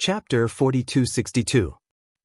Chapter 4262.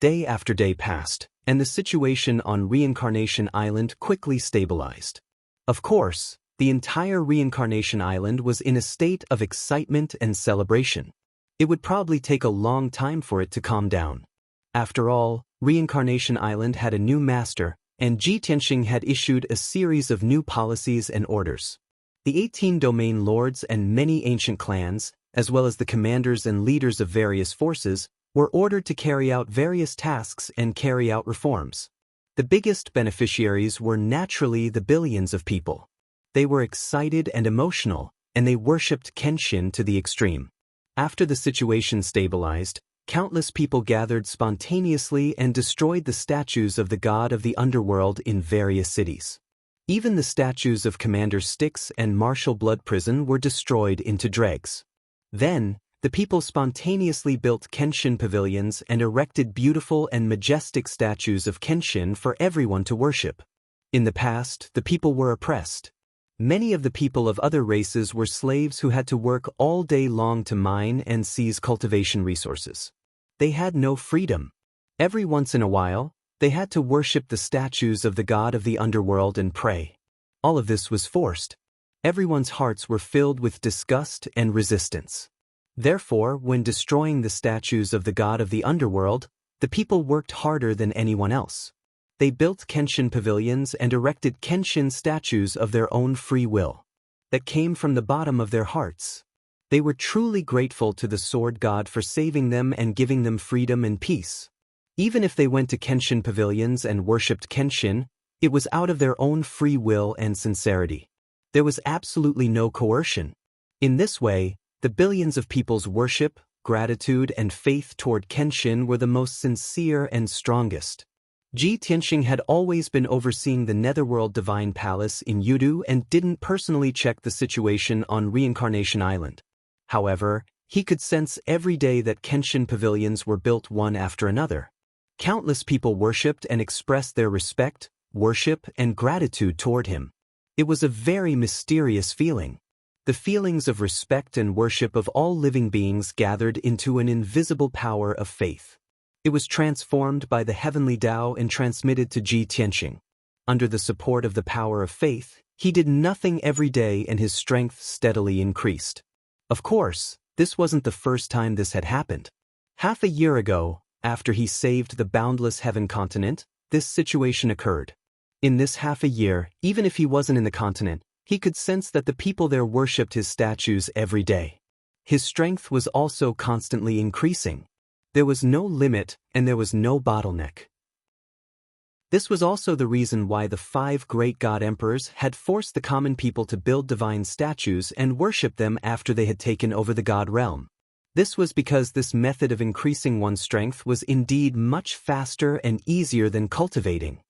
Day after day passed, and the situation on Reincarnation Island quickly stabilized. Of course, the entire Reincarnation Island was in a state of excitement and celebration. It would probably take a long time for it to calm down. After all, Reincarnation Island had a new master, and Ji Tianxing had issued a series of new policies and orders. The 18 domain lords and many ancient clans, as well as the commanders and leaders of various forces, were ordered to carry out various tasks and carry out reforms. The biggest beneficiaries were naturally the billions of people. They were excited and emotional, and they worshipped Kenshin to the extreme. After the situation stabilized, countless people gathered spontaneously and destroyed the statues of the god of the underworld in various cities. Even the statues of Commander Styx and Marshal Blood Prison were destroyed into dregs. Then, the people spontaneously built Kenshin pavilions and erected beautiful and majestic statues of Kenshin for everyone to worship. In the past, the people were oppressed. Many of the people of other races were slaves who had to work all day long to mine and seize cultivation resources. They had no freedom. Every once in a while, they had to worship the statues of the god of the underworld and pray. All of this was forced. Everyone's hearts were filled with disgust and resistance. Therefore, when destroying the statues of the god of the underworld, the people worked harder than anyone else. They built Kenshin pavilions and erected Kenshin statues of their own free will. That came from the bottom of their hearts. They were truly grateful to the sword god for saving them and giving them freedom and peace. Even if they went to Kenshin pavilions and worshipped Kenshin, it was out of their own free will and sincerity. There was absolutely no coercion. In this way, the billions of people's worship, gratitude, and faith toward Kenshin were the most sincere and strongest. Ji Tianxing had always been overseeing the Netherworld Divine Palace in Yudu and didn't personally check the situation on Reincarnation Island. However, he could sense every day that Kenshin pavilions were built one after another. Countless people worshipped and expressed their respect, worship, and gratitude toward him. It was a very mysterious feeling. The feelings of respect and worship of all living beings gathered into an invisible power of faith. It was transformed by the heavenly Tao and transmitted to Ji Tianxing. Under the support of the power of faith, he did nothing every day and his strength steadily increased. Of course, this wasn't the first time this had happened. Half a year ago, after he saved the boundless heaven continent, this situation occurred. In this half a year, even if he wasn't in the continent, he could sense that the people there worshipped his statues every day. His strength was also constantly increasing. There was no limit and there was no bottleneck. This was also the reason why the 5 great god emperors had forced the common people to build divine statues and worship them after they had taken over the god realm. This was because this method of increasing one's strength was indeed much faster and easier than cultivating.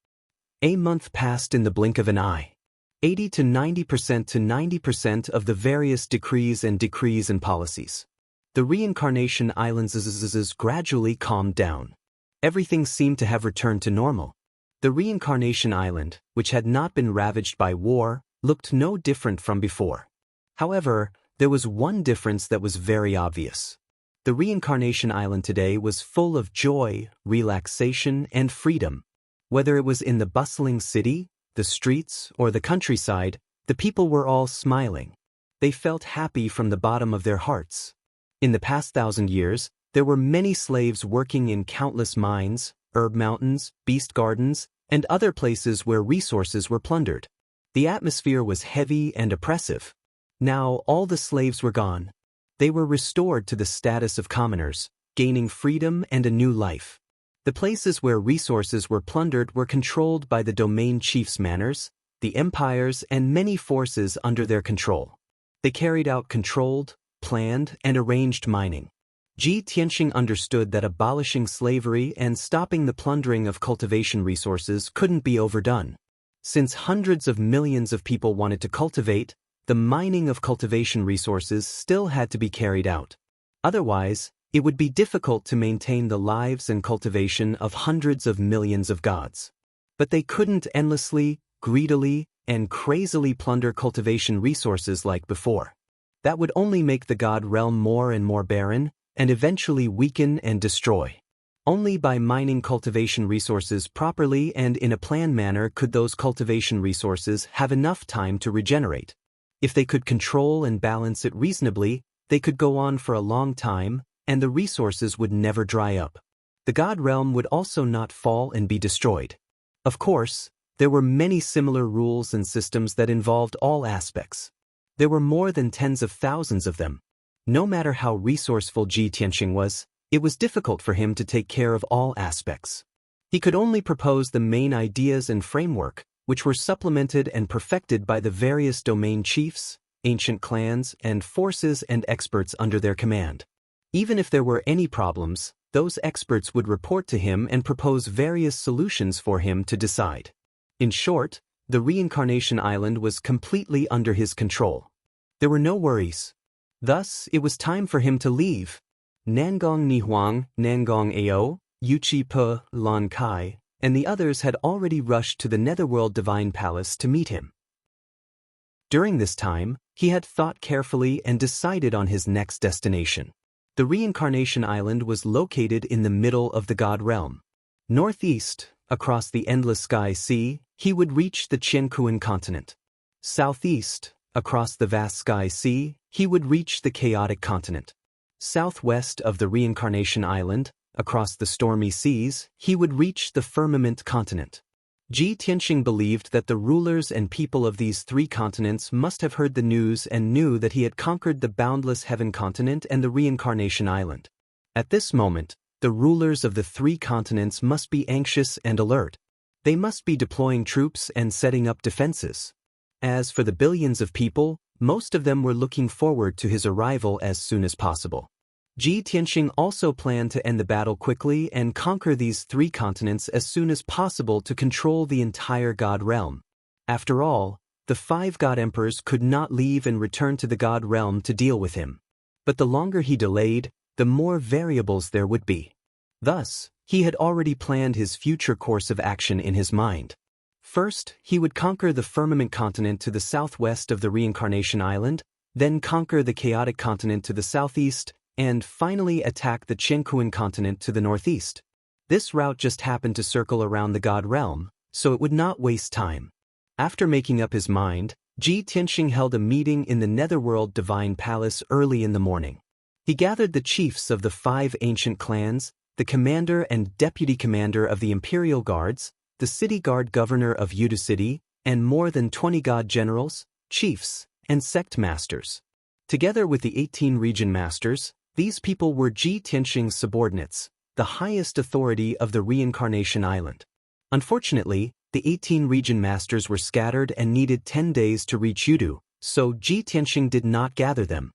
A month passed in the blink of an eye. 80 to 90% of the various decrees and policies. The Reincarnation Islands gradually calmed down. Everything seemed to have returned to normal. The Reincarnation Island, which had not been ravaged by war, looked no different from before. However, there was one difference that was very obvious. The Reincarnation Island today was full of joy, relaxation, and freedom. Whether it was in the bustling city, the streets, or the countryside, the people were all smiling. They felt happy from the bottom of their hearts. In the past 1,000 years, there were many slaves working in countless mines, herb mountains, beast gardens, and other places where resources were plundered. The atmosphere was heavy and oppressive. Now all the slaves were gone. They were restored to the status of commoners, gaining freedom and a new life. The places where resources were plundered were controlled by the domain chiefs' manors, the empires, and many forces under their control. They carried out controlled, planned, and arranged mining. Ji Tianxing understood that abolishing slavery and stopping the plundering of cultivation resources couldn't be overdone. Since hundreds of millions of people wanted to cultivate, the mining of cultivation resources still had to be carried out. Otherwise, it would be difficult to maintain the lives and cultivation of hundreds of millions of gods. But they couldn't endlessly, greedily, and crazily plunder cultivation resources like before. That would only make the god realm more and more barren, and eventually weaken and destroy. Only by mining cultivation resources properly and in a planned manner could those cultivation resources have enough time to regenerate. If they could control and balance it reasonably, they could go on for a long time, and the resources would never dry up. The God realm would also not fall and be destroyed. Of course, there were many similar rules and systems that involved all aspects. There were more than tens of thousands of them. No matter how resourceful Ji Tianxing was, it was difficult for him to take care of all aspects. He could only propose the main ideas and framework, which were supplemented and perfected by the various domain chiefs, ancient clans, and forces and experts under their command. Even if there were any problems, those experts would report to him and propose various solutions for him to decide. In short, the reincarnation island was completely under his control. There were no worries. Thus, it was time for him to leave. Nangong Nihuang, Nangong Ao, Yuchi Pe, Lan Kai, and the others had already rushed to the Netherworld Divine Palace to meet him. During this time, he had thought carefully and decided on his next destination. The reincarnation island was located in the middle of the God realm. Northeast, across the endless sky sea, he would reach the Qiankuan continent. Southeast, across the vast sky sea, he would reach the chaotic continent. Southwest of the reincarnation island, across the stormy seas, he would reach the firmament continent. Ji Tianxing believed that the rulers and people of these three continents must have heard the news and knew that he had conquered the boundless heaven continent and the reincarnation island. At this moment, the rulers of the three continents must be anxious and alert. They must be deploying troops and setting up defenses. As for the billions of people, most of them were looking forward to his arrival as soon as possible. Ji Tianxing also planned to end the battle quickly and conquer these three continents as soon as possible to control the entire God realm. After all, the 5 God emperors could not leave and return to the God realm to deal with him. But the longer he delayed, the more variables there would be. Thus, he had already planned his future course of action in his mind. First, he would conquer the firmament continent to the southwest of the reincarnation island, then conquer the chaotic continent to the southeast, and finally attack the Qiankuan continent to the northeast. This route just happened to circle around the God realm, so it would not waste time. After making up his mind, Ji Tianxing held a meeting in the Netherworld Divine Palace early in the morning. He gathered the chiefs of the 5 ancient clans, the commander and deputy commander of the Imperial Guards, the city guard governor of Yudu City, and more than 20 god generals, chiefs, and sect masters. Together with the 18 region masters, these people were Ji Tianxing's subordinates, the highest authority of the reincarnation island. Unfortunately, the 18 region masters were scattered and needed 10 days to reach Yudu, so Ji Tianxing did not gather them.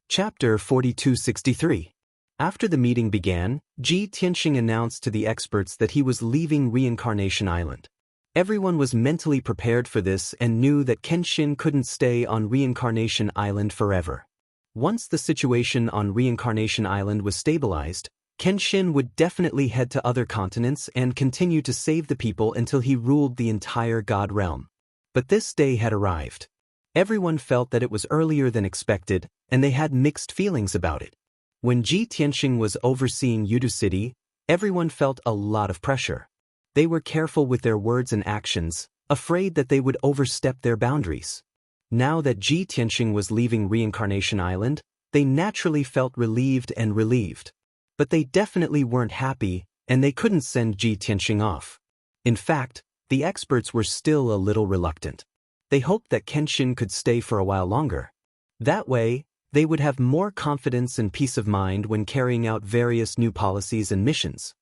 Chapter 4263. After the meeting began, Ji Tianxing announced to the experts that he was leaving Reincarnation Island. Everyone was mentally prepared for this and knew that Kenshin couldn't stay on Reincarnation Island forever. Once the situation on Reincarnation Island was stabilized, Kenshin would definitely head to other continents and continue to save the people until he ruled the entire God realm. But this day had arrived. Everyone felt that it was earlier than expected, and they had mixed feelings about it. When Ji Tianxing was overseeing Yudu City, everyone felt a lot of pressure. They were careful with their words and actions, afraid that they would overstep their boundaries. Now that Ji Tianxing was leaving Reincarnation Island, they naturally felt relieved and relieved. But they definitely weren't happy, and they couldn't send Ji Tianxing off. In fact, the experts were still a little reluctant. They hoped that Kenshin could stay for a while longer. That way, they would have more confidence and peace of mind when carrying out various new policies and missions.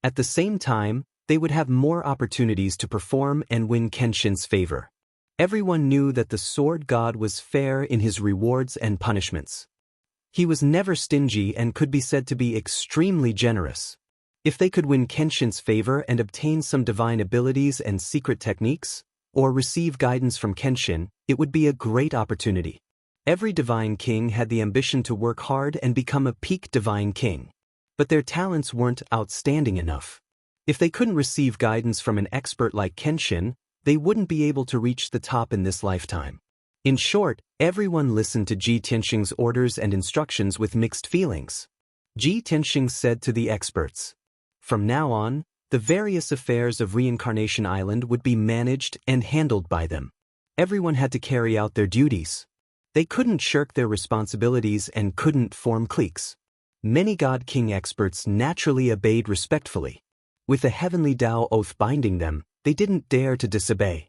At the same time, they would have more opportunities to perform and win Kenshin's favor. Everyone knew that the Sword God was fair in his rewards and punishments. He was never stingy and could be said to be extremely generous. If they could win Kenshin's favor and obtain some divine abilities and secret techniques, or receive guidance from Kenshin, it would be a great opportunity. Every divine king had the ambition to work hard and become a peak divine king. But their talents weren't outstanding enough. If they couldn't receive guidance from an expert like Kenshin, they wouldn't be able to reach the top in this lifetime. In short, everyone listened to Ji Tianxing's orders and instructions with mixed feelings. Ji Tianxing said to the experts, "From now on, the various affairs of Reincarnation Island would be managed and handled by them. Everyone had to carry out their duties. They couldn't shirk their responsibilities and couldn't form cliques." Many God King experts naturally obeyed respectfully. With the heavenly Tao oath binding them, they didn't dare to disobey.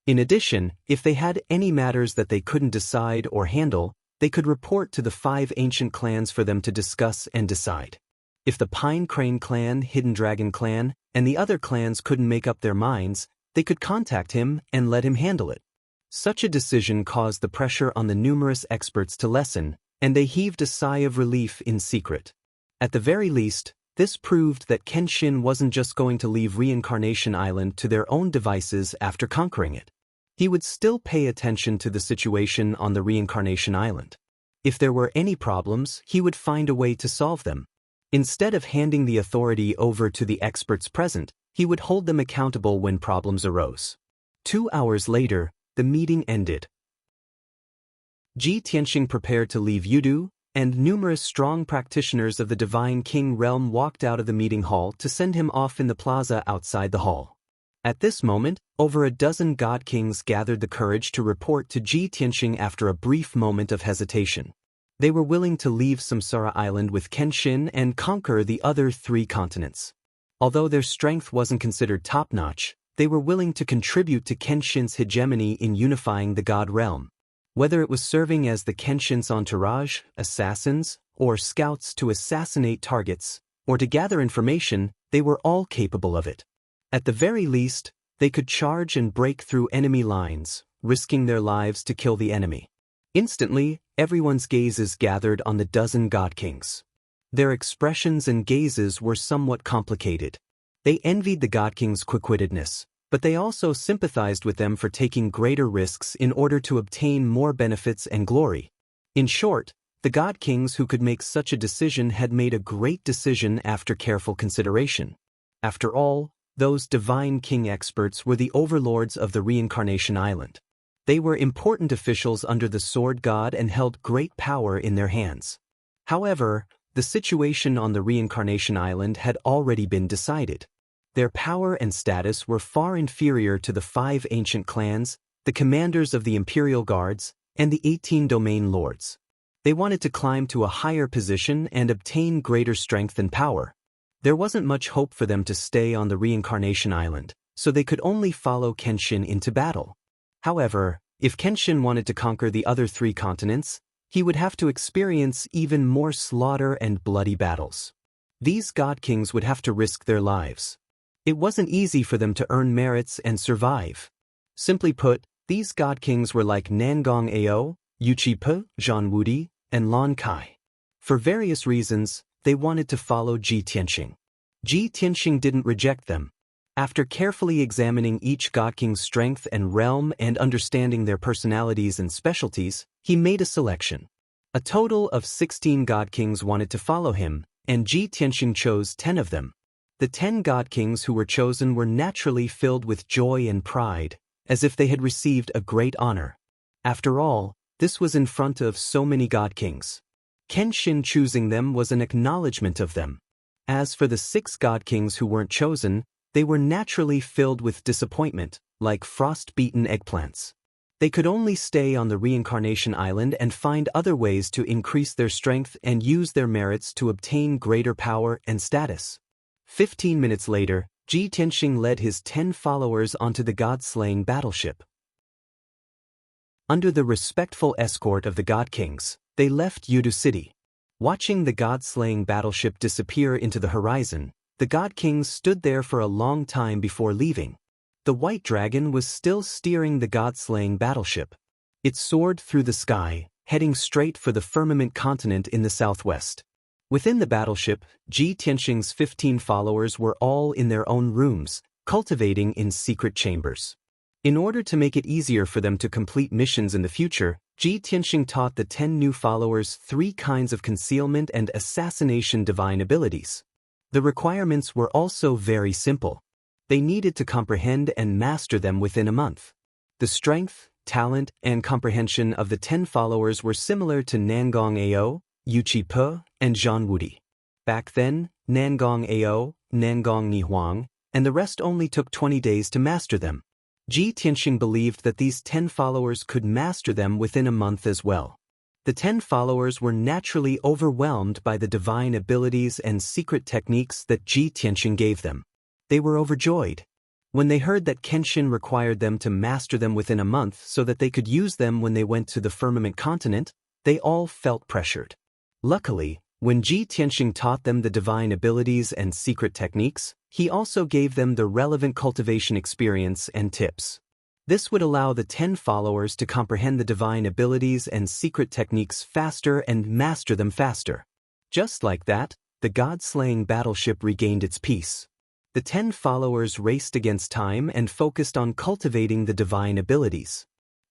In addition, if they had any matters that they couldn't decide or handle, they could report to the 5 ancient clans for them to discuss and decide. If the Pine Crane clan, Hidden Dragon clan, and the other clans couldn't make up their minds, they could contact him and let him handle it. Such a decision caused the pressure on the numerous experts to lessen, and they heaved a sigh of relief in secret. At the very least, this proved that Kenshin wasn't just going to leave Reincarnation Island to their own devices after conquering it. He would still pay attention to the situation on the Reincarnation Island. If there were any problems, he would find a way to solve them. Instead of handing the authority over to the experts present, he would hold them accountable when problems arose. 2 hours later, the meeting ended. Ji Tianxing prepared to leave Yudu, and numerous strong practitioners of the Divine King realm walked out of the meeting hall to send him off in the plaza outside the hall. At this moment, over a dozen God Kings gathered the courage to report to Ji Tianxing after a brief moment of hesitation. They were willing to leave Samsara Island with Kenshin and conquer the other 3 continents. Although their strength wasn't considered top-notch, they were willing to contribute to Kenshin's hegemony in unifying the God realm. Whether it was serving as the Kenshin's entourage, assassins, or scouts to assassinate targets, or to gather information, they were all capable of it. At the very least, they could charge and break through enemy lines, risking their lives to kill the enemy. Instantly, everyone's gazes gathered on the dozen God Kings. Their expressions and gazes were somewhat complicated. They envied the God Kings' quick-wittedness, but they also sympathized with them for taking greater risks in order to obtain more benefits and glory. In short, the God Kings who could make such a decision had made a great decision after careful consideration. After all, those Divine King experts were the overlords of the Reincarnation Island. They were important officials under the Sword God and held great power in their hands. However, the situation on the Reincarnation Island had already been decided. Their power and status were far inferior to the 5 ancient clans, the commanders of the Imperial Guards, and the 18 domain lords. They wanted to climb to a higher position and obtain greater strength and power. There wasn't much hope for them to stay on the Reincarnation Island, so they could only follow Kenshin into battle. However, if Kenshin wanted to conquer the other 3 continents, he would have to experience even more slaughter and bloody battles. These God Kings would have to risk their lives. It wasn't easy for them to earn merits and survive. Simply put, these God Kings were like Nangong Ao, Yuchi Pe, Zhan Wudi, and Lan Kai. For various reasons, they wanted to follow Ji Tianxing. Ji Tianxing didn't reject them. After carefully examining each God King's strength and realm and understanding their personalities and specialties, he made a selection. A total of 16 God Kings wanted to follow him, and Ji Tianxing chose 10 of them. The 10 God Kings who were chosen were naturally filled with joy and pride, as if they had received a great honor. After all, this was in front of so many God Kings. Kenshin choosing them was an acknowledgement of them. As for the 6 God Kings who weren't chosen, they were naturally filled with disappointment, like frost-beaten eggplants. They could only stay on the Reincarnation Island and find other ways to increase their strength and use their merits to obtain greater power and status. 15 minutes later, Ji Tianxing led his 10 followers onto the God-slaying battleship. Under the respectful escort of the God Kings, they left Yudu City. Watching the God-slaying battleship disappear into the horizon, the God Kings stood there for a long time before leaving. The White Dragon was still steering the God-slaying battleship. It soared through the sky, heading straight for the firmament continent in the southwest. Within the battleship, Ji Tianxing's 15 followers were all in their own rooms, cultivating in secret chambers. In order to make it easier for them to complete missions in the future, Ji Tianxing taught the 10 new followers 3 kinds of concealment and assassination divine abilities. The requirements were also very simple. They needed to comprehend and master them within a month. The strength, talent, and comprehension of the 10 followers were similar to Nangong Ao, Yuchi Pe, and Zhan Wudi. Back then, Nangong Ao, Nangong Nihuang, and the rest only took 20 days to master them. Ji Tianxing believed that these 10 followers could master them within a month as well. The 10 followers were naturally overwhelmed by the divine abilities and secret techniques that Ji Tianxing gave them. They were overjoyed. When they heard that Kenshin required them to master them within a month so that they could use them when they went to the firmament continent, they all felt pressured. Luckily, when Ji Tianxing taught them the divine abilities and secret techniques, he also gave them the relevant cultivation experience and tips. This would allow the 10 followers to comprehend the divine abilities and secret techniques faster and master them faster. Just like that, the god-slaying battleship regained its peace. The 10 followers raced against time and focused on cultivating the divine abilities.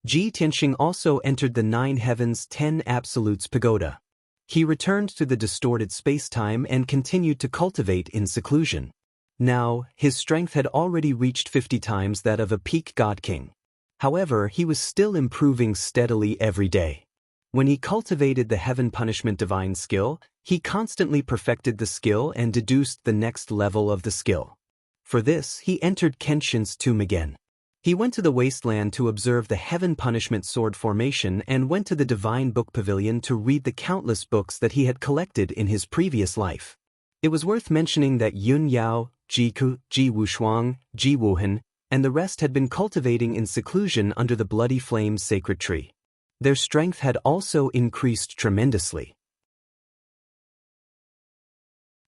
Ji Tianxing also entered the 9 Heavens 10 Absolutes Pagoda. He returned to the distorted space-time and continued to cultivate in seclusion. Now, his strength had already reached 50 times that of a peak god king. However, he was still improving steadily every day. When he cultivated the Heaven Punishment Divine skill, he constantly perfected the skill and deduced the next level of the skill. For this, he entered Kenshin's tomb again. He went to the wasteland to observe the Heaven Punishment Sword formation and went to the Divine Book Pavilion to read the countless books that he had collected in his previous life. It was worth mentioning that Yun Yao, Ji Ku, Ji Wushuang, Ji Wuhan, and the rest had been cultivating in seclusion under the Bloody Flames sacred tree. Their strength had also increased tremendously.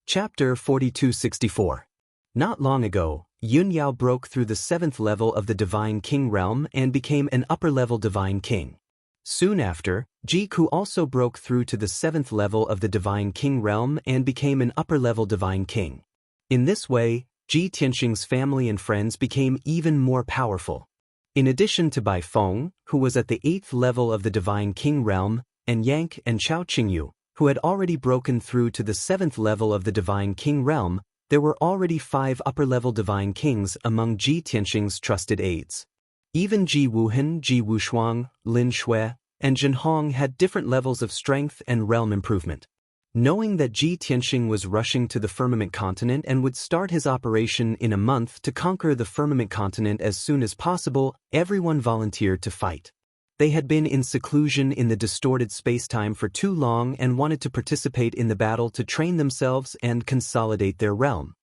Chapter 4264. Not long ago, Yun Yao broke through the 7th level of the Divine King realm and became an upper-level Divine King. Soon after, Ji Ku also broke through to the 7th level of the Divine King realm and became an upper-level Divine King. In this way, Ji Tianxing's family and friends became even more powerful. In addition to Bai Feng, who was at the 8th level of the Divine King realm, and Yang and Chao Qingyu, who had already broken through to the 7th level of the Divine King realm, there were already 5 upper-level Divine Kings among Ji Tianxing's trusted aides. Even Ji Wuhan, Ji Wushuang, Lin Shui, and Zhen Hong had different levels of strength and realm improvement. Knowing that Ji Tianxing was rushing to the firmament continent and would start his operation in a month to conquer the firmament continent as soon as possible, everyone volunteered to fight. They had been in seclusion in the distorted spacetime for too long and wanted to participate in the battle to train themselves and consolidate their realm.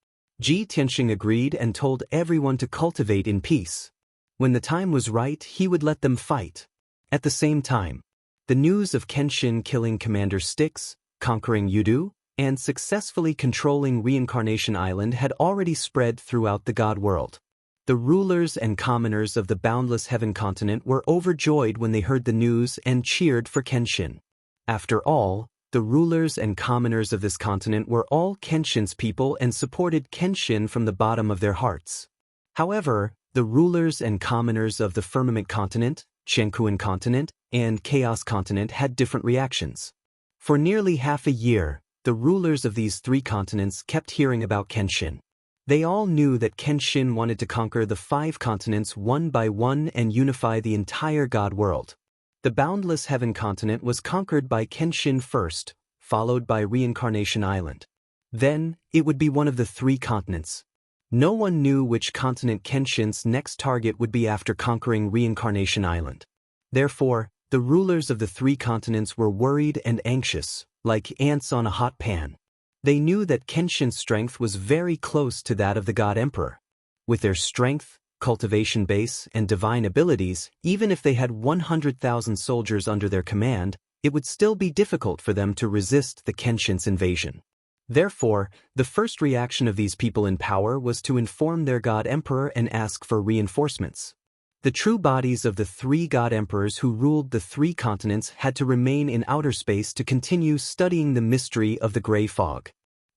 Ji Tianxing agreed and told everyone to cultivate in peace. When the time was right, he would let them fight. At the same time, the news of Kenshin killing Commander Styx, conquering Yudu, and successfully controlling Reincarnation Island had already spread throughout the god world. The rulers and commoners of the boundless heaven continent were overjoyed when they heard the news and cheered for Kenshin. After all, the rulers and commoners of this continent were all Kenshin's people and supported Kenshin from the bottom of their hearts. However, the rulers and commoners of the firmament continent, Shenkuan continent, and Chaos continent had different reactions. For nearly half a year, the rulers of these 3 continents kept hearing about Kenshin. They all knew that Kenshin wanted to conquer the 5 continents one by one and unify the entire god world. The boundless heaven continent was conquered by Kenshin first, followed by Reincarnation Island. Then, it would be one of the 3 continents. No one knew which continent Kenshin's next target would be after conquering Reincarnation Island. Therefore, the rulers of the 3 continents were worried and anxious, like ants on a hot pan. They knew that Kenshin's strength was very close to that of the God Emperor. With their strength, cultivation base, and divine abilities, even if they had 100,000 soldiers under their command, it would still be difficult for them to resist the Kenshin's invasion. Therefore, the first reaction of these people in power was to inform their God Emperor and ask for reinforcements. The true bodies of the 3 God Emperors who ruled the 3 continents had to remain in outer space to continue studying the mystery of the gray fog.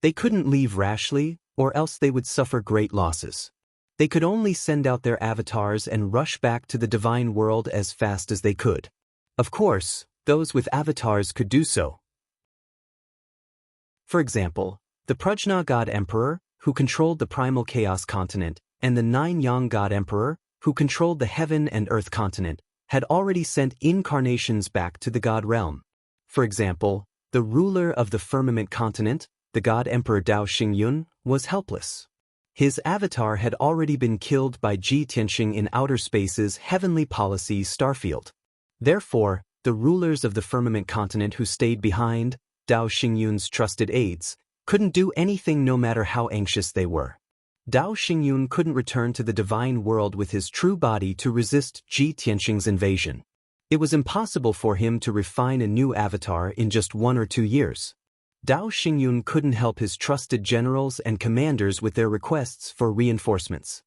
They couldn't leave rashly, or else they would suffer great losses. They could only send out their avatars and rush back to the divine world as fast as they could. Of course, those with avatars could do so. For example, the Prajna God Emperor, who controlled the primal chaos continent, and the 9 Yang God Emperor, who controlled the heaven and earth continent, had already sent incarnations back to the God realm. For example, the ruler of the firmament continent, the God Emperor Dao Xingyun, was helpless. His avatar had already been killed by Ji Tianxing in outer space's heavenly policy starfield. Therefore, the rulers of the firmament continent who stayed behind, Dao Xingyun's trusted aides, couldn't do anything no matter how anxious they were. Dao Xingyun couldn't return to the divine world with his true body to resist Ji Tianxing's invasion. It was impossible for him to refine a new avatar in just 1 or 2 years. Dao Xingyun couldn't help his trusted generals and commanders with their requests for reinforcements.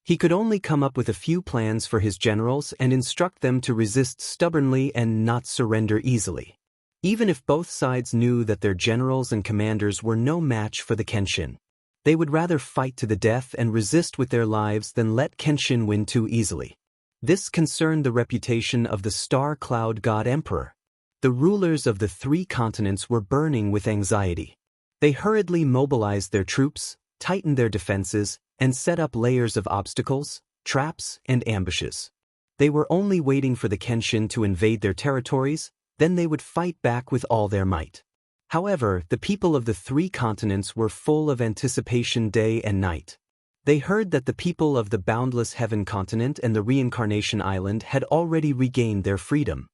He could only come up with a few plans for his generals and instruct them to resist stubbornly and not surrender easily. Even if both sides knew that their generals and commanders were no match for the Kenshin, they would rather fight to the death and resist with their lives than let Kenshin win too easily. This concerned the reputation of the Star Cloud God Emperor. The rulers of the 3 continents were burning with anxiety. They hurriedly mobilized their troops, tightened their defenses, and set up layers of obstacles, traps, and ambushes. They were only waiting for the Kenshin to invade their territories, then they would fight back with all their might. However, the people of the 3 continents were full of anticipation day and night. They heard that the people of the Boundless Heaven continent and the Reincarnation Island had already regained their freedom.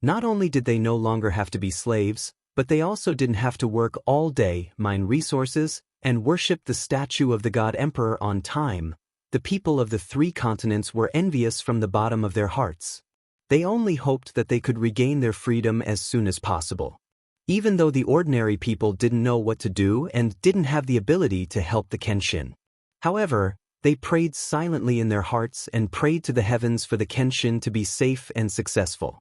Not only did they no longer have to be slaves, but they also didn't have to work all day, mine resources, and worship the statue of the God Emperor on time. The people of the 3 continents were envious from the bottom of their hearts. They only hoped that they could regain their freedom as soon as possible. Even though the ordinary people didn't know what to do and didn't have the ability to help the Kenshin. However, they prayed silently in their hearts and prayed to the heavens for the Kenshin to be safe and successful.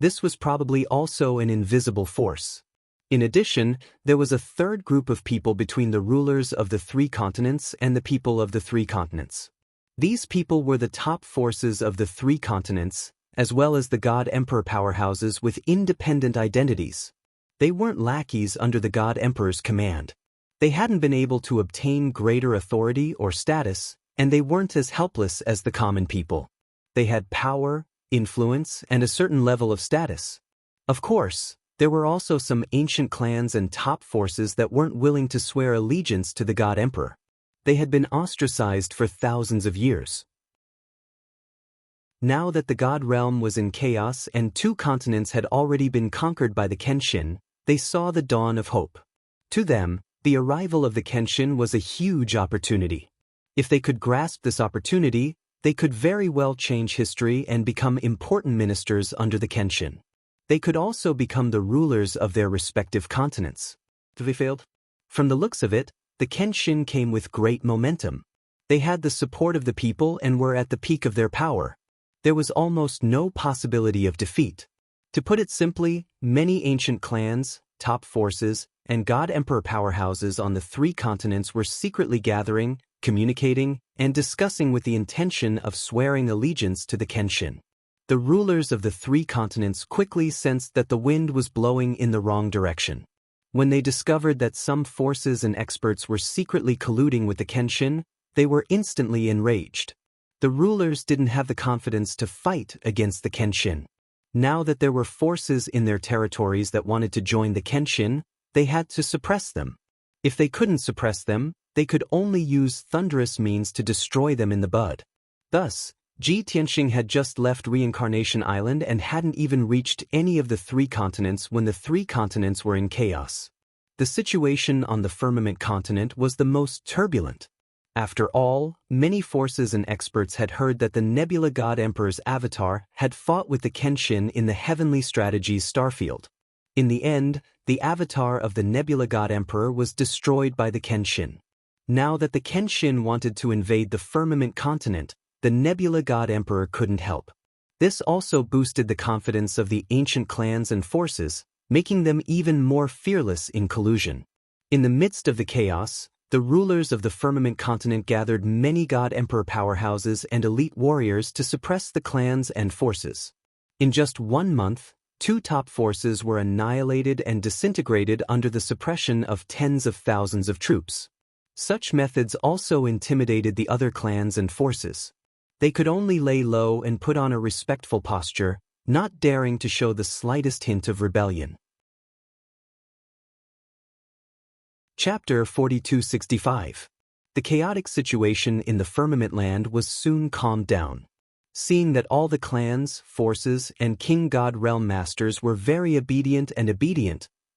This was probably also an invisible force. In addition, there was a third group of people between the rulers of the 3 continents and the people of the 3 continents. These people were the top forces of the 3 continents, as well as the God Emperor powerhouses with independent identities. They weren't lackeys under the God Emperor's command. They hadn't been able to obtain greater authority or status, and they weren't as helpless as the common people. They had power, influence, and a certain level of status. Of course, there were also some ancient clans and top forces that weren't willing to swear allegiance to the God Emperor. They had been ostracized for thousands of years. Now that the God realm was in chaos and 2 continents had already been conquered by the Kenshin, they saw the dawn of hope. To them, the arrival of the Kenshin was a huge opportunity. If they could grasp this opportunity, they could very well change history and become important ministers under the Kenshin. They could also become the rulers of their respective continents. They failed. From the looks of it, the Kenshin came with great momentum. They had the support of the people and were at the peak of their power. There was almost no possibility of defeat. To put it simply, many ancient clans, top forces, and God Emperor powerhouses on the 3 continents were secretly gathering, communicating, and discussing with the intention of swearing allegiance to the Kenshin. The rulers of the 3 continents quickly sensed that the wind was blowing in the wrong direction. When they discovered that some forces and experts were secretly colluding with the Kenshin, they were instantly enraged. The rulers didn't have the confidence to fight against the Kenshin. Now that there were forces in their territories that wanted to join the Kenshin, they had to suppress them. If they couldn't suppress them, they could only use thunderous means to destroy them in the bud. Thus, Ji Tianxing had just left Reincarnation Island and hadn't even reached any of the 3 continents when the 3 continents were in chaos. The situation on the firmament continent was the most turbulent. After all, many forces and experts had heard that the Nebula God Emperor's avatar had fought with the Kenshin in the Heavenly Strategies starfield. In the end, the avatar of the Nebula God Emperor was destroyed by the Kenshin. Now that the Kenshin wanted to invade the firmament continent, the Nebula God Emperor couldn't help. This also boosted the confidence of the ancient clans and forces, making them even more fearless in collusion. In the midst of the chaos, the rulers of the firmament continent gathered many God Emperor powerhouses and elite warriors to suppress the clans and forces. In just 1 month, 2 top forces were annihilated and disintegrated under the suppression of tens of thousands of troops. Such methods also intimidated the other clans and forces. They could only lay low and put on a respectful posture, not daring to show the slightest hint of rebellion. Chapter 4265. The chaotic situation in the firmament land was soon calmed down. Seeing that all the clans, forces, and king god realm masters were very obedient,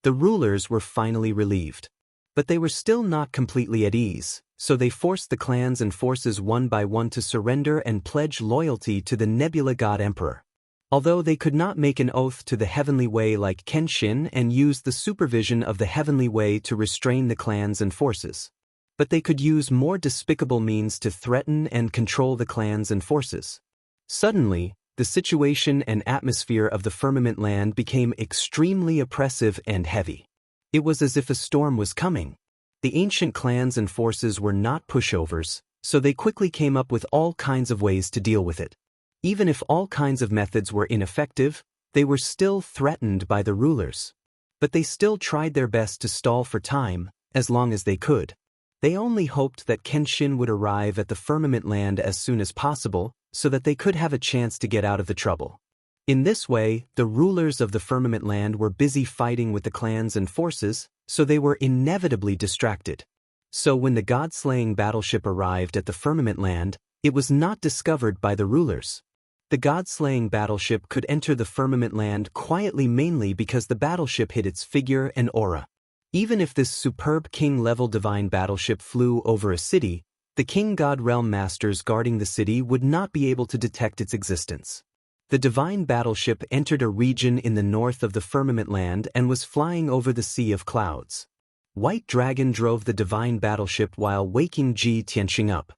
the rulers were finally relieved. But they were still not completely at ease, so they forced the clans and forces one by one to surrender and pledge loyalty to the Nebula God Emperor. Although they could not make an oath to the Heavenly Way like Kenshin and use the supervision of the Heavenly Way to restrain the clans and forces. But they could use more despicable means to threaten and control the clans and forces. Suddenly, the situation and atmosphere of the firmament land became extremely oppressive and heavy. It was as if a storm was coming. The ancient clans and forces were not pushovers, so they quickly came up with all kinds of ways to deal with it. Even if all kinds of methods were ineffective, they were still threatened by the rulers. But they still tried their best to stall for time, as long as they could. They only hoped that Kenshin would arrive at the firmament land as soon as possible, so that they could have a chance to get out of the trouble. In this way, the rulers of the firmament land were busy fighting with the clans and forces, so they were inevitably distracted. So when the god-slaying battleship arrived at the firmament land, it was not discovered by the rulers. The god-slaying battleship could enter the firmament land quietly mainly because the battleship hid its figure and aura. Even if this superb king-level divine battleship flew over a city, the king god realm masters guarding the city would not be able to detect its existence. The divine battleship entered a region in the north of the firmament land and was flying over the sea of clouds. White Dragon drove the divine battleship while waking Ji Tianxing up.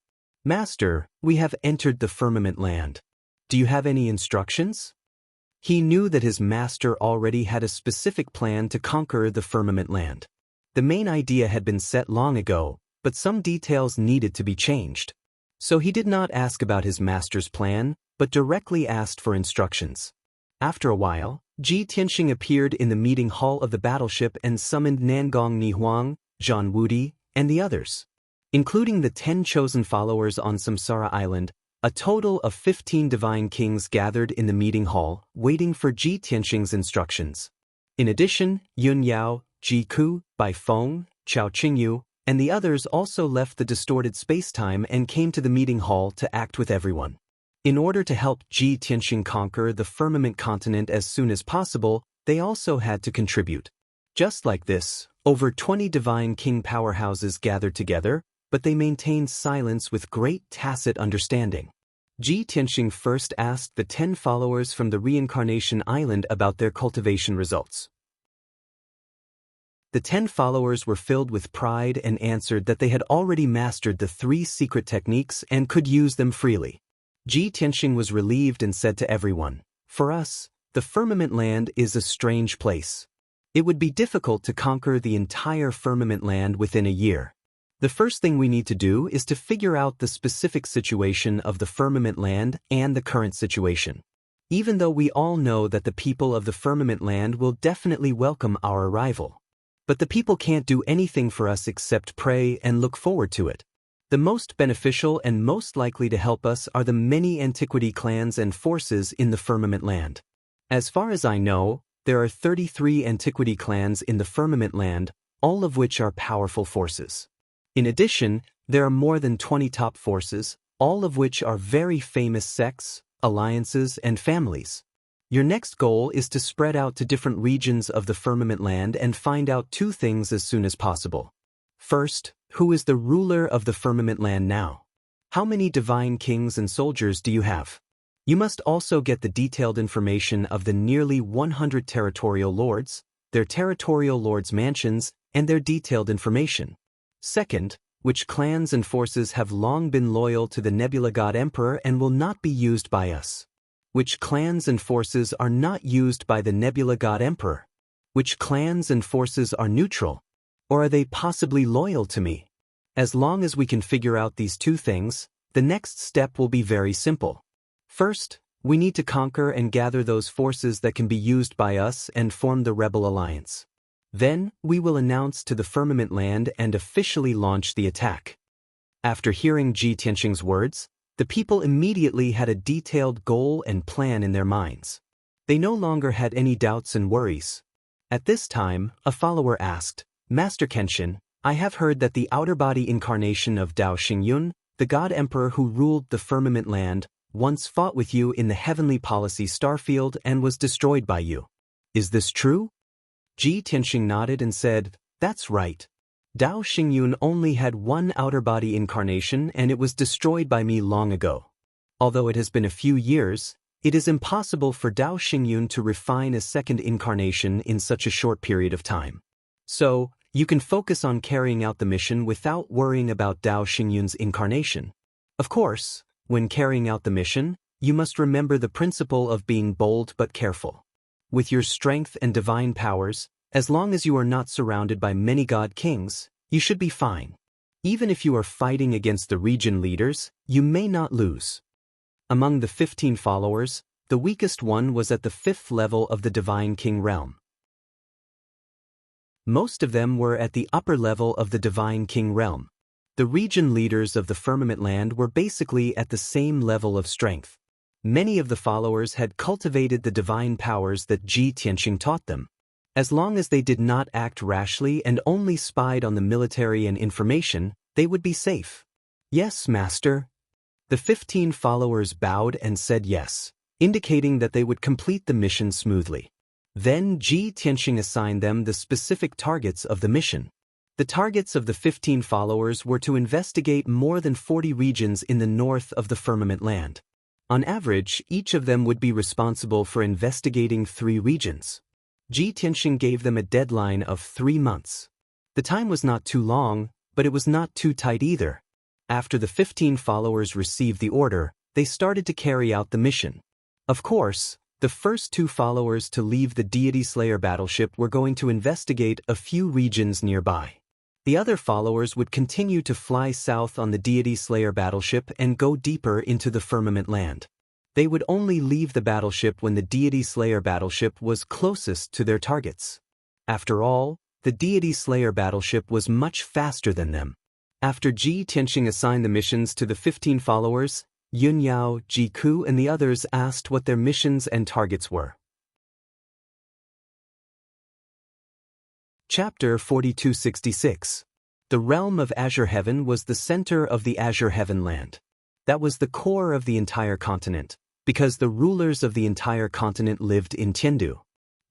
"Master, we have entered the firmament land. Do you have any instructions?" He knew that his master already had a specific plan to conquer the firmament land. The main idea had been set long ago, but some details needed to be changed. So he did not ask about his master's plan, but directly asked for instructions. After a while, Ji Tianxing appeared in the meeting hall of the battleship and summoned Nangong Nihuang, Zhan Wudi, and the others. Including the 10 chosen followers on Samsara Island, a total of 15 divine kings gathered in the meeting hall, waiting for Ji Tianxing's instructions. In addition, Yun Yao, Ji Ku, Bai Feng, Chao Qingyu, and the others also left the distorted space-time and came to the meeting hall to act with everyone. In order to help Ji Tianxing conquer the firmament continent as soon as possible, they also had to contribute. Just like this, over 20 divine king powerhouses gathered together, but they maintained silence with great tacit understanding. Ji Tianxing first asked the 10 followers from the Reincarnation Island about their cultivation results. The 10 followers were filled with pride and answered that they had already mastered the 3 secret techniques and could use them freely. Ji Tianxing was relieved and said to everyone, "For us, the firmament land is a strange place. It would be difficult to conquer the entire firmament land within a year. The first thing we need to do is to figure out the specific situation of the firmament land and the current situation. Even though we all know that the people of the firmament land will definitely welcome our arrival. But the people can't do anything for us except pray and look forward to it. The most beneficial and most likely to help us are the many antiquity clans and forces in the firmament land. As far as I know, there are 33 antiquity clans in the firmament land, all of which are powerful forces. In addition, there are more than 20 top forces, all of which are very famous sects, alliances, and families. Your next goal is to spread out to different regions of the firmament land and find out 2 things as soon as possible. First, who is the ruler of the firmament land now? How many divine kings and soldiers do you have? You must also get the detailed information of the nearly 100 territorial lords, their territorial lords' mansions, and their detailed information. Second, which clans and forces have long been loyal to the Nebula God Emperor and will not be used by us? Which clans and forces are not used by the Nebula God Emperor? Which clans and forces are neutral? Or are they possibly loyal to me? As long as we can figure out these 2 things, the next step will be very simple. First, we need to conquer and gather those forces that can be used by us and form the Rebel Alliance. Then, we will announce to the firmament land and officially launch the attack. After hearing Ji Tianxing's words, The people immediately had a detailed goal and plan in their minds. They no longer had any doubts and worries. At this time, a follower asked, "Master Kenshin, I have heard that the outer body incarnation of Dao Xingyun, the god emperor who ruled the firmament land, once fought with you in the heavenly policy starfield and was destroyed by you. Is this true?" Ji Tianxing nodded and said, "That's right. Dao Xingyun only had one outer body incarnation and it was destroyed by me long ago. Although it has been a few years, it is impossible for Dao Xingyun to refine a second incarnation in such a short period of time. So, you can focus on carrying out the mission without worrying about Dao Xingyun's incarnation. Of course, when carrying out the mission, you must remember the principle of being bold but careful. With your strength and divine powers, as long as you are not surrounded by many god kings, you should be fine. Even if you are fighting against the region leaders, you may not lose." Among the 15 followers, the weakest one was at the 5th level of the Divine King realm. Most of them were at the upper level of the Divine King realm. The region leaders of the firmament land were basically at the same level of strength. Many of the followers had cultivated the divine powers that Ji Tianxing taught them. As long as they did not act rashly and only spied on the military and information, they would be safe. "Yes, Master." The 15 followers bowed and said yes, indicating that they would complete the mission smoothly. Then Ji Tianxing assigned them the specific targets of the mission. The targets of the 15 followers were to investigate more than 40 regions in the north of the firmament land. On average, each of them would be responsible for investigating 3 regions. Ji Tianxing gave them a deadline of 3 months. The time was not too long, but it was not too tight either. After the 15 followers received the order, they started to carry out the mission. Of course, the first 2 followers to leave the Deity Slayer battleship were going to investigate a few regions nearby. The other followers would continue to fly south on the Deity Slayer battleship and go deeper into the firmament land. They would only leave the battleship when the Deity Slayer battleship was closest to their targets. After all, the Deity Slayer battleship was much faster than them. After Ji Tianxing assigned the missions to the 15 followers, Yun Yao, Ji Ku and the others asked what their missions and targets were. Chapter 4266. The realm of Azure Heaven was the center of the Azure Heaven land. That was the core of the entire continent, because the rulers of the entire continent lived in Tiandu.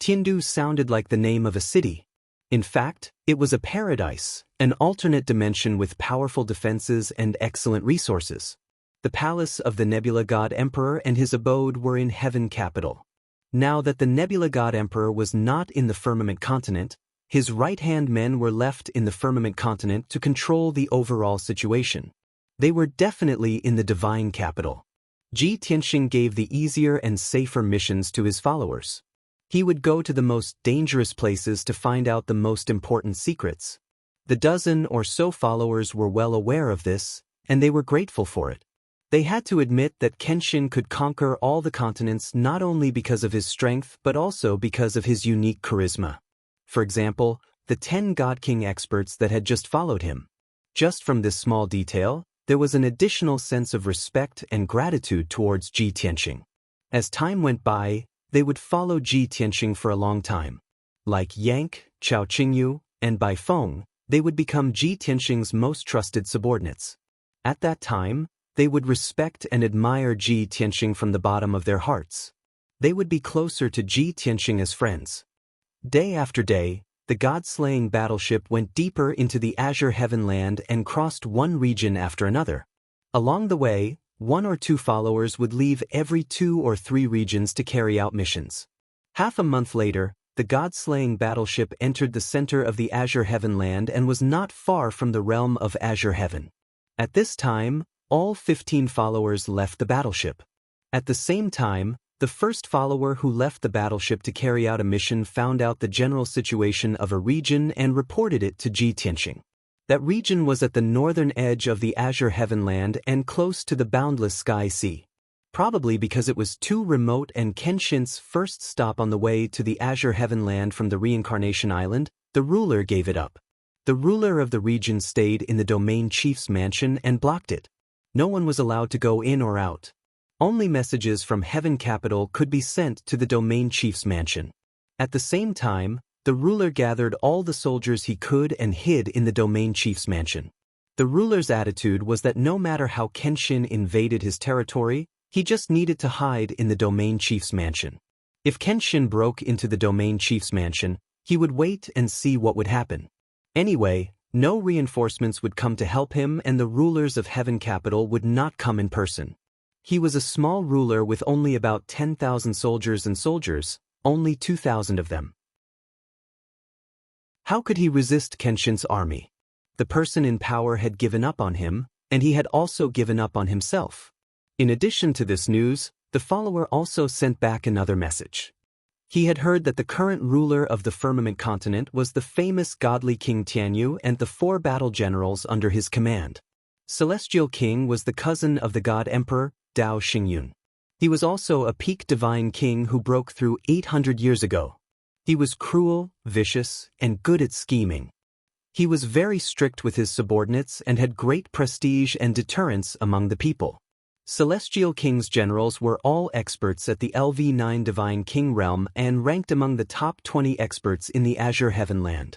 Tiandu sounded like the name of a city. In fact, it was a paradise, an alternate dimension with powerful defenses and excellent resources. The palace of the Nebula God Emperor and his abode were in Heaven Capital. Now that the Nebula God Emperor was not in the firmament continent, his right-hand men were left in the firmament continent to control the overall situation. They were definitely in the divine capital. Ji Tianxing gave the easier and safer missions to his followers. He would go to the most dangerous places to find out the most important secrets. The dozen or so followers were well aware of this, and they were grateful for it. They had to admit that Kenshin could conquer all the continents not only because of his strength but also because of his unique charisma. For example, the 10 God King experts that had just followed him. Just from this small detail, there was an additional sense of respect and gratitude towards Ji Tianxing. As time went by, they would follow Ji Tianxing for a long time. Like Yank, Chao Qingyu, and Bai Feng, they would become Ji Tianxing's most trusted subordinates. At that time, they would respect and admire Ji Tianxing from the bottom of their hearts. They would be closer to Ji Tianxing as friends. Day after day, the god-slaying battleship went deeper into the Azure Heaven land and crossed one region after another. Along the way, 1 or 2 followers would leave every 2 or 3 regions to carry out missions. Half a month later, the god-slaying battleship entered the center of the Azure Heaven land and was not far from the realm of Azure Heaven. At this time, all 15 followers left the battleship. At the same time, the first follower who left the battleship to carry out a mission found out the general situation of a region and reported it to Ji Tianxing. That region was at the northern edge of the Azure Heaven land and close to the boundless sky sea. Probably because it was too remote and Kenshin's first stop on the way to the Azure Heaven land from the Reincarnation Island, the ruler gave it up. The ruler of the region stayed in the domain chief's mansion and blocked it. No one was allowed to go in or out. Only messages from Heaven Capital could be sent to the domain chief's mansion. At the same time, the ruler gathered all the soldiers he could and hid in the domain chief's mansion. The ruler's attitude was that no matter how Kenshin invaded his territory, he just needed to hide in the domain chief's mansion. If Kenshin broke into the domain chief's mansion, he would wait and see what would happen. Anyway, no reinforcements would come to help him, and the rulers of Heaven Capital would not come in person. He was a small ruler with only about 10,000 soldiers, only 2,000 of them. How could he resist Kenshin's army? The person in power had given up on him, and he had also given up on himself. In addition to this news, the follower also sent back another message. He had heard that the current ruler of the firmament continent was the famous godly King Tianyu and the 4 battle generals under his command. Celestial King was the cousin of the god emperor, Daoist. He was also a peak divine king who broke through 800 years ago. He was cruel, vicious, and good at scheming. He was very strict with his subordinates and had great prestige and deterrence among the people. Celestial King's generals were all experts at the LV9 Divine King realm and ranked among the top 20 experts in the Azure Heavenland.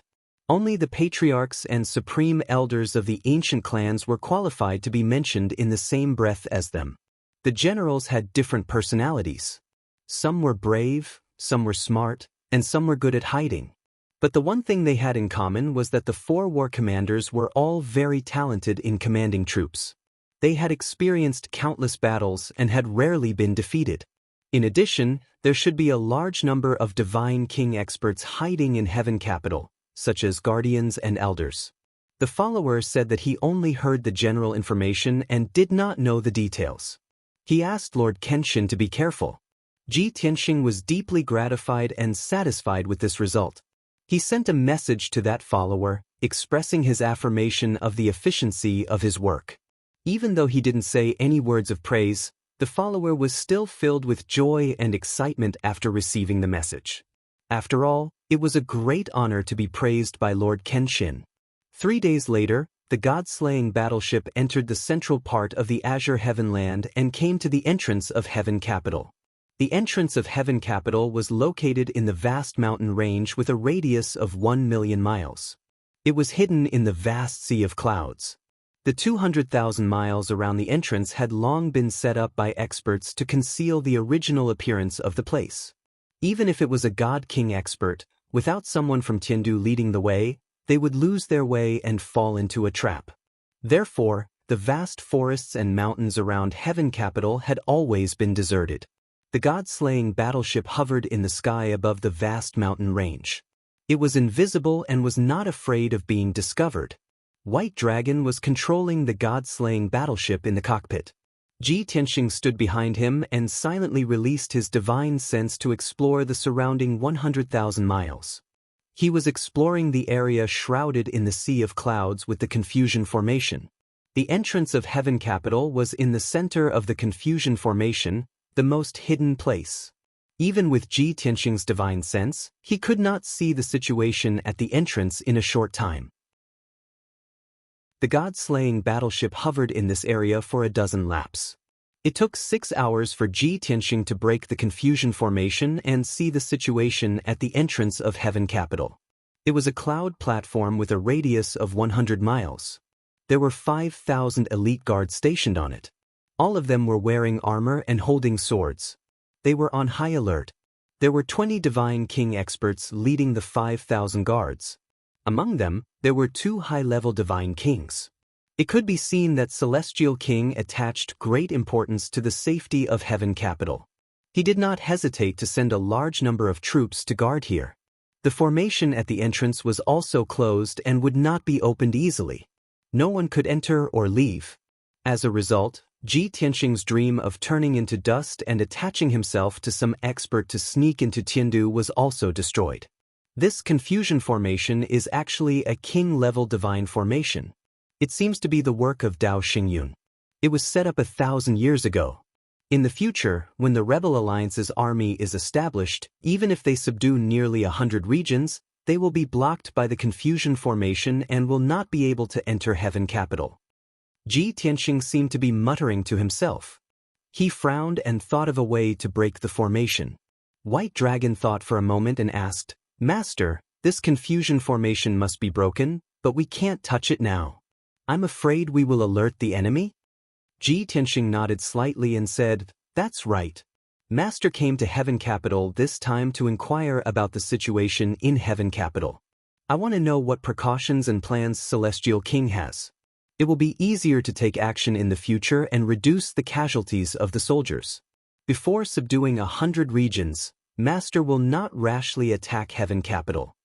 Only the patriarchs and supreme elders of the ancient clans were qualified to be mentioned in the same breath as them. The generals had different personalities. Some were brave, some were smart, and some were good at hiding. But the one thing they had in common was that the 4 war commanders were all very talented in commanding troops. They had experienced countless battles and had rarely been defeated. In addition, there should be a large number of Divine King experts hiding in Heaven Capital, such as guardians and elders. The follower said that he only heard the general information and did not know the details. He asked Lord Kenshin to be careful. Ji Tianxing was deeply gratified and satisfied with this result. He sent a message to that follower, expressing his affirmation of the efficiency of his work. Even though he didn't say any words of praise, the follower was still filled with joy and excitement after receiving the message. After all, it was a great honor to be praised by Lord Kenshin. 3 days later, the god-slaying battleship entered the central part of the Azure Heavenland and came to the entrance of Heaven Capital. The entrance of Heaven Capital was located in the vast mountain range with a radius of 1 million miles. It was hidden in the vast sea of clouds. The 200,000 miles around the entrance had long been set up by experts to conceal the original appearance of the place. Even if it was a God King expert, without someone from Tiandu leading the way, they would lose their way and fall into a trap. Therefore, the vast forests and mountains around Heaven Capital had always been deserted. The god-slaying battleship hovered in the sky above the vast mountain range. It was invisible and was not afraid of being discovered. White Dragon was controlling the god-slaying battleship in the cockpit. Ji Tianxing stood behind him and silently released his divine sense to explore the surrounding 100,000 miles. He was exploring the area shrouded in the sea of clouds with the Confusion Formation. The entrance of Heaven Capital was in the center of the Confusion Formation, the most hidden place. Even with Ji Tianxing's divine sense, he could not see the situation at the entrance in a short time. The god-slaying battleship hovered in this area for a dozen laps. It took 6 hours for Ji Tianxing to break the Confusion Formation and see the situation at the entrance of Heaven Capital. It was a cloud platform with a radius of 100 miles. There were 5,000 elite guards stationed on it. All of them were wearing armor and holding swords. They were on high alert. There were 20 Divine King experts leading the 5,000 guards. Among them, there were 2 high-level Divine Kings. It could be seen that Celestial King attached great importance to the safety of Heaven Capital. He did not hesitate to send a large number of troops to guard here. The formation at the entrance was also closed and would not be opened easily. No one could enter or leave. As a result, Ji Tianxing's dream of turning into dust and attaching himself to some expert to sneak into Tiandu was also destroyed. This Confusion Formation is actually a king-level divine formation. It seems to be the work of Dao Xingyun. It was set up 1,000 years ago. In the future, when the Rebel Alliance's army is established, even if they subdue nearly 100 regions, they will be blocked by the Confusion Formation and will not be able to enter Heaven Capital. Ji Tianxing seemed to be muttering to himself. He frowned and thought of a way to break the formation. White Dragon thought for a moment and asked, "Master, this confusion formation must be broken, but we can't touch it now. I'm afraid we will alert the enemy?" Ji Tianxing nodded slightly and said, "That's right. Master came to Heaven Capital this time to inquire about the situation in Heaven Capital. I want to know what precautions and plans Celestial King has. It will be easier to take action in the future and reduce the casualties of the soldiers. Before subduing 100 regions, Master will not rashly attack Heaven Capital."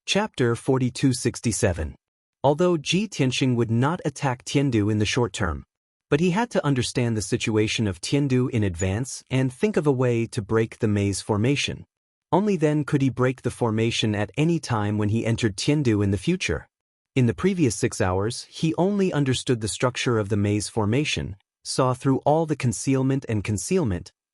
Chapter 4267. Although Ji Tianxing would not attack Tiandu in the short term, but he had to understand the situation of Tiandu in advance and think of a way to break the maze formation. Only then could he break the formation at any time when he entered Tiandu in the future. In the previous 6 hours, he only understood the structure of the maze formation, saw through all the concealment,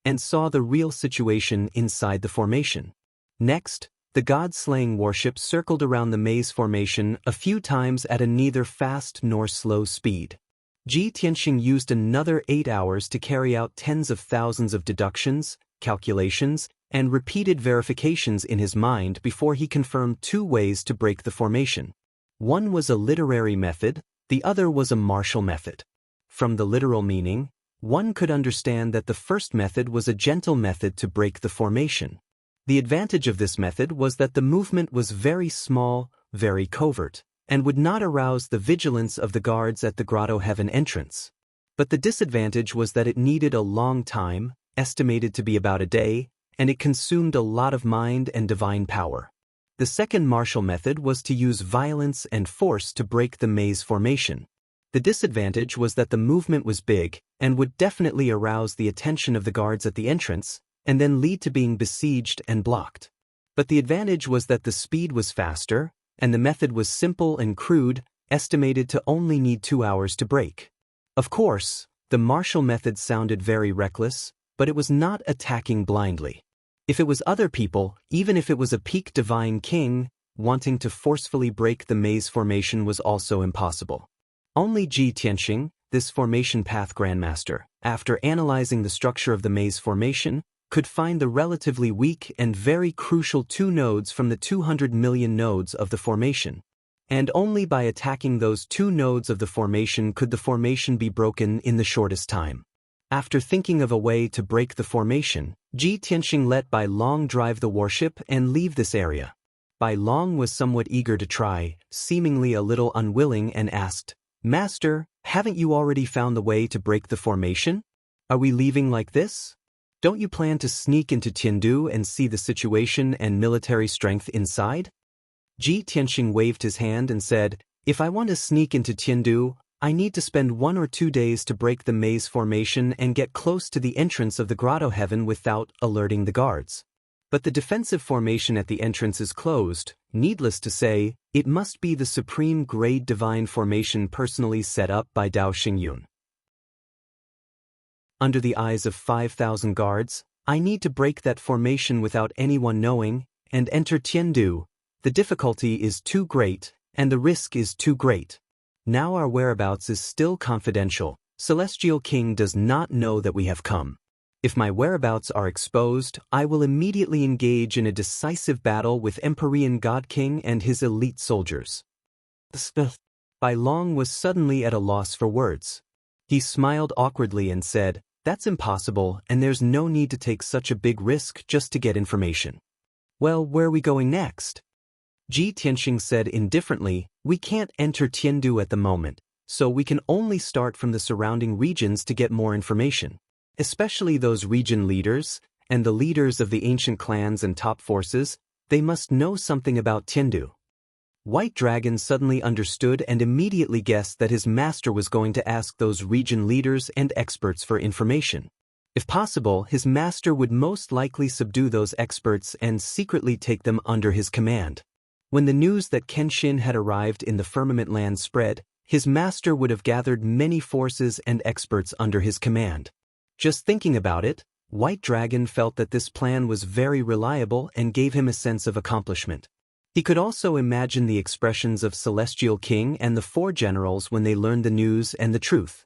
and saw the real situation inside the formation. Next, the god-slaying warship circled around the maze formation a few times at a neither fast nor slow speed. Ji Tianxing used another 8 hours to carry out tens of thousands of deductions, calculations, and repeated verifications in his mind before he confirmed 2 ways to break the formation. One was a literary method, the other was a martial method. From the literal meaning, one could understand that the first method was a gentle method to break the formation. The advantage of this method was that the movement was very small, very covert, and would not arouse the vigilance of the guards at the Grotto Heaven entrance. But the disadvantage was that it needed a long time, estimated to be about a day, and it consumed a lot of mind and divine power. The second martial method was to use violence and force to break the maze formation. The disadvantage was that the movement was big and would definitely arouse the attention of the guards at the entrance, and then lead to being besieged and blocked. But the advantage was that the speed was faster, and the method was simple and crude, estimated to only need 2 hours to break. Of course, the martial method sounded very reckless, but it was not attacking blindly. If it was other people, even if it was a peak divine king, wanting to forcefully break the maze formation was also impossible. Only Ji Tianxing, this formation path grandmaster, after analyzing the structure of the maze formation, could find the relatively weak and very crucial 2 nodes from the 200 million nodes of the formation. And only by attacking those 2 nodes of the formation could the formation be broken in the shortest time. After thinking of a way to break the formation, Ji Tianxing let Bai Long drive the warship and leave this area. Bai Long was somewhat eager to try, seemingly a little unwilling, and asked, "Master, haven't you already found the way to break the formation? Are we leaving like this? Don't you plan to sneak into Tiandu and see the situation and military strength inside?" Ji Tianxing waved his hand and said, "If I want to sneak into Tiandu, I need to spend 1 or 2 days to break the maze formation and get close to the entrance of the Grotto Heaven without alerting the guards. But the defensive formation at the entrance is closed. Needless to say, it must be the supreme grade divine formation personally set up by Dao Xingyun. Under the eyes of 5,000 guards, I need to break that formation without anyone knowing, and enter Tiandu. The difficulty is too great, and the risk is too great. Now our whereabouts is still confidential. Celestial King does not know that we have come. If my whereabouts are exposed, I will immediately engage in a decisive battle with Empyrean God King and his elite soldiers." Bai Long was suddenly at a loss for words. He smiled awkwardly and said, "That's impossible, and there's no need to take such a big risk just to get information." "Well, where are we going next?" Ji Tianxing said indifferently, "We can't enter Tiandu at the moment, so we can only start from the surrounding regions to get more information. Especially those region leaders, and the leaders of the ancient clans and top forces, they must know something about Tiandu." White Dragon suddenly understood and immediately guessed that his master was going to ask those region leaders and experts for information. If possible, his master would most likely subdue those experts and secretly take them under his command. When the news that Kenshin had arrived in the firmament land spread, his master would have gathered many forces and experts under his command. Just thinking about it, White Dragon felt that this plan was very reliable and gave him a sense of accomplishment. He could also imagine the expressions of Celestial King and the four generals when they learned the news and the truth.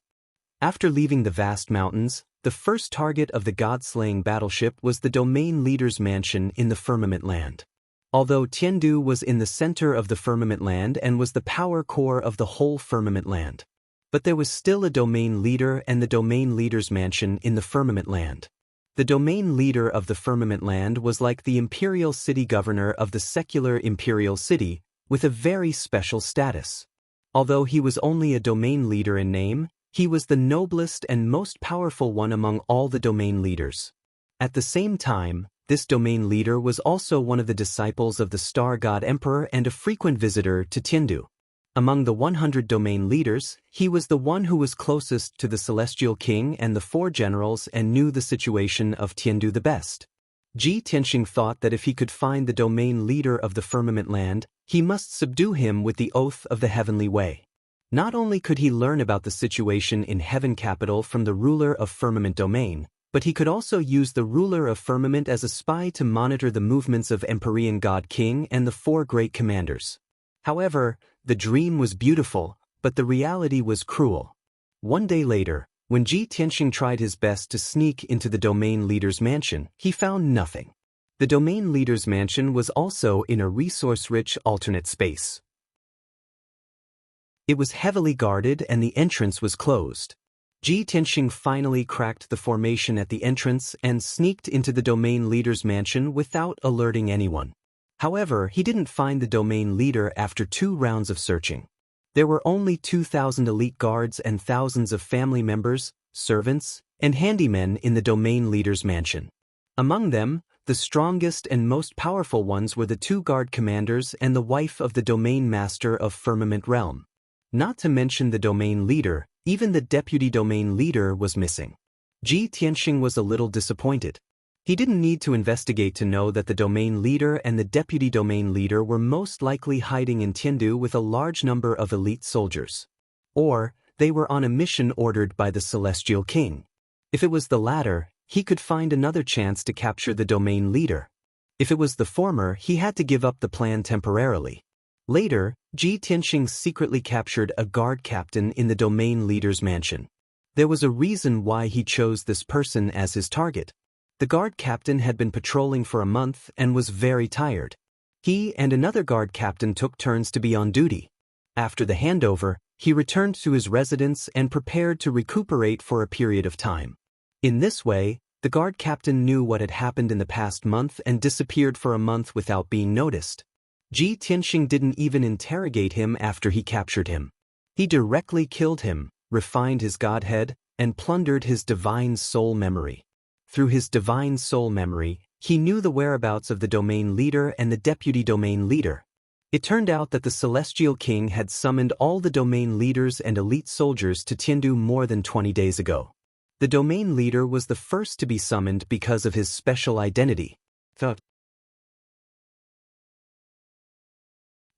After leaving the vast mountains, the first target of the god-slaying battleship was the domain leader's mansion in the firmament land. Although Tiandu was in the center of the firmament land and was the power core of the whole firmament land. But there was still a domain leader and the domain leader's mansion in the firmament land. The domain leader of the firmament land was like the imperial city governor of the secular imperial city, with a very special status. Although he was only a domain leader in name, he was the noblest and most powerful one among all the domain leaders. At the same time, this domain leader was also one of the disciples of the star god emperor and a frequent visitor to Tiandu. Among the 100 domain leaders, he was the one who was closest to the Celestial King and the four generals and knew the situation of Tiandu the best. Ji Tianxing thought that if he could find the domain leader of the firmament land, he must subdue him with the oath of the heavenly way. Not only could he learn about the situation in Heaven Capital from the ruler of Firmament Domain, but he could also use the ruler of Firmament as a spy to monitor the movements of Empyrean God King and the four great commanders. However, the dream was beautiful, but the reality was cruel. One day later, when Ji Tianxing tried his best to sneak into the domain leader's mansion, he found nothing. The domain leader's mansion was also in a resource-rich alternate space. It was heavily guarded and the entrance was closed. Ji Tianxing finally cracked the formation at the entrance and sneaked into the domain leader's mansion without alerting anyone. However, he didn't find the domain leader after 2 rounds of searching. There were only 2,000 elite guards and thousands of family members, servants, and handymen in the domain leader's mansion. Among them, the strongest and most powerful ones were the 2 guard commanders and the wife of the domain master of Firmament Realm. Not to mention the domain leader, even the deputy domain leader was missing. Ji Tianxing was a little disappointed. He didn't need to investigate to know that the domain leader and the deputy domain leader were most likely hiding in Tiandu with a large number of elite soldiers. Or, they were on a mission ordered by the Celestial King. If it was the latter, he could find another chance to capture the domain leader. If it was the former, he had to give up the plan temporarily. Later, Ji Tianxing secretly captured a guard captain in the domain leader's mansion. There was a reason why he chose this person as his target. The guard captain had been patrolling for a month and was very tired. He and another guard captain took turns to be on duty. After the handover, he returned to his residence and prepared to recuperate for a period of time. In this way, the guard captain knew what had happened in the past month and disappeared for a month without being noticed. Ji Tianxing didn't even interrogate him after he captured him. He directly killed him, refined his godhead, and plundered his divine soul memory. Through his divine soul memory, he knew the whereabouts of the domain leader and the deputy domain leader. It turned out that the Celestial King had summoned all the domain leaders and elite soldiers to Tiandu more than 20 days ago. The domain leader was the first to be summoned because of his special identity.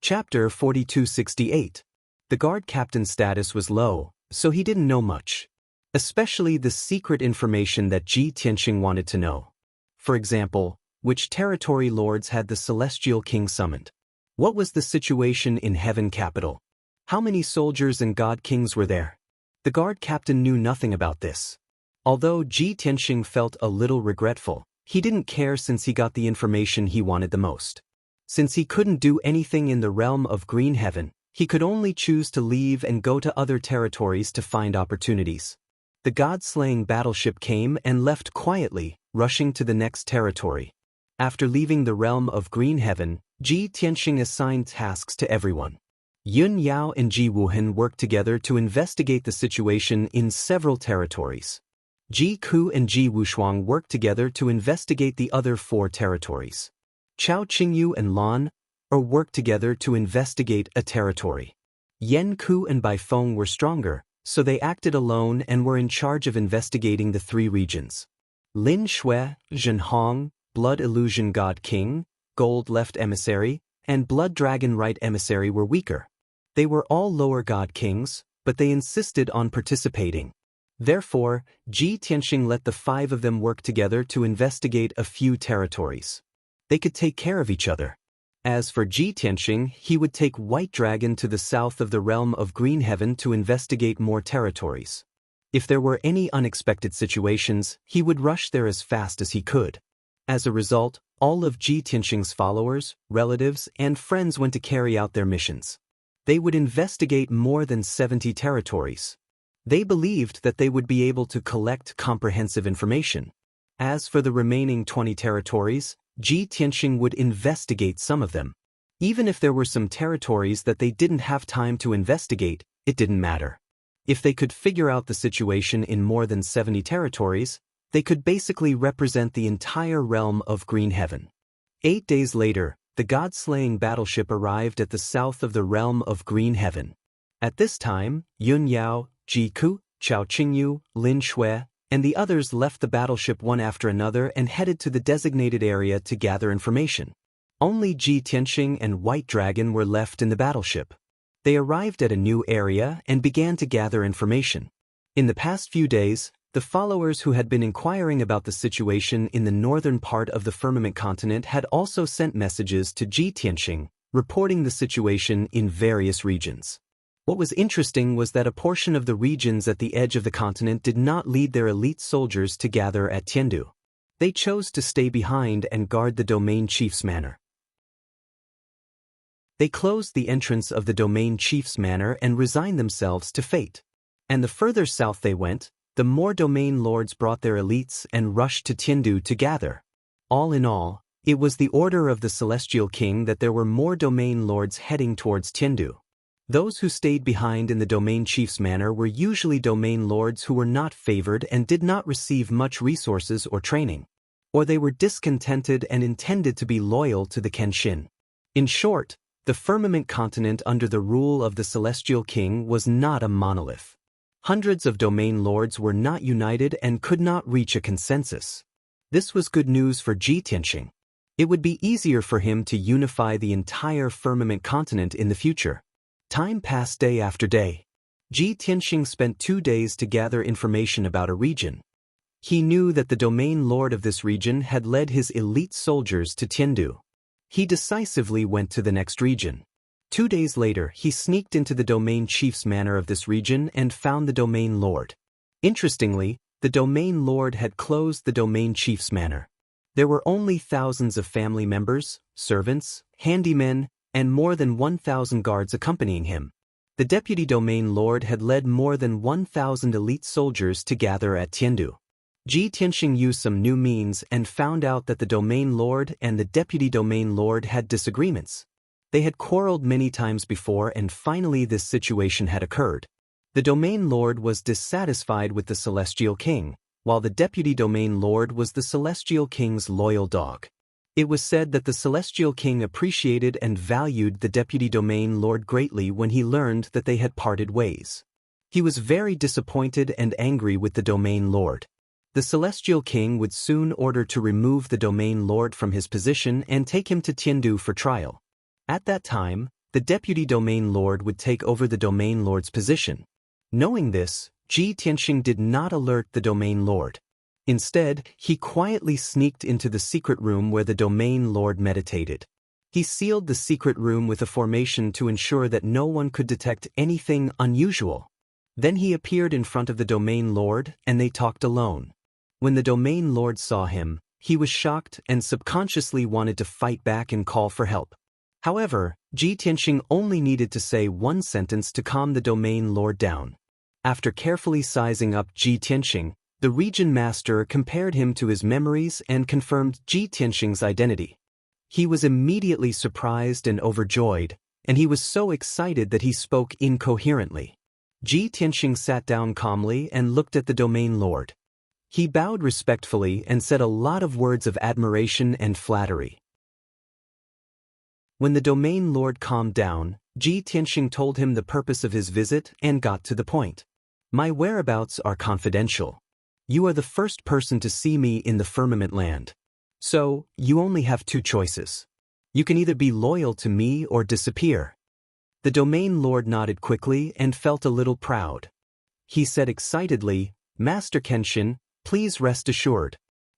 Chapter 4268. The guard captain's status was low, so he didn't know much. Especially the secret information that Ji Tianxing wanted to know. For example, which territory lords had the Celestial King summoned? What was the situation in Heaven Capital? How many soldiers and god kings were there? The guard captain knew nothing about this. Although Ji Tianxing felt a little regretful, he didn't care since he got the information he wanted the most. Since he couldn't do anything in the realm of Green Heaven, he could only choose to leave and go to other territories to find opportunities. The god-slaying battleship came and left quietly, rushing to the next territory. After leaving the realm of Green Heaven, Ji Tianxing assigned tasks to everyone. Yun Yao and Ji Wuhan worked together to investigate the situation in several territories. Ji Ku and Ji Wushuang worked together to investigate the other 4 territories. Chao Qingyu and Lan worked together to investigate a territory. Yan Ku and Bai Feng were stronger, so they acted alone and were in charge of investigating the 3 regions. Lin Shui, Zhen Hong, Blood Illusion God King, Gold Left Emissary, and Blood Dragon Right Emissary were weaker. They were all lower god kings, but they insisted on participating. Therefore, Ji Tianxing let the 5 of them work together to investigate a few territories. They could take care of each other. As for Ji Tianxing, he would take White Dragon to the south of the realm of Green Heaven to investigate more territories. If there were any unexpected situations, he would rush there as fast as he could. As a result, all of Ji Tianxing's followers, relatives, and friends went to carry out their missions. They would investigate more than 70 territories. They believed that they would be able to collect comprehensive information. As for the remaining 20 territories, Ji Tianxing would investigate some of them. Even if there were some territories that they didn't have time to investigate, it didn't matter. If they could figure out the situation in more than 70 territories, they could basically represent the entire realm of Green Heaven. 8 days later, the god-slaying battleship arrived at the south of the realm of Green Heaven. At this time, Yun Yao, Ji Ku, Chao Qingyu, Lin Shui, and the others left the battleship one after another and headed to the designated area to gather information. Only Ji Tianxing and White Dragon were left in the battleship. They arrived at a new area and began to gather information. In the past few days, the followers who had been inquiring about the situation in the northern part of the firmament continent had also sent messages to Ji Tianxing, reporting the situation in various regions. What was interesting was that a portion of the regions at the edge of the continent did not lead their elite soldiers to gather at Tiandu. They chose to stay behind and guard the domain chief's manor. They closed the entrance of the domain chief's manor and resigned themselves to fate. And the further south they went, the more domain lords brought their elites and rushed to Tiandu to gather. All in all, it was the order of the Celestial King that there were more domain lords heading towards Tiandu. Those who stayed behind in the domain chief's manor were usually domain lords who were not favored and did not receive much resources or training. Or they were discontented and intended to be loyal to the Kenshin. In short, the firmament continent under the rule of the Celestial King was not a monolith. Hundreds of domain lords were not united and could not reach a consensus. This was good news for Ji Tianxing. It would be easier for him to unify the entire firmament continent in the future. Time passed day after day. Ji Tianxing spent 2 days to gather information about a region. He knew that the domain lord of this region had led his elite soldiers to Tiandu. He decisively went to the next region. 2 days later, he sneaked into the domain chief's manor of this region and found the domain lord. Interestingly, the domain lord had closed the domain chief's manor. There were only thousands of family members, servants, handymen, and more than 1,000 guards accompanying him. The deputy domain lord had led more than 1,000 elite soldiers to gather at Tiandu. Ji Tianxing used some new means and found out that the domain lord and the deputy domain lord had disagreements. They had quarreled many times before and finally this situation had occurred. The domain lord was dissatisfied with the Celestial King, while the deputy domain lord was the Celestial King's loyal dog. It was said that the Celestial King appreciated and valued the deputy domain lord greatly when he learned that they had parted ways. He was very disappointed and angry with the domain lord. The Celestial King would soon order to remove the domain lord from his position and take him to Tiandu for trial. At that time, the deputy domain lord would take over the domain lord's position. Knowing this, Ji Tianxing did not alert the domain lord. Instead, he quietly sneaked into the secret room where the domain lord meditated. He sealed the secret room with a formation to ensure that no one could detect anything unusual. Then he appeared in front of the domain lord and they talked alone. When the domain lord saw him, he was shocked and subconsciously wanted to fight back and call for help. However, Ji Tianxing only needed to say one sentence to calm the domain lord down. After carefully sizing up Ji Tianxing, the region master compared him to his memories and confirmed Ji Tianxing's identity. He was immediately surprised and overjoyed, and he was so excited that he spoke incoherently. Ji Tianxing sat down calmly and looked at the domain lord. He bowed respectfully and said a lot of words of admiration and flattery. When the domain lord calmed down, Ji Tianxing told him the purpose of his visit and got to the point. My whereabouts are confidential. You are the first person to see me in the firmament land. So, you only have 2 choices. You can either be loyal to me or disappear. The domain lord nodded quickly and felt a little proud. He said excitedly, Master Kenshin, please rest assured.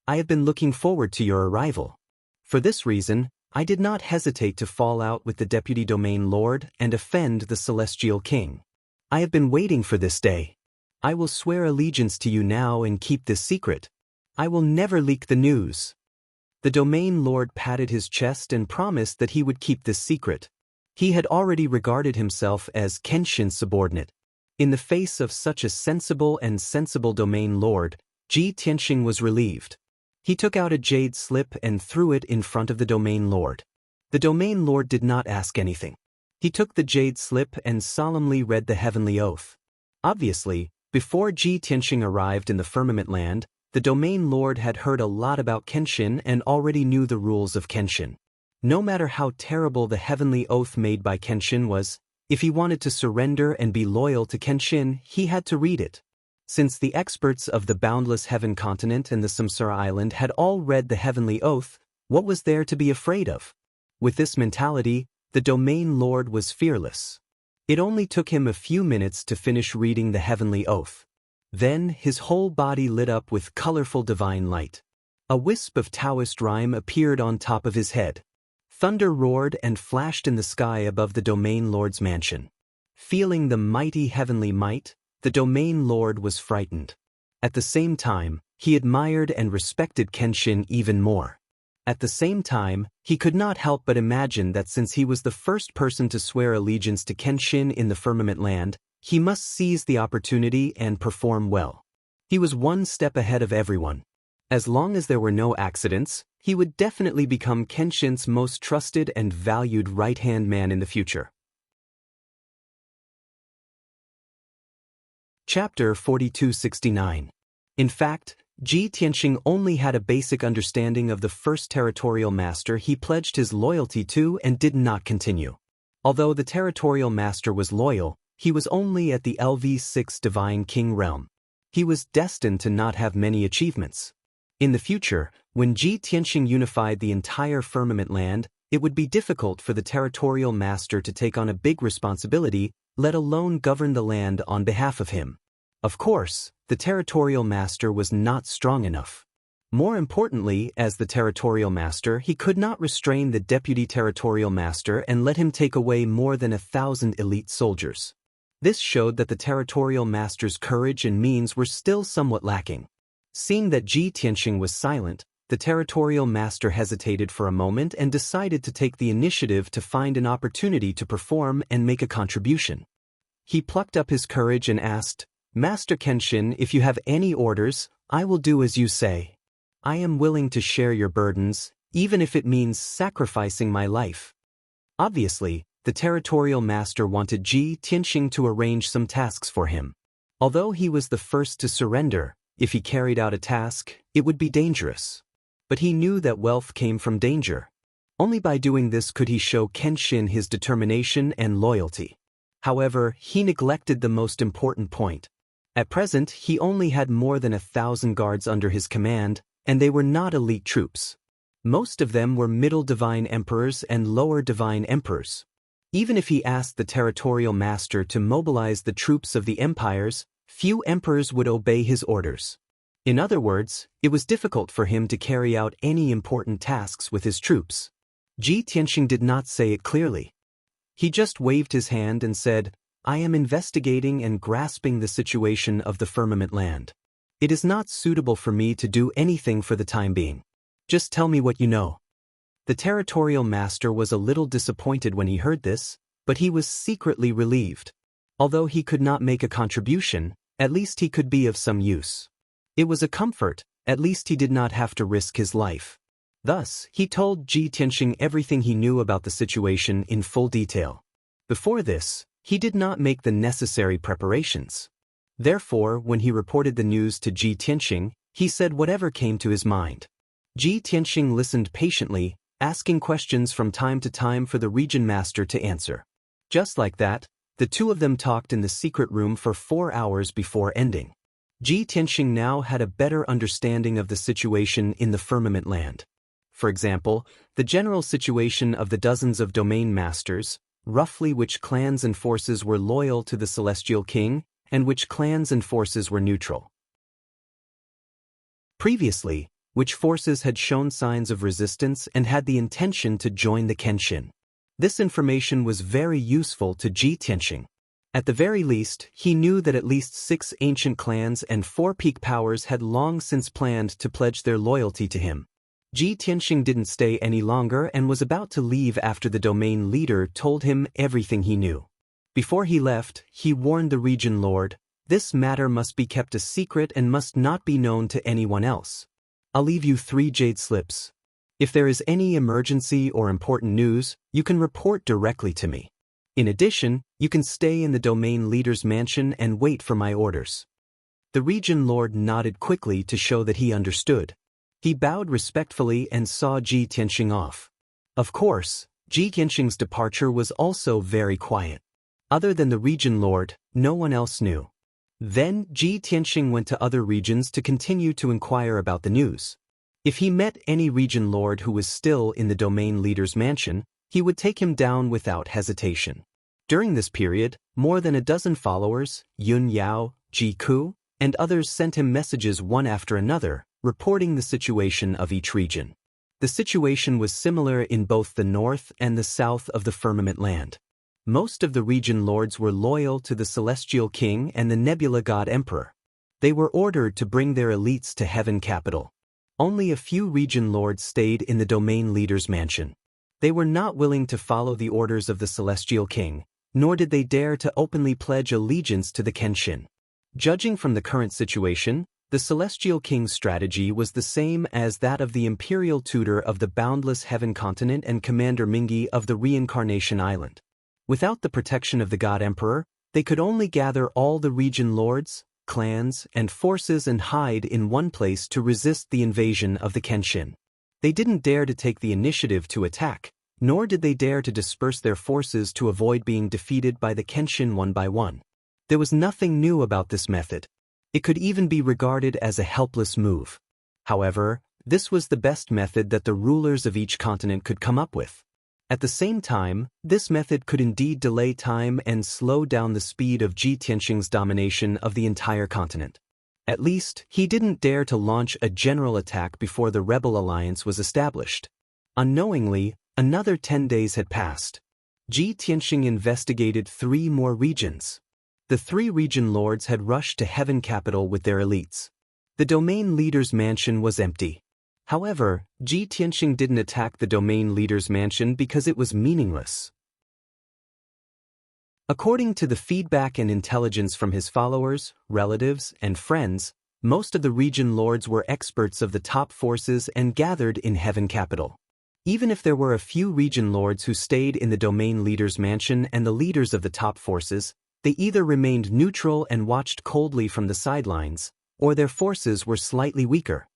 I have been looking forward to your arrival. For this reason, I did not hesitate to fall out with the deputy domain lord and offend the celestial king. I have been waiting for this day. I will swear allegiance to you now and keep this secret. I will never leak the news. The domain lord patted his chest and promised that he would keep this secret. He had already regarded himself as Kenshin's subordinate. In the face of such a sensible domain lord, Ji Tianxing was relieved. He took out a jade slip and threw it in front of the domain lord. The domain lord did not ask anything. He took the jade slip and solemnly read the heavenly oath. Obviously, before Ji Tianxing arrived in the firmament land, the domain lord had heard a lot about Kenshin and already knew the rules of Kenshin. No matter how terrible the heavenly oath made by Kenshin was, if he wanted to surrender and be loyal to Kenshin, he had to read it. Since the experts of the Boundless Heaven continent and the Samsara Island had all read the heavenly oath, what was there to be afraid of? With this mentality, the domain lord was fearless. It only took him a few minutes to finish reading the heavenly oath. Then his whole body lit up with colorful divine light. A wisp of Daoist rhyme appeared on top of his head. Thunder roared and flashed in the sky above the domain lord's mansion. Feeling the mighty heavenly might, the domain lord was frightened. At the same time, he admired and respected Kenshin even more. At the same time, he could not help but imagine that since he was the first person to swear allegiance to Kenshin in the firmament land, he must seize the opportunity and perform well. He was one step ahead of everyone. As long as there were no accidents, he would definitely become Kenshin's most trusted and valued right-hand man in the future. Chapter 4269. In fact, Ji Tianxing only had a basic understanding of the first territorial master he pledged his loyalty to and did not continue. Although the territorial master was loyal, he was only at the LV6 Divine King realm. He was destined to not have many achievements. In the future, when Ji Tianxing unified the entire firmament land, it would be difficult for the territorial master to take on a big responsibility, let alone govern the land on behalf of him. Of course, the territorial master was not strong enough. More importantly, as the territorial master, he could not restrain the deputy territorial master and let him take away more than 1,000 elite soldiers. This showed that the territorial master's courage and means were still somewhat lacking. Seeing that Ji Tianxing was silent, the territorial master hesitated for a moment and decided to take the initiative to find an opportunity to perform and make a contribution. He plucked up his courage and asked, "Master Kenshin, if you have any orders, I will do as you say. I am willing to share your burdens, even if it means sacrificing my life." Obviously, the territorial master wanted Ji Tianxing to arrange some tasks for him. Although he was the first to surrender, if he carried out a task, it would be dangerous. But he knew that wealth came from danger. Only by doing this could he show Kenshin his determination and loyalty. However, he neglected the most important point. At present, he only had more than 1,000 guards under his command, and they were not elite troops. Most of them were middle divine emperors and lower divine emperors. Even if he asked the territorial master to mobilize the troops of the empires, few emperors would obey his orders. In other words, it was difficult for him to carry out any important tasks with his troops. Ji Tianxing did not say it clearly. He just waved his hand and said, "I am investigating and grasping the situation of the firmament land. It is not suitable for me to do anything for the time being. Just tell me what you know." The territorial master was a little disappointed when he heard this, but he was secretly relieved. Although he could not make a contribution, at least he could be of some use. It was a comfort, at least he did not have to risk his life. Thus, he told Ji Tianxing everything he knew about the situation in full detail. Before this, he did not make the necessary preparations. Therefore, when he reported the news to Ji Tianxing, he said whatever came to his mind. Ji Tianxing listened patiently, asking questions from time to time for the region master to answer. Just like that, the two of them talked in the secret room for 4 hours before ending. Ji Tianxing now had a better understanding of the situation in the firmament land. For example, the general situation of the dozens of domain masters, roughly which clans and forces were loyal to the Celestial King, and which clans and forces were neutral. Previously, which forces had shown signs of resistance and had the intention to join the Kenshin. This information was very useful to Ji Tianxing. At the very least, he knew that at least 6 ancient clans and 4 peak powers had long since planned to pledge their loyalty to him. Ji Tianxing didn't stay any longer and was about to leave after the domain leader told him everything he knew. Before he left, he warned the region lord, "This matter must be kept a secret and must not be known to anyone else. I'll leave you 3 jade slips. If there is any emergency or important news, you can report directly to me. In addition, you can stay in the domain leader's mansion and wait for my orders." The region lord nodded quickly to show that he understood. He bowed respectfully and saw Ji Tianxing off. Of course, Ji Tianxing's departure was also very quiet. Other than the region lord, no one else knew. Then Ji Tianxing went to other regions to continue to inquire about the news. If he met any region lord who was still in the domain leader's mansion, he would take him down without hesitation. During this period, more than a dozen followers, Yun Yao, Ji Ku, and others sent him messages one after another, reporting the situation of each region. The situation was similar in both the north and the south of the firmament land. Most of the region lords were loyal to the Celestial King and the Nebula God Emperor. They were ordered to bring their elites to Heaven Capital. Only a few region lords stayed in the domain leader's mansion. They were not willing to follow the orders of the Celestial King, nor did they dare to openly pledge allegiance to the Kenshin. Judging from the current situation, the Celestial King's strategy was the same as that of the Imperial Tutor of the Boundless Heaven Continent and Commander Mingi of the Reincarnation Island. Without the protection of the God Emperor, they could only gather all the region lords, clans, and forces and hide in one place to resist the invasion of the Kenshin. They didn't dare to take the initiative to attack, nor did they dare to disperse their forces to avoid being defeated by the Kenshin one by one. There was nothing new about this method. It could even be regarded as a helpless move. However, this was the best method that the rulers of each continent could come up with. At the same time, this method could indeed delay time and slow down the speed of Ji Tianxing's domination of the entire continent. At least, he didn't dare to launch a general attack before the rebel alliance was established. Unknowingly, another 10 days had passed. Ji Tianxing investigated 3 more regions. The 3 region lords had rushed to Heaven Capital with their elites. The domain leader's mansion was empty. However, Ji Tianxing didn't attack the domain leader's mansion because it was meaningless. According to the feedback and intelligence from his followers, relatives, and friends, most of the region lords were experts of the top forces and gathered in Heaven Capital. Even if there were a few region lords who stayed in the domain leader's mansion and the leaders of the top forces, they either remained neutral and watched coldly from the sidelines, or their forces were slightly weaker.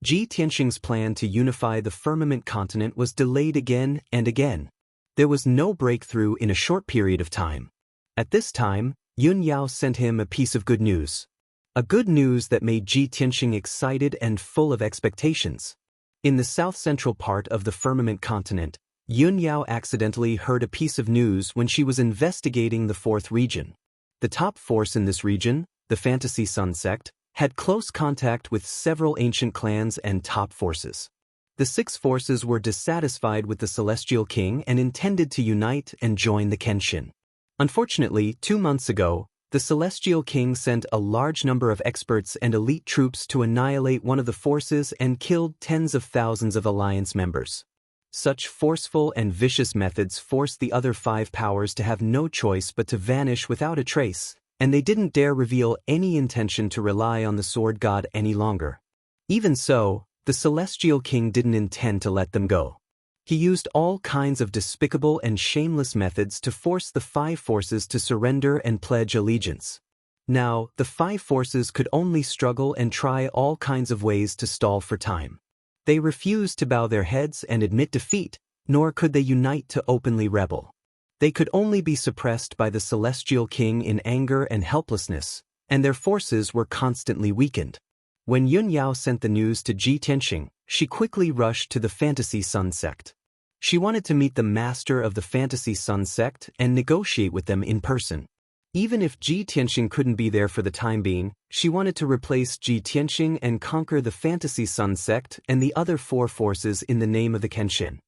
Ji Tianxing's plan to unify the firmament continent was delayed again and again. There was no breakthrough in a short period of time. At this time, Yun Yao sent him a piece of good news. A good news that made Ji Tianxing excited and full of expectations. In the south-central part of the firmament continent, Yun Yao accidentally heard a piece of news when she was investigating the 4th region. The top force in this region, the Fantasy Sun sect, had close contact with several ancient clans and top forces. The 6 forces were dissatisfied with the Celestial King and intended to unite and join the Kenshin. Unfortunately, 2 months ago, the Celestial King sent a large number of experts and elite troops to annihilate one of the forces and killed tens of thousands of alliance members. Such forceful and vicious methods forced the other 5 powers to have no choice but to vanish without a trace, and they didn't dare reveal any intention to rely on the Sword God any longer. Even so, the Celestial King didn't intend to let them go. He used all kinds of despicable and shameless methods to force the 5 forces to surrender and pledge allegiance. Now, the 5 forces could only struggle and try all kinds of ways to stall for time. They refused to bow their heads and admit defeat, nor could they unite to openly rebel. They could only be suppressed by the Celestial King in anger and helplessness, and their forces were constantly weakened. When Yun Yao sent the news to Ji Tianxing, she quickly rushed to the Fantasy Sun sect. She wanted to meet the master of the Fantasy Sun sect and negotiate with them in person. Even if Ji Tianxing couldn't be there for the time being, she wanted to replace Ji Tianxing and conquer the Fantasy Sun sect and the other 4 forces in the name of the Kenshin.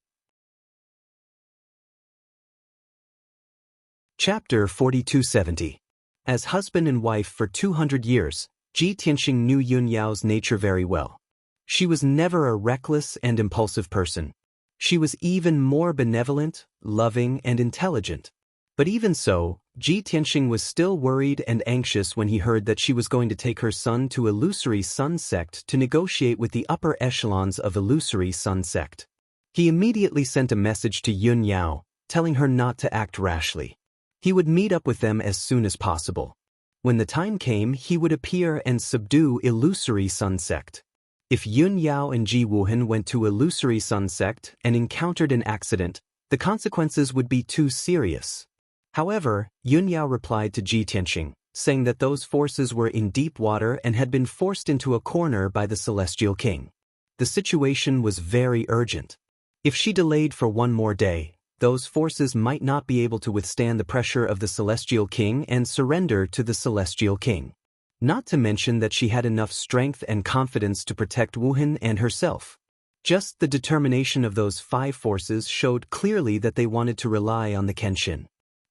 Chapter 4270. As husband and wife for 200 years, Ji Tianxing knew Yun Yao's nature very well. She was never a reckless and impulsive person. She was even more benevolent, loving, and intelligent. But even so, Ji Tianxing was still worried and anxious when he heard that she was going to take her son to Illusory Sun sect to negotiate with the upper echelons of Illusory Sun sect. He immediately sent a message to Yun Yao, telling her not to act rashly. He would meet up with them as soon as possible. When the time came, he would appear and subdue Illusory Sun sect. If Yun Yao and Ji Wuhan went to Illusory Sun sect and encountered an accident, the consequences would be too serious. However, Yun Yao replied to Ji Tianxing, saying that those forces were in deep water and had been forced into a corner by the Celestial King. The situation was very urgent. If she delayed for one more day, those forces might not be able to withstand the pressure of the Celestial King and surrender to the Celestial King. Not to mention that she had enough strength and confidence to protect Wuhan and herself. Just the determination of those 5 forces showed clearly that they wanted to rely on the Kenshin.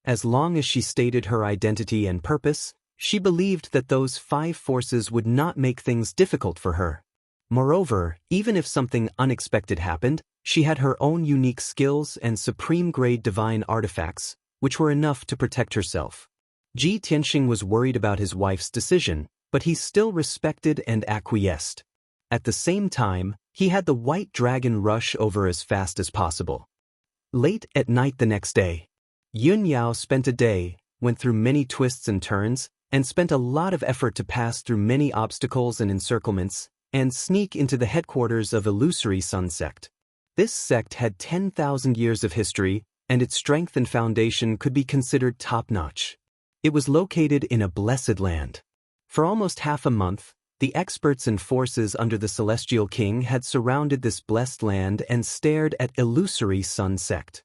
As long as she stated her identity and purpose, she believed that those 5 forces would not make things difficult for her. Moreover, even if something unexpected happened, she had her own unique skills and supreme-grade divine artifacts, which were enough to protect herself. Ji Tianxing was worried about his wife's decision, but he still respected and acquiesced. At the same time, he had the white dragon rush over as fast as possible. Late at night the next day, Yun Yao spent a day, went through many twists and turns, and spent a lot of effort to pass through many obstacles and encirclements, and sneak into the headquarters of Illusory Sun sect. This sect had 10,000 years of history, and its strength and foundation could be considered top-notch. It was located in a blessed land. For almost half a month, the experts and forces under the Celestial King had surrounded this blessed land and stared at Illusory Sun sect.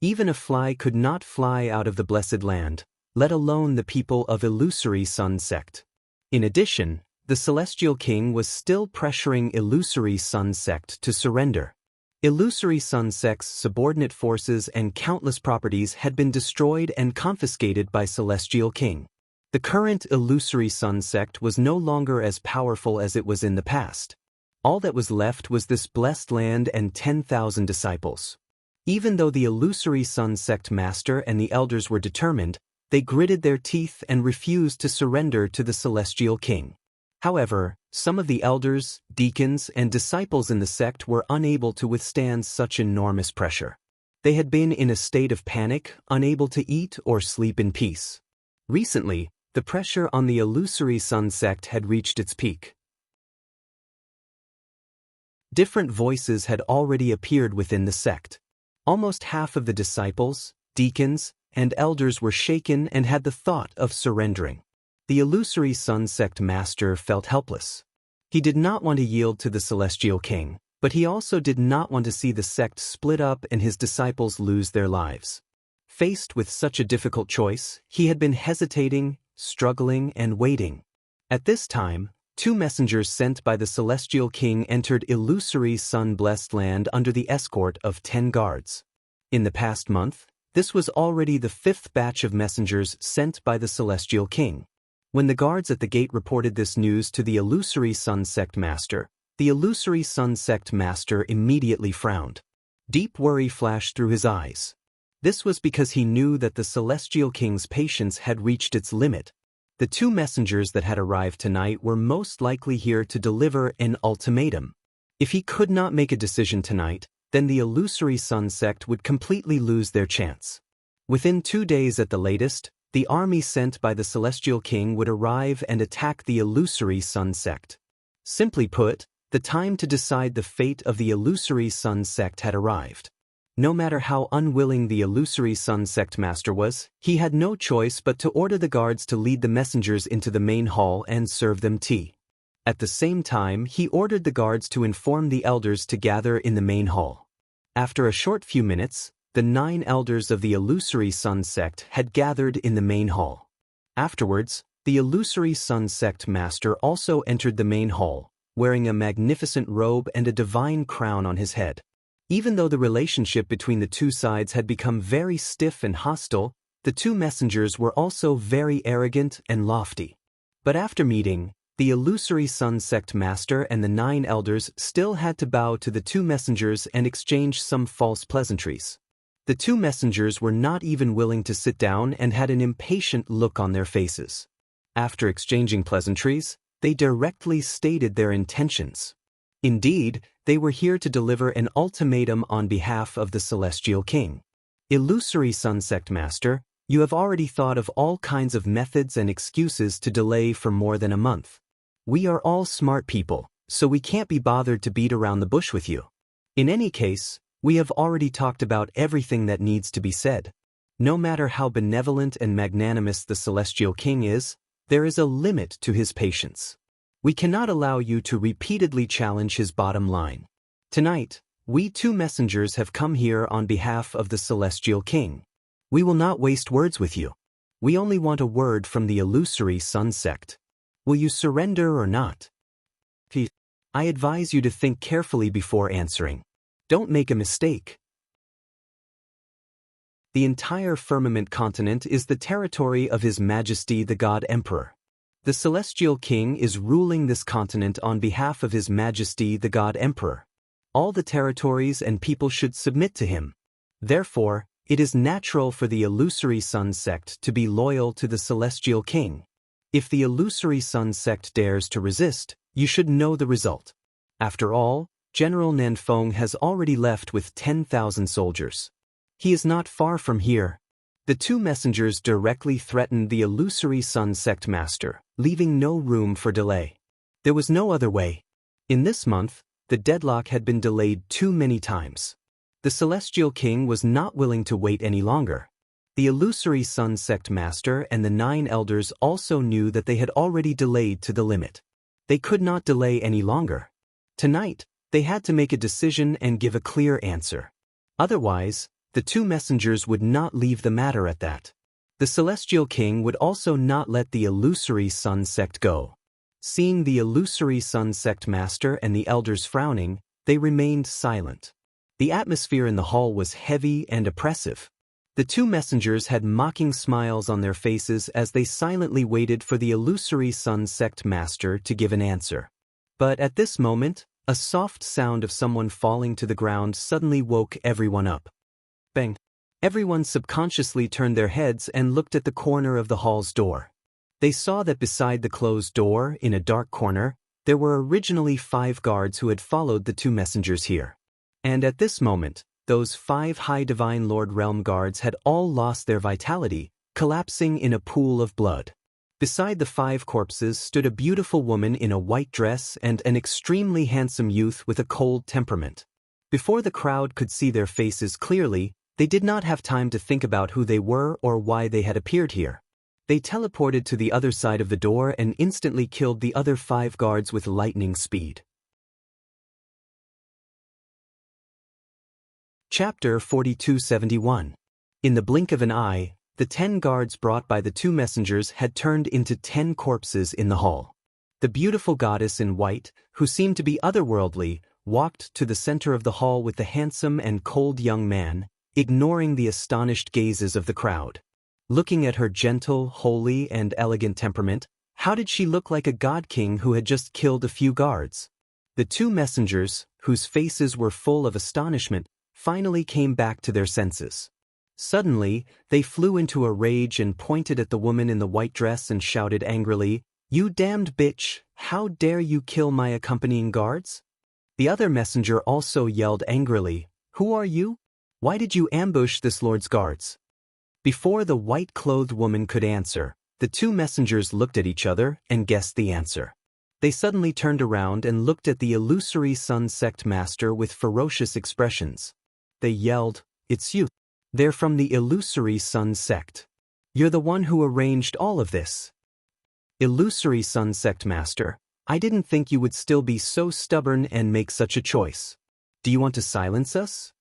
Even a fly could not fly out of the blessed land, let alone the people of Illusory Sun sect. In addition, the Celestial King was still pressuring Illusory Sun sect to surrender. Illusory Sun sect's subordinate forces and countless properties had been destroyed and confiscated by Celestial King. The current Illusory Sun sect was no longer as powerful as it was in the past. All that was left was this blessed land and 10,000 disciples. Even though the Illusory Sun sect master and the elders were determined, they gritted their teeth and refused to surrender to the Celestial King. However, some of the elders, deacons, and disciples in the sect were unable to withstand such enormous pressure. They had been in a state of panic, unable to eat or sleep in peace. Recently, the pressure on the Illusory Sun sect had reached its peak. Different voices had already appeared within the sect. Almost half of the disciples, deacons, and elders were shaken and had the thought of surrendering. The Illusory Sun sect master felt helpless. He did not want to yield to the Celestial King, but he also did not want to see the sect split up and his disciples lose their lives. Faced with such a difficult choice, he had been hesitating, struggling, and waiting. At this time, 2 messengers sent by the Celestial King entered Illusory Sun blessed land under the escort of 10 guards. In the past month, this was already the 5th batch of messengers sent by the Celestial King. When the guards at the gate reported this news to the Illusory Sun sect master, the Illusory Sun sect master immediately frowned. Deep worry flashed through his eyes. This was because he knew that the Celestial King's patience had reached its limit. The 2 messengers that had arrived tonight were most likely here to deliver an ultimatum. If he could not make a decision tonight, then the Illusory Sun sect would completely lose their chance. Within 2 days at the latest, the army sent by the Celestial King would arrive and attack the Illusory Sun sect. Simply put, the time to decide the fate of the Illusory Sun sect had arrived. No matter how unwilling the Illusory Sun sect master was, he had no choice but to order the guards to lead the messengers into the main hall and serve them tea. At the same time, he ordered the guards to inform the elders to gather in the main hall. After a short few minutes, the 9 elders of the Illusory Sun sect had gathered in the main hall. Afterwards, the illusory Sun Sect master also entered the main hall, wearing a magnificent robe and a divine crown on his head. Even though the relationship between the two sides had become very stiff and hostile, the two messengers were also very arrogant and lofty. But after meeting, the illusory Sun Sect master and the 9 elders still had to bow to the two messengers and exchange some false pleasantries. The two messengers were not even willing to sit down and had an impatient look on their faces. After exchanging pleasantries, they directly stated their intentions. Indeed, they were here to deliver an ultimatum on behalf of the Celestial King. Illusory Sun Sect Master, you have already thought of all kinds of methods and excuses to delay for more than a month. We are all smart people, so we can't be bothered to beat around the bush with you. In any case, we have already talked about everything that needs to be said. No matter how benevolent and magnanimous the Celestial King is, there is a limit to his patience. We cannot allow you to repeatedly challenge his bottom line. Tonight, we two messengers have come here on behalf of the Celestial King. We will not waste words with you. We only want a word from the illusory Sun Sect. Will you surrender or not? I advise you to think carefully before answering. Don't make a mistake. The entire firmament continent is the territory of His Majesty the God Emperor. The Celestial King is ruling this continent on behalf of His Majesty the God Emperor. All the territories and people should submit to him. Therefore, it is natural for the illusory Sun Sect to be loyal to the Celestial King. If the illusory Sun Sect dares to resist, you should know the result. After all, General Nanfeng has already left with 10,000 soldiers. He is not far from here. The two messengers directly threatened the illusory Sun Sect master, leaving no room for delay. There was no other way. In this month, the deadlock had been delayed too many times. The Celestial King was not willing to wait any longer. The illusory Sun Sect master and the 9 elders also knew that they had already delayed to the limit. They could not delay any longer. Tonight, they had to make a decision and give a clear answer. Otherwise, the two messengers would not leave the matter at that. The Celestial King would also not let the illusory Sun Sect go. Seeing the illusory Sun Sect master and the elders frowning, they remained silent. The atmosphere in the hall was heavy and oppressive. The two messengers had mocking smiles on their faces as they silently waited for the illusory Sun Sect master to give an answer. But at this moment, a soft sound of someone falling to the ground suddenly woke everyone up. Bang! Everyone subconsciously turned their heads and looked at the corner of the hall's door. They saw that beside the closed door, in a dark corner, there were originally 5 guards who had followed the two messengers here. And at this moment, those 5 High Divine Lord Realm guards had all lost their vitality, collapsing in a pool of blood. Beside the 5 corpses stood a beautiful woman in a white dress and an extremely handsome youth with a cold temperament. Before the crowd could see their faces clearly, they did not have time to think about who they were or why they had appeared here. They teleported to the other side of the door and instantly killed the other 5 guards with lightning speed. Chapter 4271. In the blink of an eye, the 10 guards brought by the two messengers had turned into 10 corpses in the hall. The beautiful goddess in white, who seemed to be otherworldly, walked to the center of the hall with the handsome and cold young man, ignoring the astonished gazes of the crowd. Looking at her gentle, holy, and elegant temperament, how did she look like a god king who had just killed a few guards? The two messengers, whose faces were full of astonishment, finally came back to their senses. Suddenly, they flew into a rage and pointed at the woman in the white dress and shouted angrily, "You damned bitch, how dare you kill my accompanying guards?" The other messenger also yelled angrily, "Who are you? Why did you ambush this lord's guards?" Before the white-clothed woman could answer, the two messengers looked at each other and guessed the answer. They suddenly turned around and looked at the illusory Sun Sect master with ferocious expressions. They yelled, "It's you. They're from the illusory Sun Sect. You're the one who arranged all of this." Illusory Sun Sect master, I didn't think you would still be so stubborn and make such a choice. Do you want to silence us?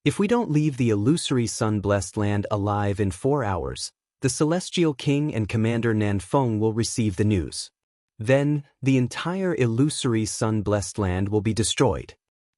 If we don't leave the illusory sun-blessed land alive in 4 hours, the Celestial King and Commander Nanfeng will receive the news. Then, the entire illusory sun-blessed land will be destroyed.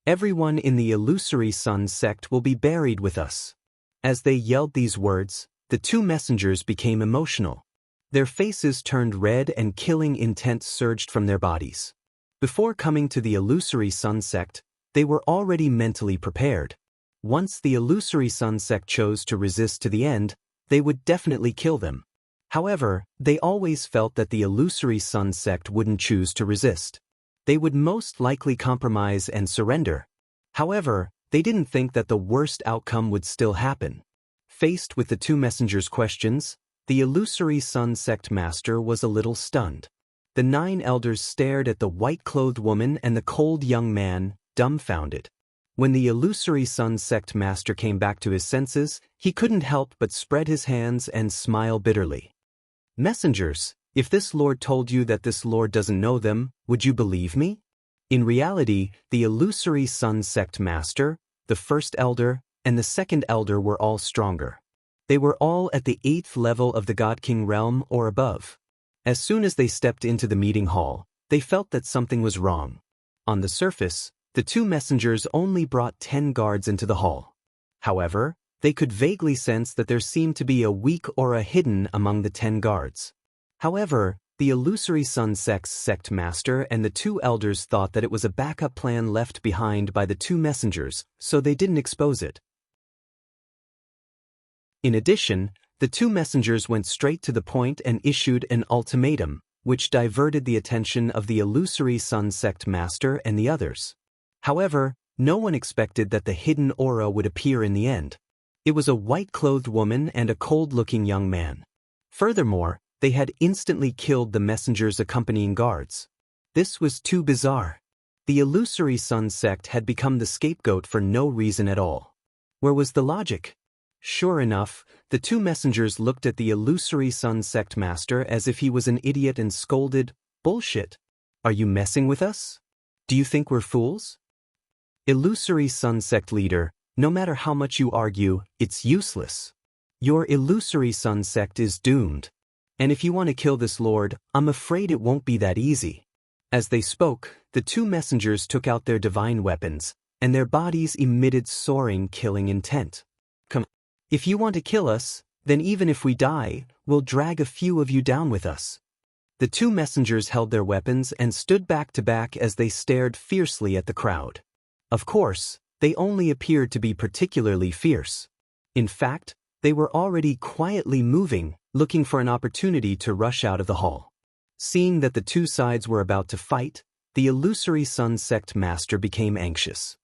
Everyone in the illusory sun sect will be buried with us." As they yelled these words, the two messengers became emotional. Their faces turned red and killing intent surged from their bodies. Before coming to the illusory sun sect, they were already mentally prepared. Once the illusory sun sect chose to resist to the end, they would definitely kill them. However, they always felt that the illusory sun sect wouldn't choose to resist. They would most likely compromise and surrender. However, they didn't think that the worst outcome would still happen. Faced with the two messengers' questions, the illusory sun sect master was a little stunned. The 9 elders stared at the white-clothed woman and the cold young man, dumbfounded. When the illusory sun sect master came back to his senses, he couldn't help but spread his hands and smile bitterly. "Messengers, if this lord told you that this lord doesn't know them, would you believe me?" In reality, the illusory sun sect master, the first elder, and the second elder were all stronger. They were all at the 8th level of the God King realm or above. As soon as they stepped into the meeting hall, they felt that something was wrong. On the surface, the two messengers only brought 10 guards into the hall. However, they could vaguely sense that there seemed to be a weak aura hidden among the 10 guards. However, the illusory sun sect master and the 2 elders thought that it was a backup plan left behind by the 2 messengers, so they didn't expose it. In addition, the 2 messengers went straight to the point and issued an ultimatum, which diverted the attention of the illusory sun sect master and the others. However, no one expected that the hidden aura would appear in the end. It was a white-clothed woman and a cold-looking young man. Furthermore, they had instantly killed the messenger's accompanying guards. This was too bizarre. The illusory sun sect had become the scapegoat for no reason at all. Where was the logic? Sure enough, the 2 messengers looked at the illusory sun sect master as if he was an idiot and scolded, "Bullshit. Are you messing with us? Do you think we're fools?" Illusory sun sect leader, no matter how much you argue, it's useless. Your illusory sun sect is doomed. And if you want to kill this lord, I'm afraid it won't be that easy. As they spoke, the 2 messengers took out their divine weapons, and their bodies emitted soaring killing intent. "Come, if you want to kill us, then even if we die, we'll drag a few of you down with us." The 2 messengers held their weapons and stood back to back as they stared fiercely at the crowd. Of course, they only appeared to be particularly fierce. In fact, they were already quietly moving, looking for an opportunity to rush out of the hall. Seeing that the 2 sides were about to fight, the illusory sun sect master became anxious.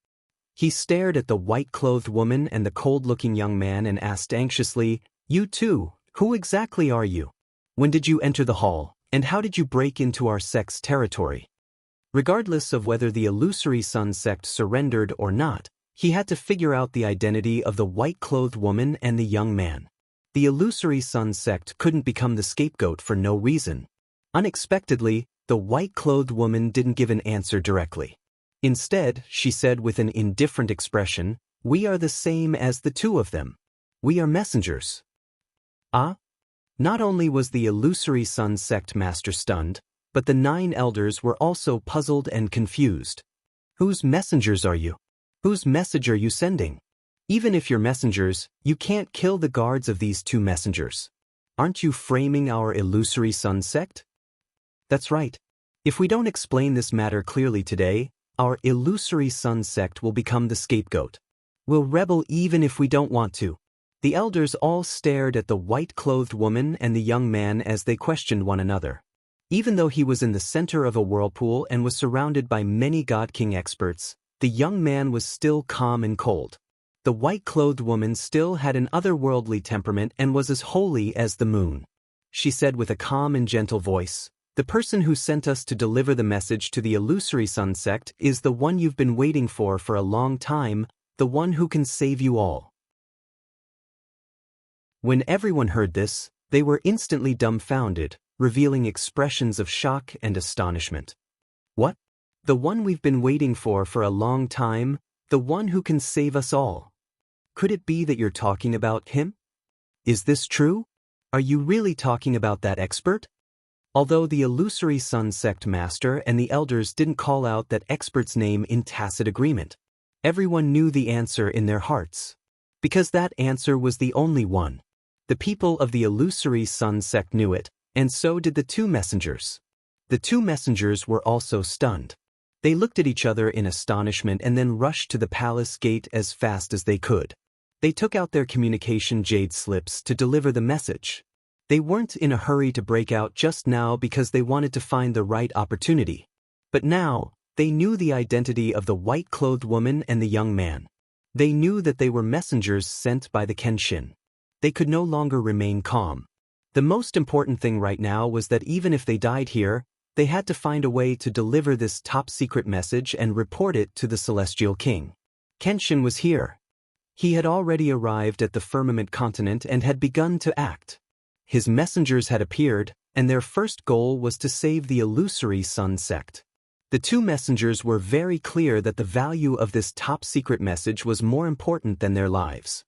He stared at the white-clothed woman and the cold-looking young man and asked anxiously, "You two, who exactly are you? When did you enter the hall, and how did you break into our sect's territory?" Regardless of whether the illusory sun sect surrendered or not, he had to figure out the identity of the white-clothed woman and the young man. The illusory sun sect couldn't become the scapegoat for no reason. Unexpectedly, the white-clothed woman didn't give an answer directly. Instead, she said with an indifferent expression, "We are the same as the 2 of them. We are messengers." Ah? Not only was the illusory sun sect master stunned, but the 9 elders were also puzzled and confused. "Whose messengers are you? Whose message are you sending? Even if you're messengers, you can't kill the guards of these 2 messengers. Aren't you framing our illusory sun sect?" That's right. If we don't explain this matter clearly today, our illusory sun sect will become the scapegoat. We'll rebel even if we don't want to. The elders all stared at the white-clothed woman and the young man as they questioned one another. Even though he was in the center of a whirlpool and was surrounded by many God King experts, the young man was still calm and cold. The white-clothed woman still had an otherworldly temperament and was as holy as the moon. She said with a calm and gentle voice, "The person who sent us to deliver the message to the illusory sun sect is the one you've been waiting for a long time, the one who can save you all." When everyone heard this, they were instantly dumbfounded, revealing expressions of shock and astonishment. "What? The one we've been waiting for a long time, the one who can save us all? Could it be that you're talking about him? Is this true?" Are you really talking about that expert? Although the illusory Sun sect master and the elders didn't call out that expert's name in tacit agreement, everyone knew the answer in their hearts. Because that answer was the only one. The people of the illusory Sun sect knew it, and so did the two messengers. The two messengers were also stunned. They looked at each other in astonishment and then rushed to the palace gate as fast as they could. They took out their communication jade slips to deliver the message. They weren't in a hurry to break out just now because they wanted to find the right opportunity. But now, they knew the identity of the white-clothed woman and the young man. They knew that they were messengers sent by the Kenshin. They could no longer remain calm. The most important thing right now was that even if they died here, they had to find a way to deliver this top-secret message and report it to the Celestial King. Kenshin was here. He had already arrived at the firmament continent and had begun to act. His messengers had appeared, and their first goal was to save the illusory Sun sect. The two messengers were very clear that the value of this top-secret message was more important than their lives.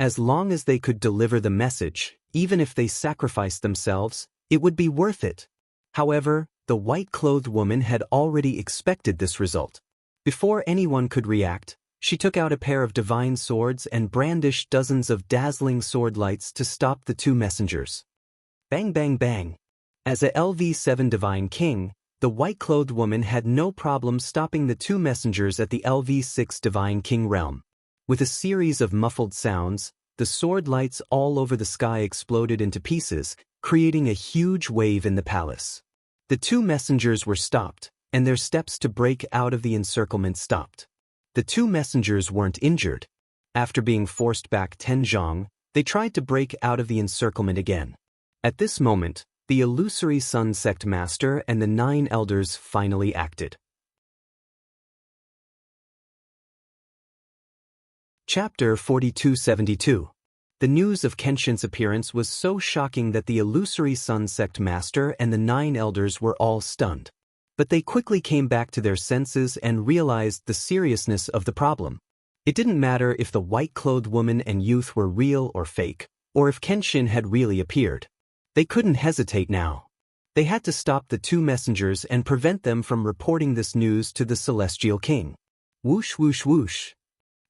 As long as they could deliver the message, even if they sacrificed themselves, it would be worth it. However, the white-clothed woman had already expected this result. Before anyone could react, she took out a pair of divine swords and brandished dozens of dazzling sword lights to stop the two messengers. Bang bang bang. As a LV7 divine king, the white-clothed woman had no problem stopping the two messengers at the LV6 divine king realm. With a series of muffled sounds, the sword lights all over the sky exploded into pieces, creating a huge wave in the palace. The two messengers were stopped, and their steps to break out of the encirclement stopped. The two messengers weren't injured. After being forced back 10 zhang, they tried to break out of the encirclement again. At this moment, the illusory Sun sect master and the 9 elders finally acted. Chapter 4272. The news of Kenshin's appearance was so shocking that the illusory Sun sect master and the 9 elders were all stunned. But they quickly came back to their senses and realized the seriousness of the problem. It didn't matter if the white-clothed woman and youth were real or fake, or if Kenshin had really appeared. They couldn't hesitate now. They had to stop the two messengers and prevent them from reporting this news to the Celestial King. Whoosh whoosh whoosh.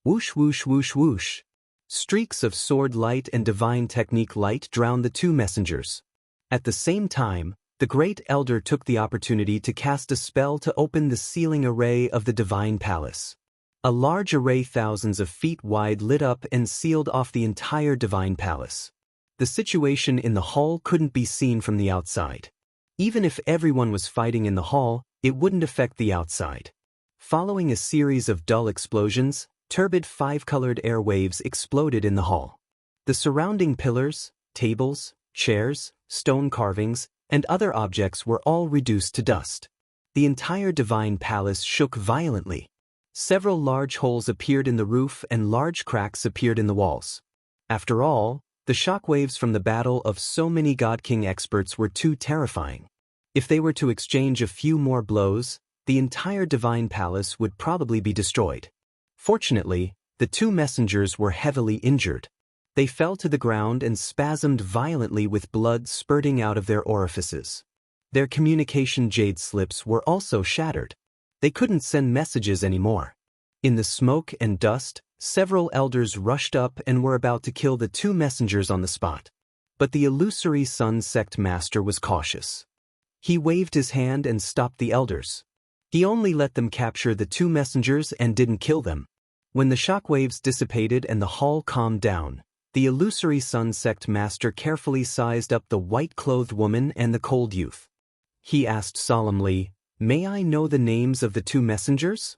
Whoosh whoosh whoosh whoosh. Streaks of sword light and divine technique light drowned the two messengers. At the same time, the Great Elder took the opportunity to cast a spell to open the ceiling array of the Divine Palace. A large array thousands of feet wide lit up and sealed off the entire Divine Palace. The situation in the hall couldn't be seen from the outside. Even if everyone was fighting in the hall, it wouldn't affect the outside. Following a series of dull explosions, turbid 5-colored air waves exploded in the hall. The surrounding pillars, tables, chairs, stone carvings, and other objects were all reduced to dust. The entire Divine Palace shook violently. Several large holes appeared in the roof and large cracks appeared in the walls. After all, the shockwaves from the battle of so many God King experts were too terrifying. If they were to exchange a few more blows, the entire Divine Palace would probably be destroyed. Fortunately, the two messengers were heavily injured. They fell to the ground and spasmed violently with blood spurting out of their orifices. Their communication jade slips were also shattered. They couldn't send messages anymore. In the smoke and dust, several elders rushed up and were about to kill the two messengers on the spot. But the illusory Sun sect master was cautious. He waved his hand and stopped the elders. He only let them capture the two messengers and didn't kill them. When the shockwaves dissipated and the hall calmed down, the illusory Sun sect master carefully sized up the white-clothed woman and the cold youth. He asked solemnly, "May I know the names of the two messengers?"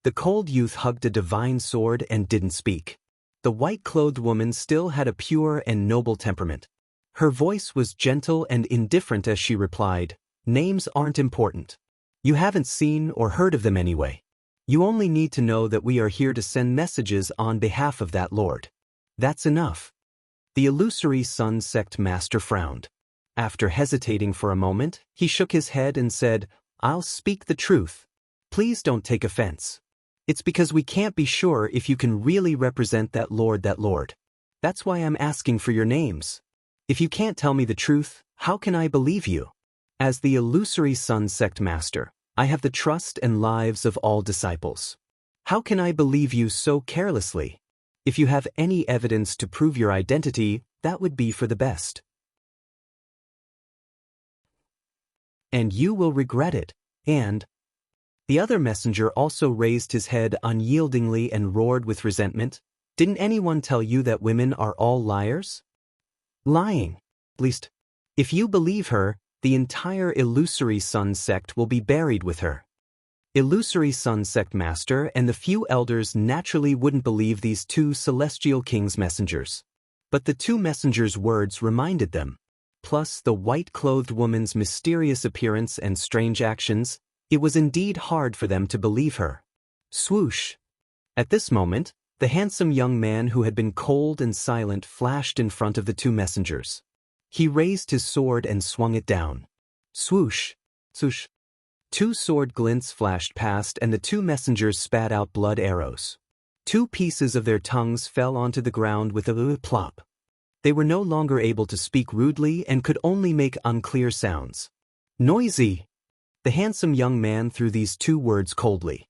The cold youth hugged a divine sword and didn't speak. The white-clothed woman still had a pure and noble temperament. Her voice was gentle and indifferent as she replied, "Names aren't important. You haven't seen or heard of them anyway. You only need to know that we are here to send messages on behalf of that lord. That's enough." The illusory Sun sect master frowned. After hesitating for a moment, he shook his head and said, "I'll speak the truth. Please don't take offense. It's because we can't be sure if you can really represent that lord. That's why I'm asking for your names. If you can't tell me the truth, how can I believe you? As the illusory Sun sect master, I have the trust and lives of all disciples. How can I believe you so carelessly? If you have any evidence to prove your identity, that would be for the best. And you will regret it. And the other messenger also raised his head unyieldingly and roared with resentment. Didn't anyone tell you that women are all liars? Lying. At least, if you believe her, the entire illusory Sun sect will be buried with her. Illusory Sun sect master and the few elders naturally wouldn't believe these two celestial kings' messengers. But the two messengers' words reminded them. Plus the white-clothed woman's mysterious appearance and strange actions, it was indeed hard for them to believe her. Swoosh! At this moment, the handsome young man who had been cold and silent flashed in front of the two messengers. He raised his sword and swung it down. Swoosh! Swoosh! Two sword glints flashed past and the two messengers spat out blood arrows. Two pieces of their tongues fell onto the ground with a plop. They were no longer able to speak rudely and could only make unclear sounds. Noisy! The handsome young man threw these two words coldly.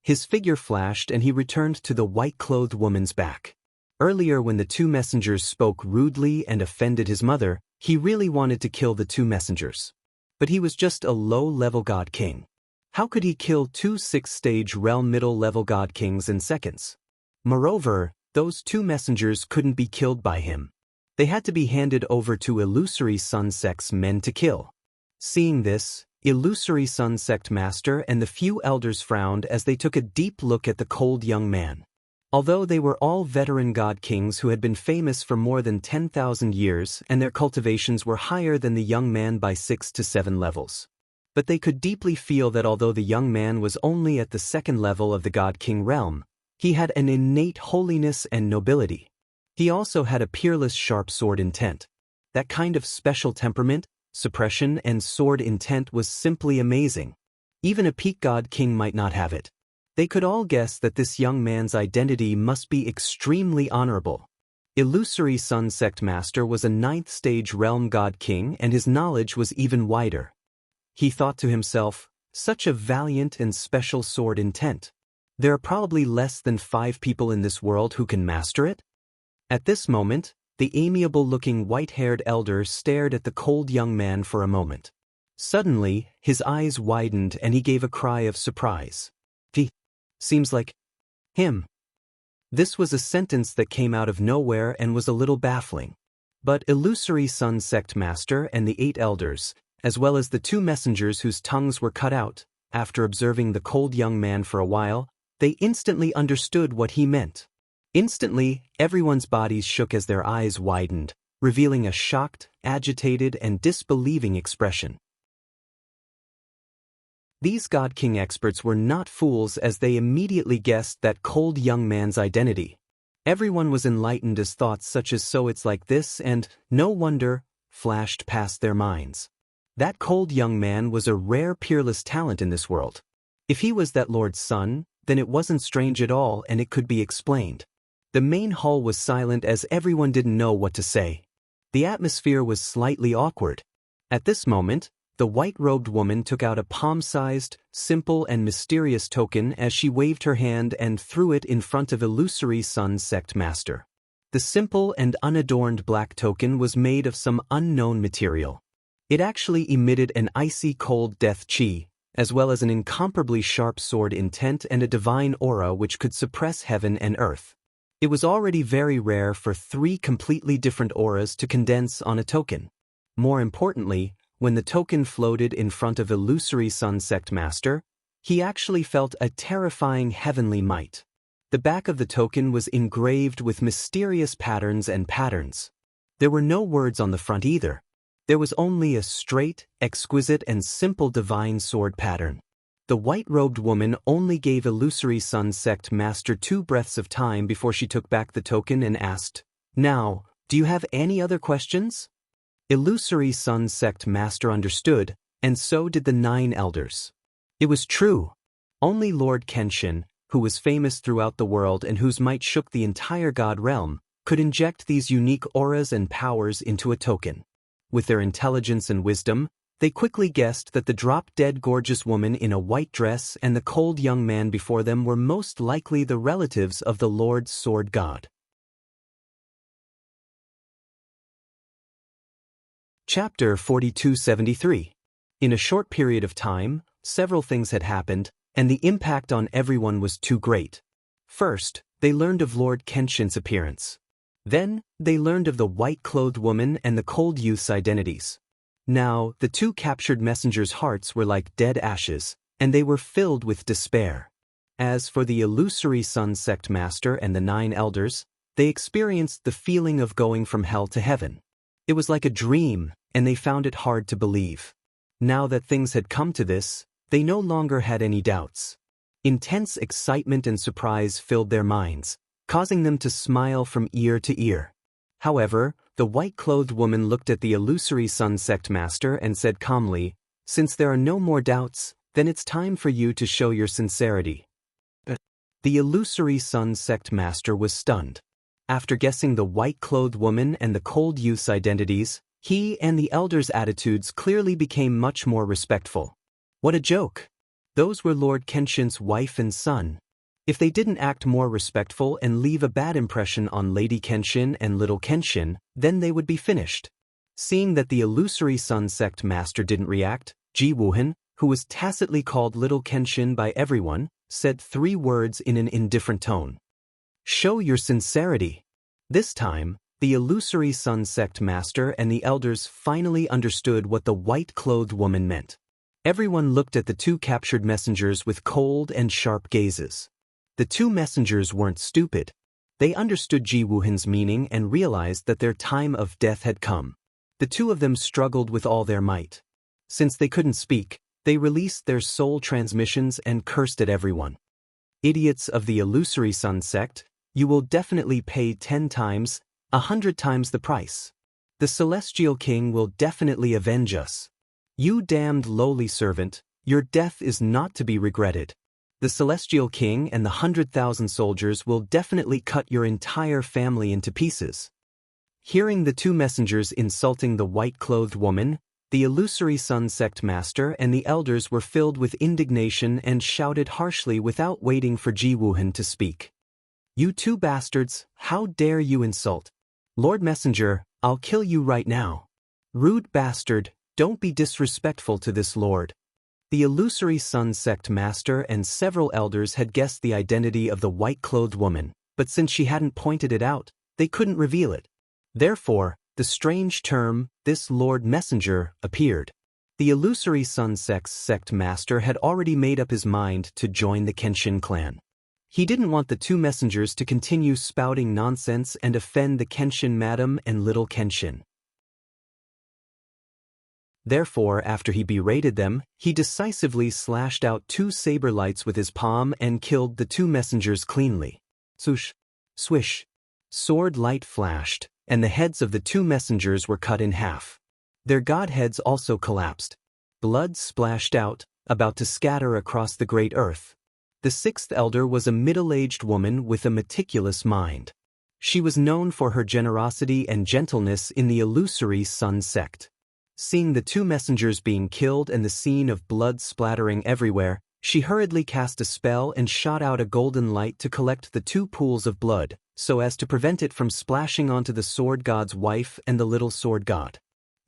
His figure flashed and he returned to the white-clothed woman's back. Earlier when the two messengers spoke rudely and offended his mother, he really wanted to kill the two messengers. But he was just a low-level god king. How could he kill two 6th-stage realm middle-level god kings in seconds? Moreover, those two messengers couldn't be killed by him. They had to be handed over to illusory Sun sect's men to kill. Seeing this, illusory Sun sect master and the few elders frowned as they took a deep look at the cold young man. Although they were all veteran god kings who had been famous for more than 10,000 years and their cultivations were higher than the young man by 6 to 7 levels. But they could deeply feel that although the young man was only at the 2nd level of the god king realm, he had an innate holiness and nobility. He also had a peerless sharp sword intent. That kind of special temperament, suppression and sword intent was simply amazing. Even a peak god king might not have it. They could all guess that this young man's identity must be extremely honorable. Illusory Sun sect master was a 9th-stage realm god king and his knowledge was even wider. He thought to himself, such a valiant and special sword intent. There are probably less than 5 people in this world who can master it? At this moment, the amiable-looking white-haired elder stared at the cold young man for a moment. Suddenly, his eyes widened and he gave a cry of surprise. Seems like him. This was a sentence that came out of nowhere and was a little baffling. But illusory Sun sect master and the 8 elders, as well as the 2 messengers whose tongues were cut out, after observing the cold young man for a while, they instantly understood what he meant. Instantly, everyone's bodies shook as their eyes widened, revealing a shocked, agitated, and disbelieving expression. These God King experts were not fools as they immediately guessed that cold young man's identity. Everyone was enlightened as thoughts such as "so it's like this" and "no wonder" flashed past their minds. That cold young man was a rare peerless talent in this world. If he was that Lord's son, then it wasn't strange at all and it could be explained. The main hall was silent as everyone didn't know what to say. The atmosphere was slightly awkward. At this moment, the white-robed woman took out a palm-sized, simple and mysterious token as she waved her hand and threw it in front of illusory Sun sect master. The simple and unadorned black token was made of some unknown material. It actually emitted an icy cold death chi, as well as an incomparably sharp sword intent and a divine aura which could suppress heaven and earth. It was already very rare for 3 completely different auras to condense on a token. More importantly, when the token floated in front of illusory Sun sect master, he actually felt a terrifying heavenly might. The back of the token was engraved with mysterious patterns and patterns. There were no words on the front either. There was only a straight, exquisite, and simple divine sword pattern. The white-robed woman only gave illusory Sun sect master 2 breaths of time before she took back the token and asked, "Now, do you have any other questions?" Illusory Sun sect master understood, and so did the 9 elders. It was true. Only Lord Kenshin, who was famous throughout the world and whose might shook the entire god realm, could inject these unique auras and powers into a token. With their intelligence and wisdom, they quickly guessed that the drop-dead gorgeous woman in a white dress and the cold young man before them were most likely the relatives of the Lord Sword God. Chapter 4273. In a short period of time, several things had happened, and the impact on everyone was too great. First, they learned of Lord Kenshin's appearance. Then, they learned of the white-clothed woman and the cold youth's identities. Now, the two captured messengers' hearts were like dead ashes, and they were filled with despair. As for the illusory Sun Sect Master and the 9 elders, they experienced the feeling of going from hell to heaven. It was like a dream, and they found it hard to believe. Now that things had come to this, they no longer had any doubts. Intense excitement and surprise filled their minds, causing them to smile from ear to ear. However, the white-clothed woman looked at the illusory Sun Sect Master and said calmly, "Since there are no more doubts, then it's time for you to show your sincerity." The illusory Sun Sect Master was stunned. After guessing the white-clothed woman and the cold youth's identities, he and the elders' attitudes clearly became much more respectful. What a joke! Those were Lord Kenshin's wife and son. If they didn't act more respectful and leave a bad impression on Lady Kenshin and Little Kenshin, then they would be finished. Seeing that the illusory Sun Sect Master didn't react, Ji Wuhan, who was tacitly called Little Kenshin by everyone, said 3 words in an indifferent tone. "Show your sincerity." This time, the illusory Sun Sect Master and the elders finally understood what the white-clothed woman meant. Everyone looked at the 2 captured messengers with cold and sharp gazes. The 2 messengers weren't stupid. They understood Ji Wuhan's meaning and realized that their time of death had come. The 2 of them struggled with all their might. Since they couldn't speak, they released their soul transmissions and cursed at everyone. "Idiots of the illusory Sun Sect, you will definitely pay 10 times, 100 times the price. The Celestial King will definitely avenge us. You damned lowly servant, your death is not to be regretted. The Celestial King and the 100,000 soldiers will definitely cut your entire family into pieces." Hearing the 2 messengers insulting the white-clothed woman, the illusory Sun Sect Master and the elders were filled with indignation and shouted harshly without waiting for Ji Wuhan to speak. "You 2 bastards, how dare you insult? Lord Messenger, I'll kill you right now. Rude bastard, don't be disrespectful to this lord." The illusory Sun Sect Master and several elders had guessed the identity of the white-clothed woman, but since she hadn't pointed it out, they couldn't reveal it. Therefore, the strange term, "this Lord Messenger," appeared. The illusory Sun Sect Master had already made up his mind to join the Kenshin clan. He didn't want the 2 messengers to continue spouting nonsense and offend the Kenshin Madam and Little Kenshin. Therefore, after he berated them, he decisively slashed out 2 saber lights with his palm and killed the 2 messengers cleanly. Swoosh, swish. Sword light flashed, and the heads of the 2 messengers were cut in half. Their god heads also collapsed. Blood splashed out, about to scatter across the great earth. The 6th elder was a middle-aged woman with a meticulous mind. She was known for her generosity and gentleness in the illusory Sun Sect. Seeing the 2 messengers being killed and the scene of blood splattering everywhere, she hurriedly cast a spell and shot out a golden light to collect the 2 pools of blood, so as to prevent it from splashing onto the Sword God's wife and the Little Sword God.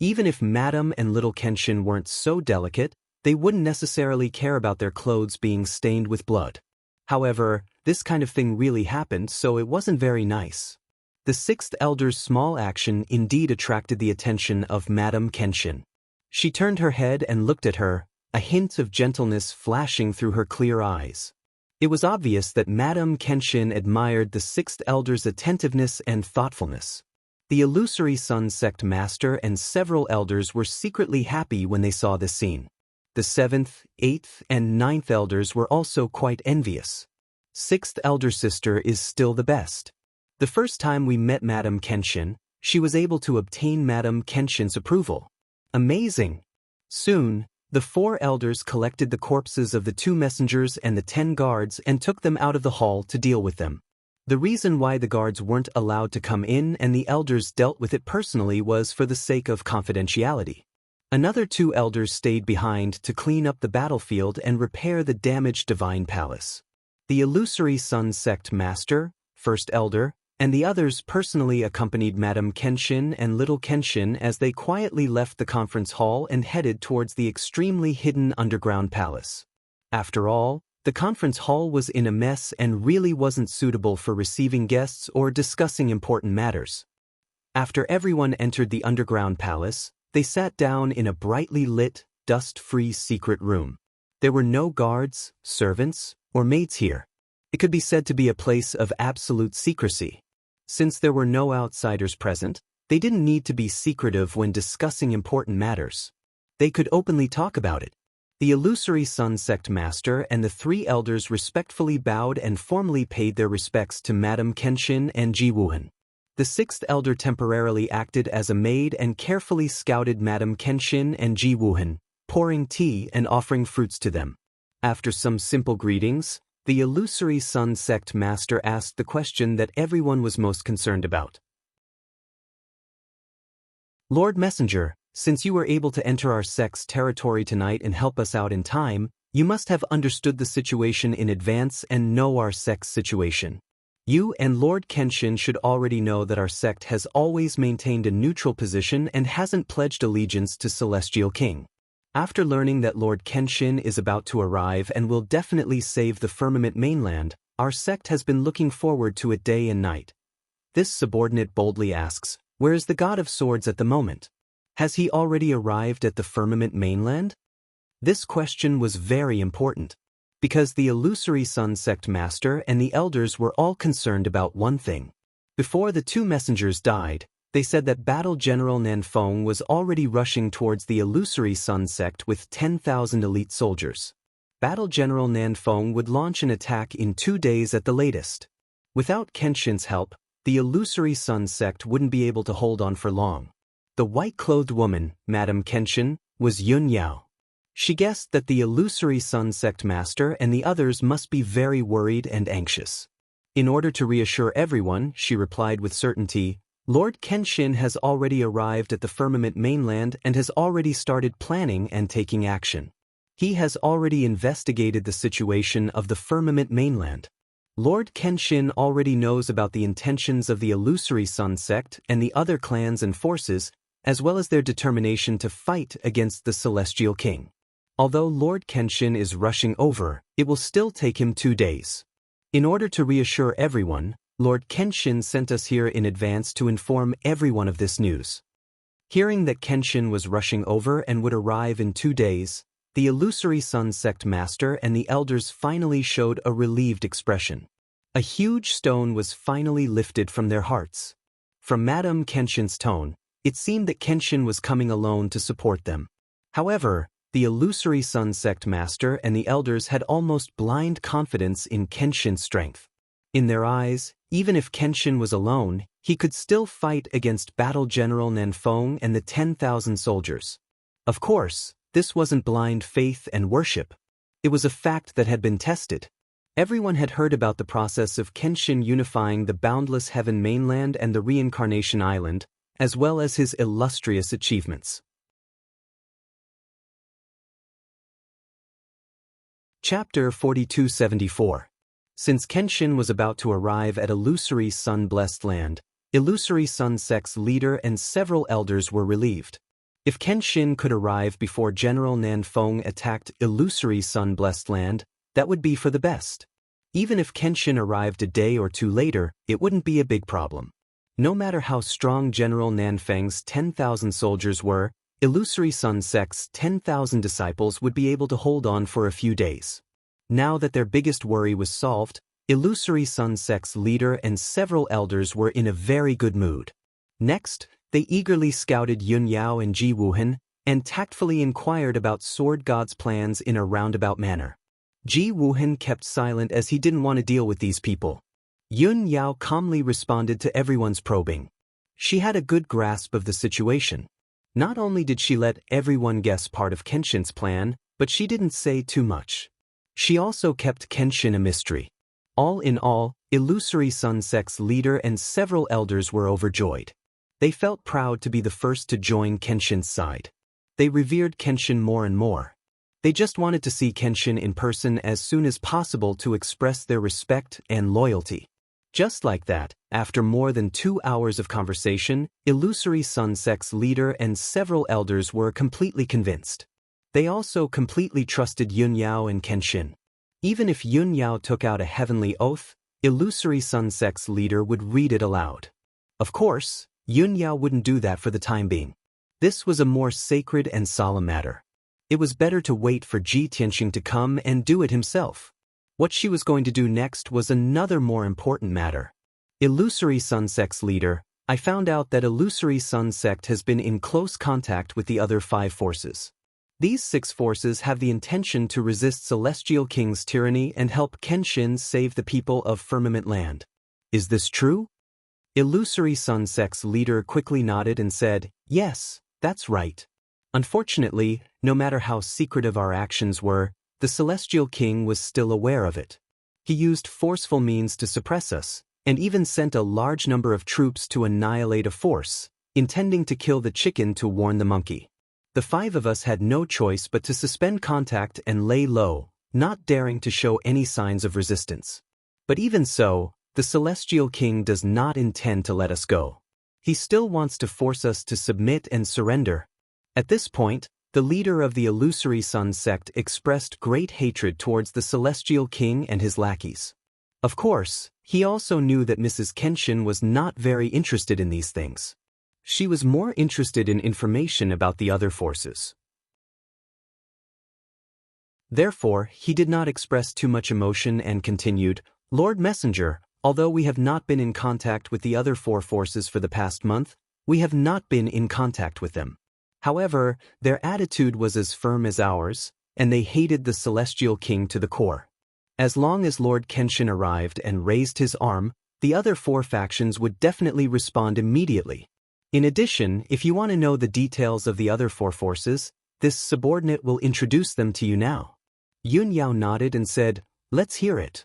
Even if Madam and Little Kenshin weren't so delicate, they wouldn't necessarily care about their clothes being stained with blood. However, this kind of thing really happened, so it wasn't very nice. The 6th elder's small action indeed attracted the attention of Madam Kenshin. She turned her head and looked at her, a hint of gentleness flashing through her clear eyes. It was obvious that Madam Kenshin admired the 6th elder's attentiveness and thoughtfulness. The illusory Sun Sect Master and several elders were secretly happy when they saw this scene. The 7th, 8th, and 9th elders were also quite envious. 6th elder sister is still the best. The first time we met Madam Kenshin, she was able to obtain Madam Kenshin's approval. Amazing! Soon, the 4 elders collected the corpses of the 2 messengers and the 10 guards and took them out of the hall to deal with them. The reason why the guards weren't allowed to come in and the elders dealt with it personally was for the sake of confidentiality. Another 2 elders stayed behind to clean up the battlefield and repair the damaged divine palace. The illusory Sun Sect Master, First Elder, and the others personally accompanied Madame Kenshin and Little Kenshin as they quietly left the conference hall and headed towards the extremely hidden underground palace. After all, the conference hall was in a mess and really wasn't suitable for receiving guests or discussing important matters. After everyone entered the underground palace, they sat down in a brightly lit, dust-free secret room. There were no guards, servants, or maids here. It could be said to be a place of absolute secrecy. Since there were no outsiders present, they didn't need to be secretive when discussing important matters. They could openly talk about it. The illusory Sun Sect Master and the 3 elders respectfully bowed and formally paid their respects to Madame Kenshin and Ji Wuhan. The 6th elder temporarily acted as a maid and carefully scouted Madame Kenshin and Ji Wuhan, pouring tea and offering fruits to them. After some simple greetings, the illusory Sun Sect Master asked the question that everyone was most concerned about. Lord Messenger, since you were able to enter our sect's territory tonight and help us out in time, you must have understood the situation in advance and know our sect's situation. You and Lord Kenshin should already know that our sect has always maintained a neutral position and hasn't pledged allegiance to Celestial King. After learning that Lord Kenshin is about to arrive and will definitely save the firmament mainland, our sect has been looking forward to it day and night. This subordinate boldly asks, where is the God of Swords at the moment? Has he already arrived at the firmament mainland? This question was very important, because the illusory Sun Sect Master and the elders were all concerned about one thing. Before the 2 messengers died, they said that Battle General Nanfeng was already rushing towards the illusory Sun Sect with 10,000 elite soldiers. Battle General Nanfeng would launch an attack in 2 days at the latest. Without Kenshin's help, the illusory Sun Sect wouldn't be able to hold on for long. The white-clothed woman, Madame Kenshin, was Yun Yao. She guessed that the illusory Sun Sect Master and the others must be very worried and anxious. In order to reassure everyone, she replied with certainty, Lord Kenshin has already arrived at the firmament mainland and has already started planning and taking action. He has already investigated the situation of the firmament mainland. Lord Kenshin already knows about the intentions of the illusory Sun Sect and the other clans and forces, as well as their determination to fight against the Celestial King. Although Lord Kenshin is rushing over, it will still take him 2 days. In order to reassure everyone, Lord Kenshin sent us here in advance to inform everyone of this news. Hearing that Kenshin was rushing over and would arrive in 2 days, the illusory Sun Sect Master and the elders finally showed a relieved expression. A huge stone was finally lifted from their hearts. From Madame Kenshin's tone, it seemed that Kenshin was coming alone to support them. However, the illusory Sun Sect Master and the elders had almost blind confidence in Kenshin's strength. In their eyes, even if Kenshin was alone, he could still fight against Battle General Nanfeng and the 10,000 soldiers. Of course, this wasn't blind faith and worship. It was a fact that had been tested. Everyone had heard about the process of Kenshin unifying the Boundless Heaven mainland and the Reincarnation Island, as well as his illustrious achievements. Chapter 4274. Since Kenshin was about to arrive at illusory Sun-blessed land, illusory Sun Sect's leader and several elders were relieved. If Kenshin could arrive before General Nanfeng attacked illusory Sun-blessed land, that would be for the best. Even if Kenshin arrived a day or 2 later, it wouldn't be a big problem. No matter how strong General Nanfeng's 10,000 soldiers were, illusory Sun Sect's 10,000 disciples would be able to hold on for a few days. Now that their biggest worry was solved, illusory Sun Sect's leader and several elders were in a very good mood. Next, they eagerly scouted Yun Yao and Ji Wuhan, and tactfully inquired about Sword God's plans in a roundabout manner. Ji Wuhan kept silent as he didn't want to deal with these people. Yun Yao calmly responded to everyone's probing. She had a good grasp of the situation. Not only did she let everyone guess part of Kenshin's plan, but she didn't say too much. She also kept Kenshin a mystery. All in all, Illusory Sun sect's leader and several elders were overjoyed. They felt proud to be the first to join Kenshin's side. They revered Kenshin more and more. They just wanted to see Kenshin in person as soon as possible to express their respect and loyalty. Just like that, after more than 2 hours of conversation, Illusory Sun sect's leader and several elders were completely convinced. They also completely trusted Yun Yao and Kenshin. Even if Yun Yao took out a heavenly oath, Illusory Sun sect's leader would read it aloud. Of course, Yun Yao wouldn't do that for the time being. This was a more sacred and solemn matter. It was better to wait for Ji Tianxing to come and do it himself. What she was going to do next was another more important matter. Illusory Sun sect's leader, I found out that Illusory Sun sect has been in close contact with the other 5 forces. These 6 forces have the intention to resist Celestial King's tyranny and help Kenshin save the people of Firmament Land. Is this true? Illusory Sun sect's leader quickly nodded and said, yes, that's right. Unfortunately, no matter how secretive our actions were, the Celestial King was still aware of it. He used forceful means to suppress us, and even sent a large number of troops to annihilate a force, intending to kill the chicken to warn the monkey. The 5 of us had no choice but to suspend contact and lay low, not daring to show any signs of resistance. But even so, the Celestial King does not intend to let us go. He still wants to force us to submit and surrender. At this point, the leader of the Illusory Sun sect expressed great hatred towards the Celestial King and his lackeys. Of course, he also knew that Mrs. Kenshin was not very interested in these things. She was more interested in information about the other forces. Therefore, he did not express too much emotion and continued, Lord Messenger, although we have not been in contact with the other 4 forces for the past month, we have not been in contact with them. However, their attitude was as firm as ours, and they hated the Celestial King to the core. As long as Lord Kenshin arrived and raised his arm, the other 4 factions would definitely respond immediately. In addition, if you want to know the details of the other 4 forces, this subordinate will introduce them to you now. Yun Yao nodded and said, let's hear it.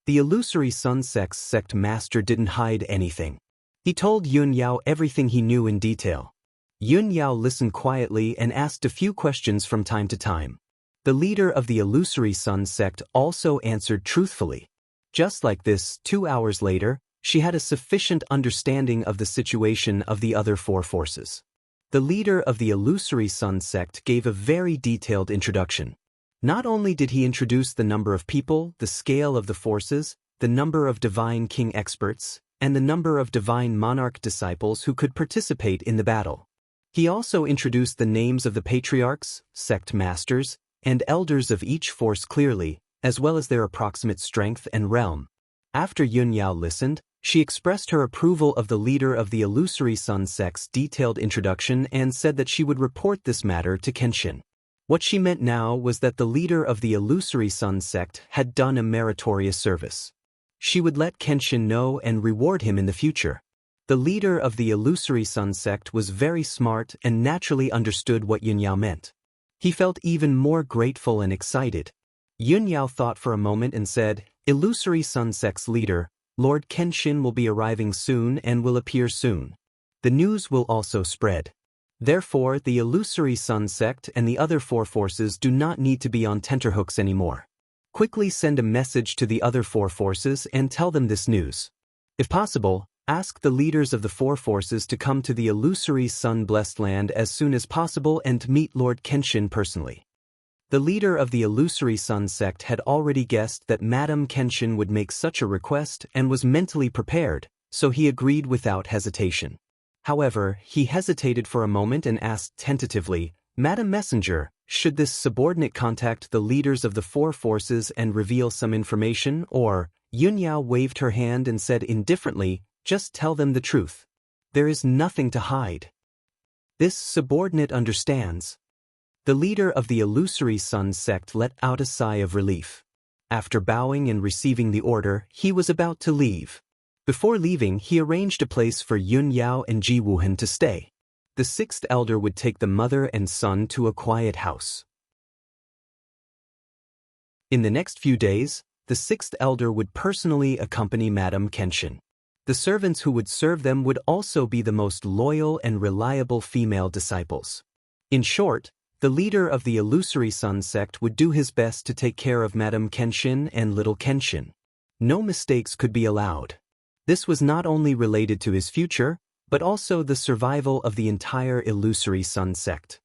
The Illusory Sun sect's sect master didn't hide anything. He told Yun Yao everything he knew in detail. Yun Yao listened quietly and asked a few questions from time to time. The leader of the Illusory Sun sect also answered truthfully. Just like this, 2 hours later, she had a sufficient understanding of the situation of the other 4 forces. The leader of the Illusory Sun sect gave a very detailed introduction. Not only did he introduce the number of people, the scale of the forces, the number of Divine King experts, and the number of Divine Monarch disciples who could participate in the battle. He also introduced the names of the patriarchs, sect masters, and elders of each force clearly, as well as their approximate strength and realm. After Yun Yao listened, she expressed her approval of the leader of the Illusory Sun sect's detailed introduction and said that she would report this matter to Kenshin. What she meant now was that the leader of the Illusory Sun sect had done a meritorious service. She would let Kenshin know and reward him in the future. The leader of the Illusory Sun sect was very smart and naturally understood what Yun Yao meant. He felt even more grateful and excited. Yun Yao thought for a moment and said, Illusory Sun sect's leader, Lord Kenshin will be arriving soon and will appear soon. The news will also spread. Therefore, the Illusory Sun sect and the other 4 forces do not need to be on tenterhooks anymore. Quickly send a message to the other 4 forces and tell them this news. If possible, ask the leaders of the 4 forces to come to the Illusory Sun-blessed land as soon as possible and meet Lord Kenshin personally. The leader of the Illusory Sun sect had already guessed that Madame Kenshin would make such a request and was mentally prepared, so he agreed without hesitation. However, he hesitated for a moment and asked tentatively, Madam Messenger, should this subordinate contact the leaders of the 4 forces and reveal some information, or? Yun Yao waved her hand and said indifferently, just tell them the truth. There is nothing to hide. This subordinate understands. The leader of the Illusory Sun sect let out a sigh of relief. After bowing and receiving the order, he was about to leave. Before leaving, he arranged a place for Yun Yao and Ji Wuhan to stay. The 6th elder would take the mother and son to a quiet house. In the next few days, the sixth elder would personally accompany Madame Kenshin. The servants who would serve them would also be the most loyal and reliable female disciples. In short, the leader of the illusory sun sect would do his best to take care of Madame Kenshin and little Kenshin. No mistakes could be allowed. This was not only related to his future, but also the survival of the entire illusory sun sect.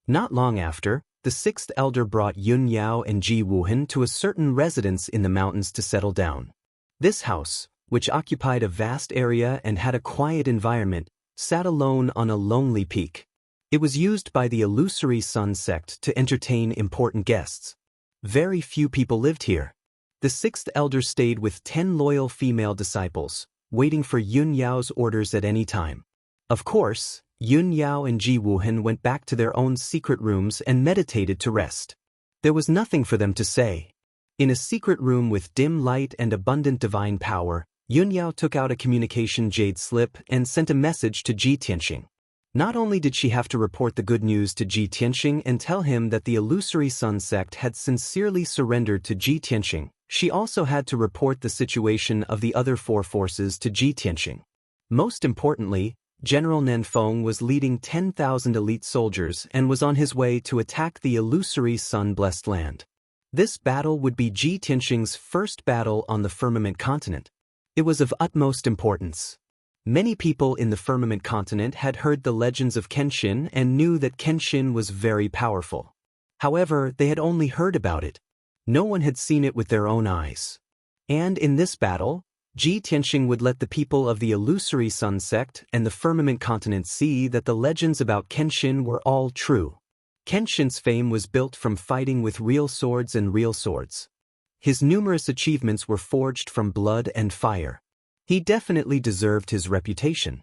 Not long after, the sixth elder brought Yun Yao and Ji Wuhan to a certain residence in the mountains to settle down. This house, which occupied a vast area and had a quiet environment, sat alone on a lonely peak. It was used by the illusory sun sect to entertain important guests. Very few people lived here. The sixth elder stayed with 10 loyal female disciples, waiting for Yun Yao's orders at any time. Of course, Yun Yao and Ji Wuhan went back to their own secret rooms and meditated to rest. There was nothing for them to say. In a secret room with dim light and abundant divine power, Yun Yao took out a communication jade slip and sent a message to Ji Tianxing. Not only did she have to report the good news to Ji Tianxing and tell him that the illusory sun sect had sincerely surrendered to Ji Tianxing, she also had to report the situation of the other 4 forces to Ji Tianxing. Most importantly, General Nanfeng was leading 10,000 elite soldiers and was on his way to attack the illusory sun-blessed land. This battle would be Ji Tianxing's first battle on the firmament continent. It was of utmost importance. Many people in the firmament continent had heard the legends of Kenshin and knew that Kenshin was very powerful. However, they had only heard about it. No one had seen it with their own eyes. And in this battle, Ji Tianxing would let the people of the illusory sun sect and the firmament continent see that the legends about Kenshin were all true. Kenshin's fame was built from fighting with real swords and real swords. His numerous achievements were forged from blood and fire. He definitely deserved his reputation.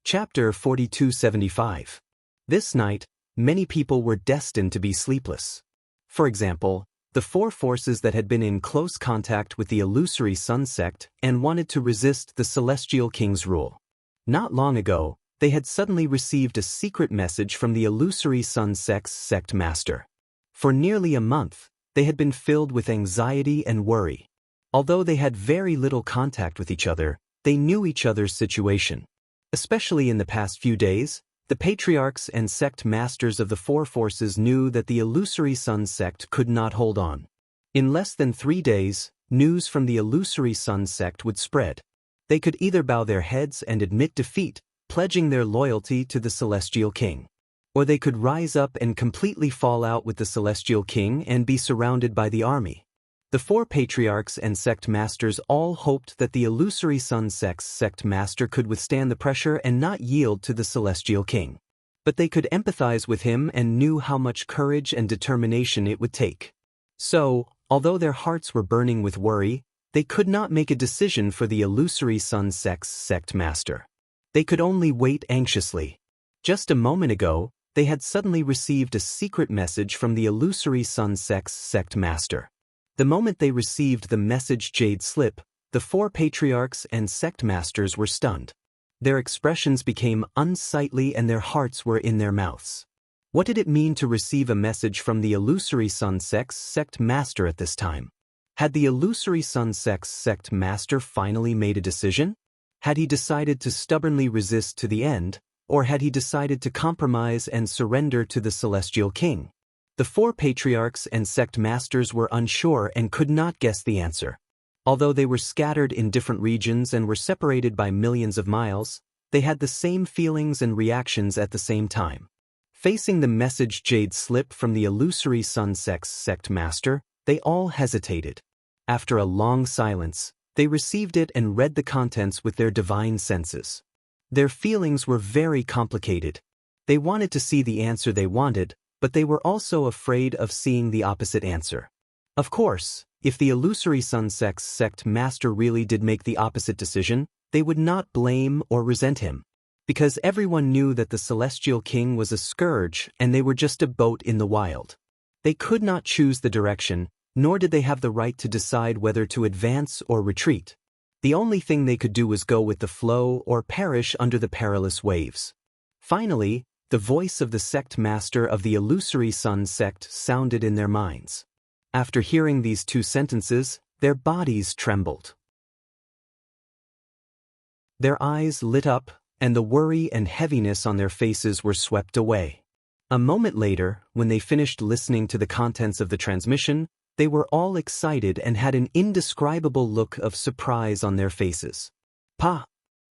Chapter 4275. This night, many people were destined to be sleepless. For example, the 4 forces that had been in close contact with the illusory sun sect and wanted to resist the celestial king's rule. Not long ago, they had suddenly received a secret message from the illusory sun sect's sect master. For nearly a month, they had been filled with anxiety and worry. Although they had very little contact with each other, they knew each other's situation. Especially in the past few days, the patriarchs and sect masters of the 4 forces knew that the illusory sun sect could not hold on. In less than 3 days, news from the illusory sun sect would spread. They could either bow their heads and admit defeat, pledging their loyalty to the celestial king, or they could rise up and completely fall out with the celestial king and be surrounded by the army. The 4 patriarchs and sect masters all hoped that the illusory sun sect's sect master could withstand the pressure and not yield to the celestial king. But they could empathize with him and knew how much courage and determination it would take. So, although their hearts were burning with worry, they could not make a decision for the illusory sun sect's sect master. They could only wait anxiously. Just a moment ago, they had suddenly received a secret message from the illusory sun sect's sect master. The moment they received the message jade slip, the 4 patriarchs and sect masters were stunned. Their expressions became unsightly and their hearts were in their mouths. What did it mean to receive a message from the illusory sun sect's sect master at this time? Had the illusory sun sect's sect master finally made a decision? Had he decided to stubbornly resist to the end, or had he decided to compromise and surrender to the celestial king? The 4 patriarchs and sect masters were unsure and could not guess the answer. Although they were scattered in different regions and were separated by millions of miles, they had the same feelings and reactions at the same time. Facing the message jade slip from the illusory sun sect's sect master, they all hesitated. After a long silence, they received it and read the contents with their divine senses. Their feelings were very complicated. They wanted to see the answer they wanted, but they were also afraid of seeing the opposite answer. Of course, if the illusory sun sect's sect master really did make the opposite decision, they would not blame or resent him. Because everyone knew that the celestial king was a scourge and they were just a boat in the wild. They could not choose the direction, nor did they have the right to decide whether to advance or retreat. The only thing they could do was go with the flow or perish under the perilous waves. Finally, The voice of the sect master of the illusory sun sect sounded in their minds. After hearing these 2 sentences, their bodies trembled. Their eyes lit up, and the worry and heaviness on their faces were swept away. A moment later, when they finished listening to the contents of the transmission, they were all excited and had an indescribable look of surprise on their faces. Pa!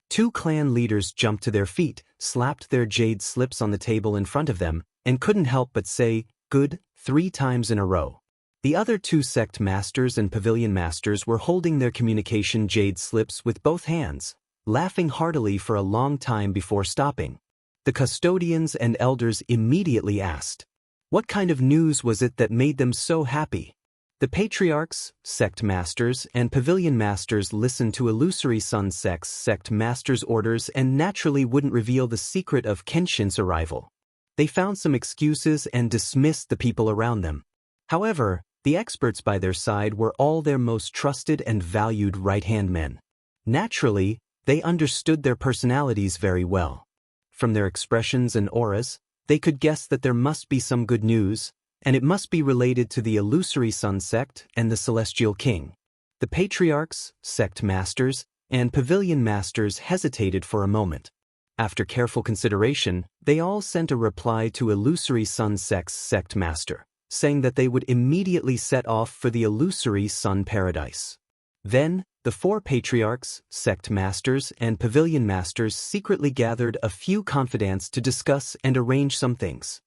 2 clan leaders jumped to their feet, slapped their jade slips on the table in front of them, and couldn't help but say, "Good," 3 times in a row. The other 2 sect masters and pavilion masters were holding their communication jade slips with both hands, laughing heartily for a long time before stopping. The custodians and elders immediately asked, what kind of news was it that made them so happy? The patriarchs, sect masters, and pavilion masters listened to illusory sun sect's sect masters' orders and naturally wouldn't reveal the secret of Kenshin's arrival. They found some excuses and dismissed the people around them. However, the experts by their side were all their most trusted and valued right-hand men. Naturally, they understood their personalities very well. From their expressions and auras, they could guess that there must be some good news, and it must be related to the illusory sun sect and the celestial king. The patriarchs, sect masters, and pavilion masters hesitated for a moment. After careful consideration, they all sent a reply to illusory sun sect's sect master, saying that they would immediately set off for the illusory sun paradise. Then, the 4 patriarchs, sect masters, and pavilion masters secretly gathered a few confidants to discuss and arrange some things.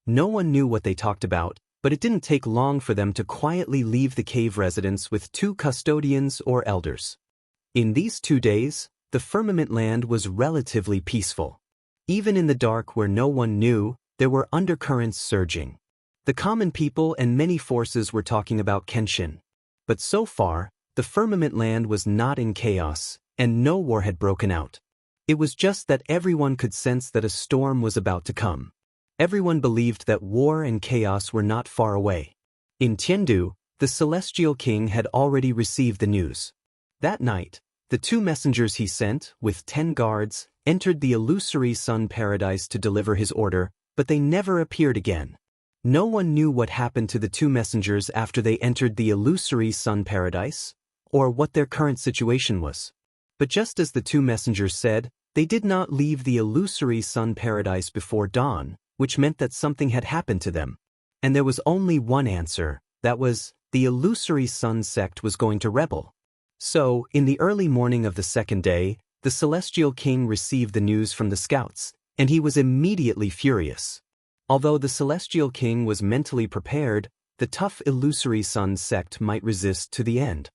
No one knew what they talked about, but it didn't take long for them to quietly leave the cave residence with 2 custodians or elders. In these 2 days, the firmament land was relatively peaceful. Even in the dark where no one knew, there were undercurrents surging. The common people and many forces were talking about Kenshin. But so far, the firmament land was not in chaos, and no war had broken out. It was just that everyone could sense that a storm was about to come. Everyone believed that war and chaos were not far away. In Tiandu, the celestial king had already received the news. That night, the 2 messengers he sent, with 10 guards, entered the illusory sun paradise to deliver his order, but they never appeared again. No one knew what happened to the 2 messengers after they entered the illusory sun paradise, or what their current situation was. But just as the 2 messengers said, they did not leave the illusory sun paradise before dawn, which meant that something had happened to them. And there was only one answer, that was, the illusory sun sect was going to rebel. So, in the early morning of the 2nd day, the celestial king received the news from the scouts, and he was immediately furious. Although the celestial king was mentally prepared, the tough illusory sun sect might resist to the end.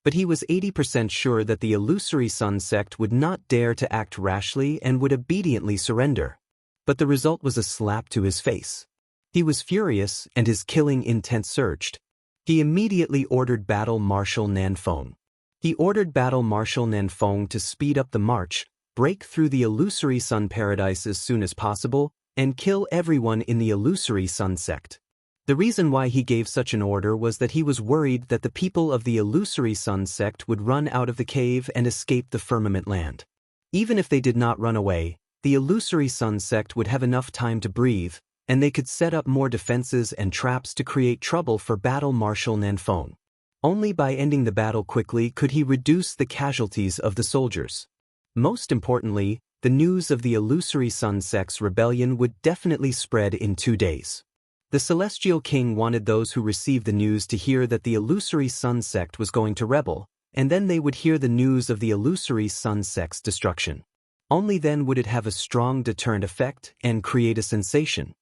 But he was 80% sure that the illusory sun sect would not dare to act rashly and would obediently surrender. But the result was a slap to his face. He was furious and his killing intent surged. He immediately ordered Battle Marshal Nanfeng. He ordered Battle Marshal Nanfeng to speed up the march, break through the illusory sun paradise as soon as possible, and kill everyone in the illusory sun sect. The reason why he gave such an order was that he was worried that the people of the illusory sun sect would run out of the cave and escape the firmament land. Even if they did not run away, the illusory sun sect would have enough time to breathe, and they could set up more defenses and traps to create trouble for Battle Marshal Nanfeng. Only by ending the battle quickly could he reduce the casualties of the soldiers. Most importantly, the news of the illusory sun sect's rebellion would definitely spread in 2 days. The celestial king wanted those who received the news to hear that the illusory sun sect was going to rebel, and then they would hear the news of the illusory sun sect's destruction. Only then would it have a strong deterrent effect and create a sensation.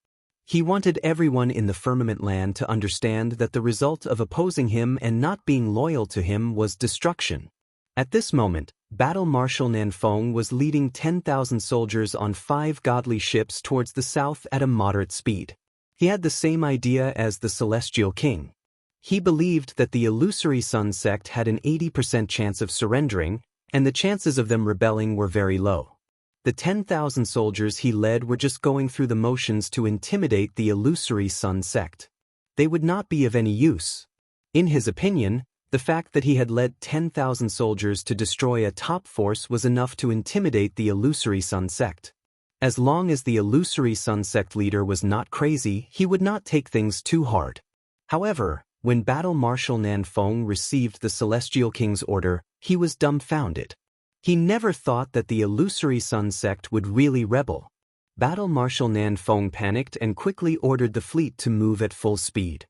He wanted everyone in the firmament land to understand that the result of opposing him and not being loyal to him was destruction. At this moment, Battle Marshal Nanfeng was leading 10,000 soldiers on 5 godly ships towards the south at a moderate speed. He had the same idea as the celestial king. He believed that the illusory sun sect had an 80% chance of surrendering, and the chances of them rebelling were very low. The 10,000 soldiers he led were just going through the motions to intimidate the illusory sun sect. They would not be of any use. In his opinion, The fact that he had led 10,000 soldiers to destroy a top force was enough to intimidate the illusory Sun sect. As long as the illusory Sun sect leader was not crazy, he would not take things too hard. However, when Battle Marshal Nanfeng received the Celestial King's order, he was dumbfounded. He never thought that the illusory Sun sect would really rebel. Battle Marshal Nanfeng panicked and quickly ordered the fleet to move at full speed.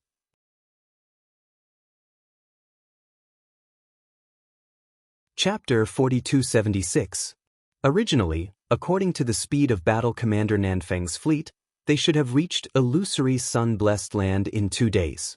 Chapter 4276. Originally, according to the speed of Battle Commander Nanfeng's fleet, they should have reached illusory Sun-blessed land in 2 days.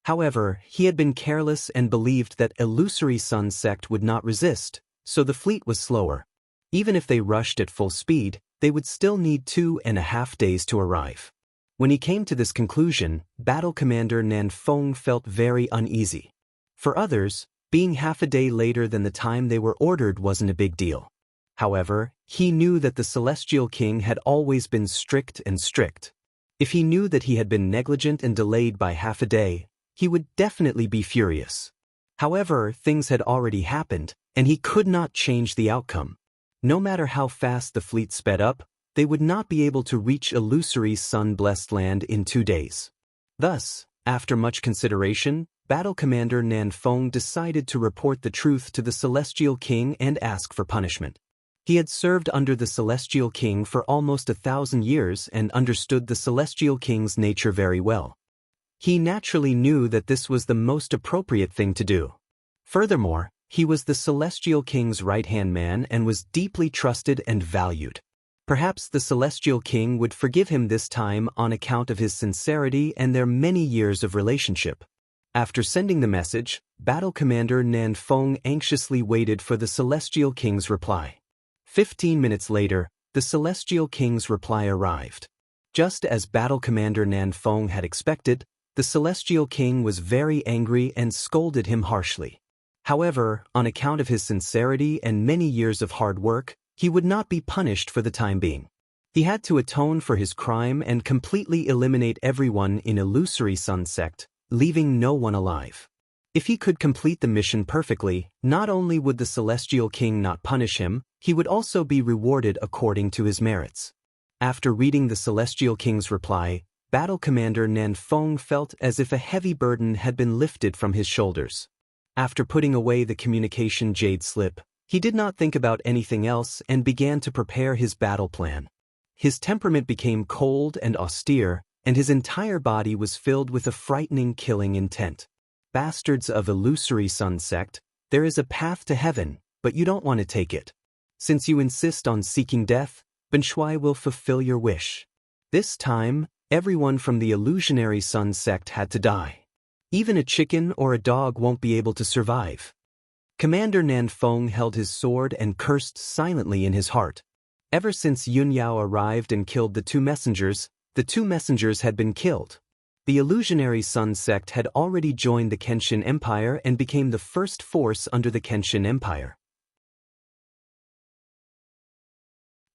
However, he had been careless and believed that illusory Sun sect would not resist, so the fleet was slower. Even if they rushed at full speed, they would still need 2.5 days to arrive. When he came to this conclusion, Battle Commander Nanfeng felt very uneasy. For others, being half a day later than the time they were ordered wasn't a big deal. However, he knew that the Celestial King had always been strict. If he knew that he had been negligent and delayed by half a day, he would definitely be furious. However, things had already happened, and he could not change the outcome. No matter how fast the fleet sped up, they would not be able to reach illusory Sun-blessed land in 2 days. Thus, after much consideration, Battle Commander Nanfeng decided to report the truth to the Celestial King and ask for punishment. He had served under the Celestial King for almost 1,000 years and understood the Celestial King's nature very well. He naturally knew that this was the most appropriate thing to do. Furthermore, he was the Celestial King's right-hand man and was deeply trusted and valued. Perhaps the Celestial King would forgive him this time on account of his sincerity and their many years of relationship. After sending the message, Battle Commander Nanfeng anxiously waited for the Celestial King's reply. 15 minutes later, the Celestial King's reply arrived. Just as Battle Commander Nanfeng had expected, the Celestial King was very angry and scolded him harshly. However, on account of his sincerity and many years of hard work, he would not be punished for the time being. He had to atone for his crime and completely eliminate everyone in illusory Sun sect, leaving no one alive. If he could complete the mission perfectly, not only would the Celestial King not punish him, he would also be rewarded according to his merits. After reading the Celestial King's reply, Battle Commander Nanfeng felt as if a heavy burden had been lifted from his shoulders. After putting away the communication jade slip, he did not think about anything else and began to prepare his battle plan. His temperament became cold and austere, and his entire body was filled with a frightening killing intent. Bastards of illusory Sun sect, there is a path to heaven, but you don't want to take it. Since you insist on seeking death, Benshui will fulfill your wish. This time, everyone from the illusionary Sun sect had to die. Even a chicken or a dog won't be able to survive. Commander Nanfeng held his sword and cursed silently in his heart. Ever since Yun Yao arrived and killed the 2 messengers, the 2 messengers had been killed. The illusionary Sun sect had already joined the Kenshin Empire and became the first force under the Kenshin Empire.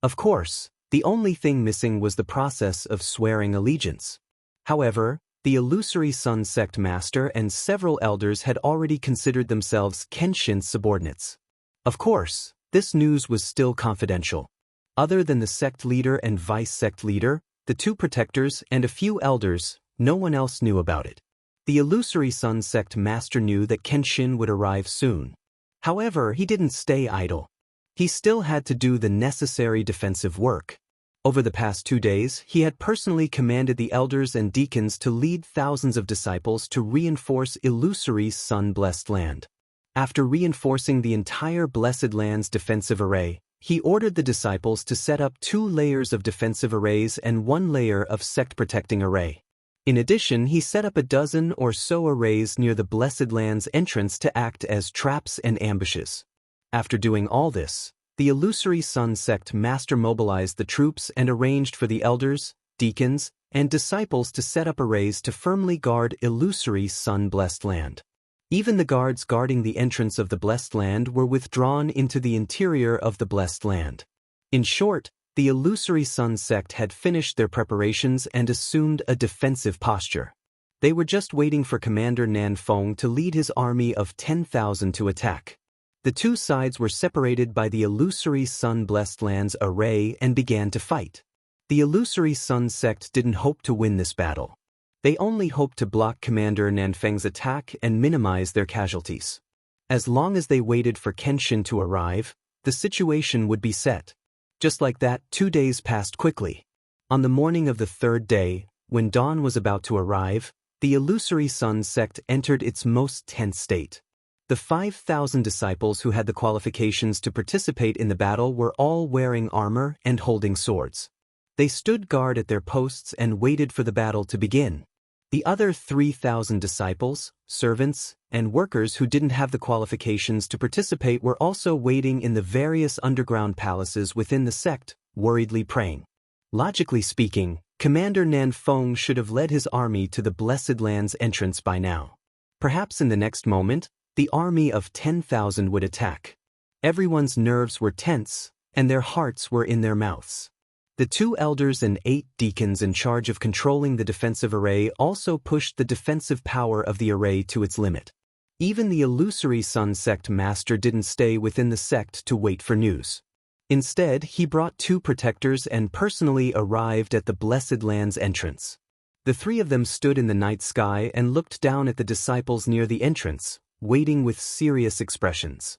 Of course, the only thing missing was the process of swearing allegiance. However, the illusory Sun sect master and several elders had already considered themselves Kenshin's subordinates. Of course, this news was still confidential. Other than the sect leader and vice-sect leader, the 2 protectors, and a few elders, no one else knew about it. The illusory Sun sect master knew that Kenshin would arrive soon. However, he didn't stay idle. He still had to do the necessary defensive work. Over the past 2 days, he had personally commanded the elders and deacons to lead thousands of disciples to reinforce illusory Sun-blessed land. After reinforcing the entire Blessed Land's defensive array, he ordered the disciples to set up 2 layers of defensive arrays and 1 layer of sect-protecting array. In addition, he set up a dozen or so arrays near the Blessed Land's entrance to act as traps and ambushes. After doing all this, the illusory Sun sect master mobilized the troops and arranged for the elders, deacons, and disciples to set up arrays to firmly guard illusory Sun-blessed land. Even the guards guarding the entrance of the Blessed Land were withdrawn into the interior of the Blessed Land. In short, the illusory Sun sect had finished their preparations and assumed a defensive posture. They were just waiting for Commander Nanfeng to lead his army of 10,000 to attack. The two sides were separated by the illusory sun-blessed lands array and began to fight. The illusory sun sect didn't hope to win this battle. They only hoped to block Commander Nanfeng's attack and minimize their casualties. As long as they waited for Kenshin to arrive, the situation would be set. Just like that, 2 days passed quickly. On the morning of the third day, when dawn was about to arrive, the illusory sun sect entered its most tense state. The 5,000 disciples who had the qualifications to participate in the battle were all wearing armor and holding swords. They stood guard at their posts and waited for the battle to begin. The other 3,000 disciples, servants, and workers who didn't have the qualifications to participate were also waiting in the various underground palaces within the sect, worriedly praying. Logically speaking, Commander Nanfeng should have led his army to the Blessed Land's entrance by now. Perhaps in the next moment, the army of 10,000 would attack. Everyone's nerves were tense, and their hearts were in their mouths. The 2 elders and 8 deacons in charge of controlling the defensive array also pushed the defensive power of the array to its limit. Even the illusory sun sect master didn't stay within the sect to wait for news. Instead, he brought 2 protectors and personally arrived at the Blessed Land's entrance. The 3 of them stood in the night sky and looked down at the disciples near the entrance, waiting with serious expressions.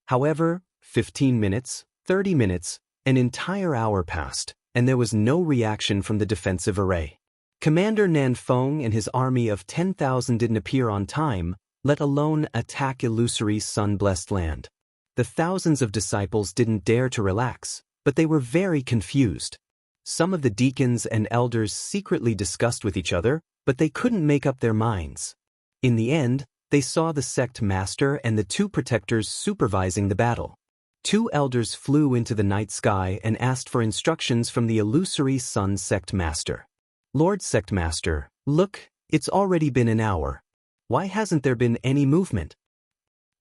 However, 15 minutes, 30 minutes, an entire hour passed, and there was no reaction from the defensive array. Commander Nanfeng and his army of 10,000 didn't appear on time, let alone attack illusory sun-blessed land. The thousands of disciples didn't dare to relax, but they were very confused. Some of the deacons and elders secretly discussed with each other, but they couldn't make up their minds. In the end, they saw the sect master and the 2 protectors supervising the battle. 2 elders flew into the night sky and asked for instructions from the illusory sun sect master. Lord Sect Master, look, it's already been an hour. Why hasn't there been any movement?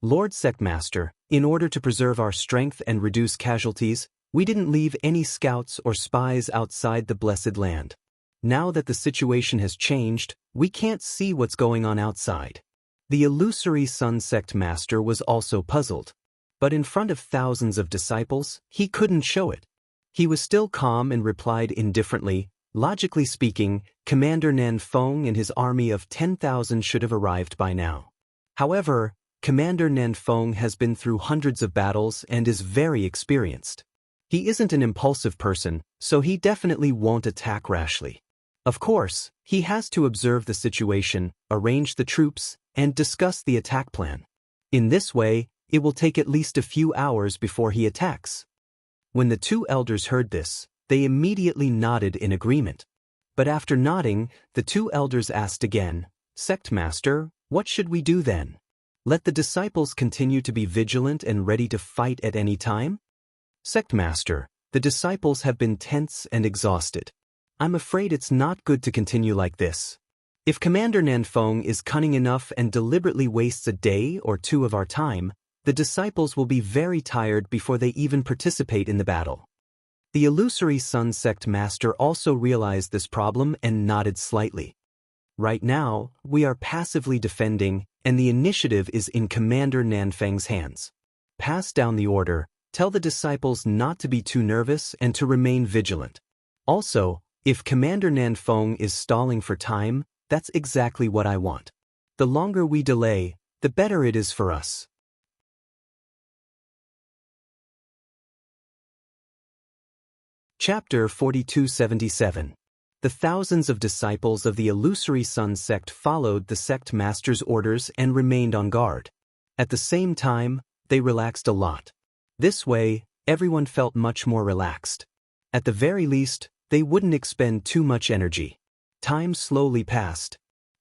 Lord Sect Master, in order to preserve our strength and reduce casualties, we didn't leave any scouts or spies outside the Blessed Land. Now that the situation has changed, we can't see what's going on outside. The illusory sun sect master was also puzzled. But in front of thousands of disciples, he couldn't show it. He was still calm and replied indifferently, logically speaking, Commander Nanfeng and his army of 10,000 should have arrived by now. However, Commander Nanfeng has been through hundreds of battles and is very experienced. He isn't an impulsive person, so he definitely won't attack rashly. Of course, he has to observe the situation, arrange the troops, and discuss the attack plan. In this way, it will take at least a few hours before he attacks. When the 2 elders heard this, they immediately nodded in agreement. But after nodding, the 2 elders asked again, Sect Master, what should we do then? Let the disciples continue to be vigilant and ready to fight at any time? Sect Master, the disciples have been tense and exhausted. I'm afraid it's not good to continue like this. If Commander Nanfeng is cunning enough and deliberately wastes a day or 2 of our time, the disciples will be very tired before they even participate in the battle. The illusory sun sect master also realized this problem and nodded slightly. Right now, we are passively defending, and the initiative is in Commander Nanfeng's hands. Pass down the order, tell the disciples not to be too nervous and to remain vigilant. Also, if Commander Nanfeng is stalling for time, that's exactly what I want. The longer we delay, the better it is for us. Chapter 4277. The thousands of disciples of the illusory sun sect followed the sect master's orders and remained on guard. At the same time, they relaxed a lot. This way, everyone felt much more relaxed. At the very least, they wouldn't expend too much energy. Time slowly passed.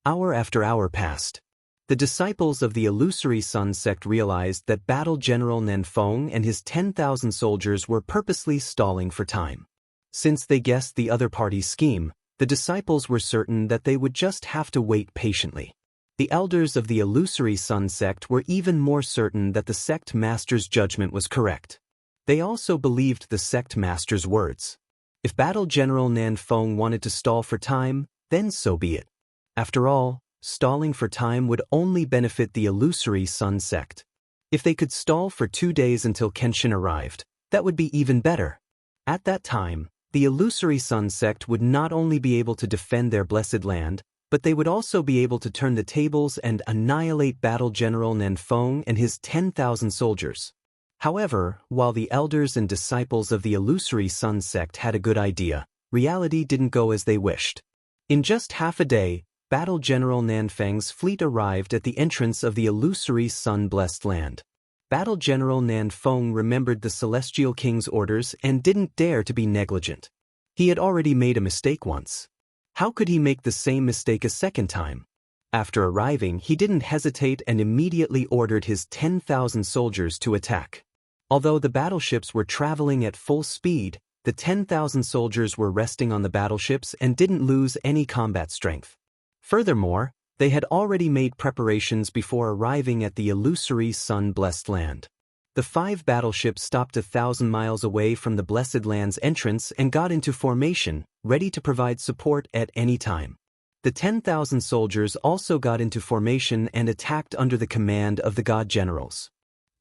Hour after hour passed. The disciples of the illusory sun sect realized that Battle General Nanfeng and his 10,000 soldiers were purposely stalling for time. Since they guessed the other party's scheme, the disciples were certain that they would just have to wait patiently. The elders of the illusory sun sect were even more certain that the sect master's judgment was correct. They also believed the sect master's words. If Battle General Nanfeng wanted to stall for time, then so be it. After all, stalling for time would only benefit the illusory Sun sect. If they could stall for 2 days until Kenshin arrived, that would be even better. At that time, the illusory Sun sect would not only be able to defend their blessed land, but they would also be able to turn the tables and annihilate Battle General Nanfeng and his 10,000 soldiers. However, while the elders and disciples of the illusory Sun sect had a good idea, reality didn't go as they wished. In just half a day, Battle General Nanfeng's fleet arrived at the entrance of the illusory Sun-blessed land. Battle General Nanfeng remembered the Celestial King's orders and didn't dare to be negligent. He had already made a mistake once. How could he make the same mistake a second time? After arriving, he didn't hesitate and immediately ordered his 10,000 soldiers to attack. Although the battleships were traveling at full speed, the 10,000 soldiers were resting on the battleships and didn't lose any combat strength. Furthermore, they had already made preparations before arriving at the illusory Sun-blessed land. The 5 battleships stopped 1,000 miles away from the blessed land's entrance and got into formation, ready to provide support at any time. The 10,000 soldiers also got into formation and attacked under the command of the god generals.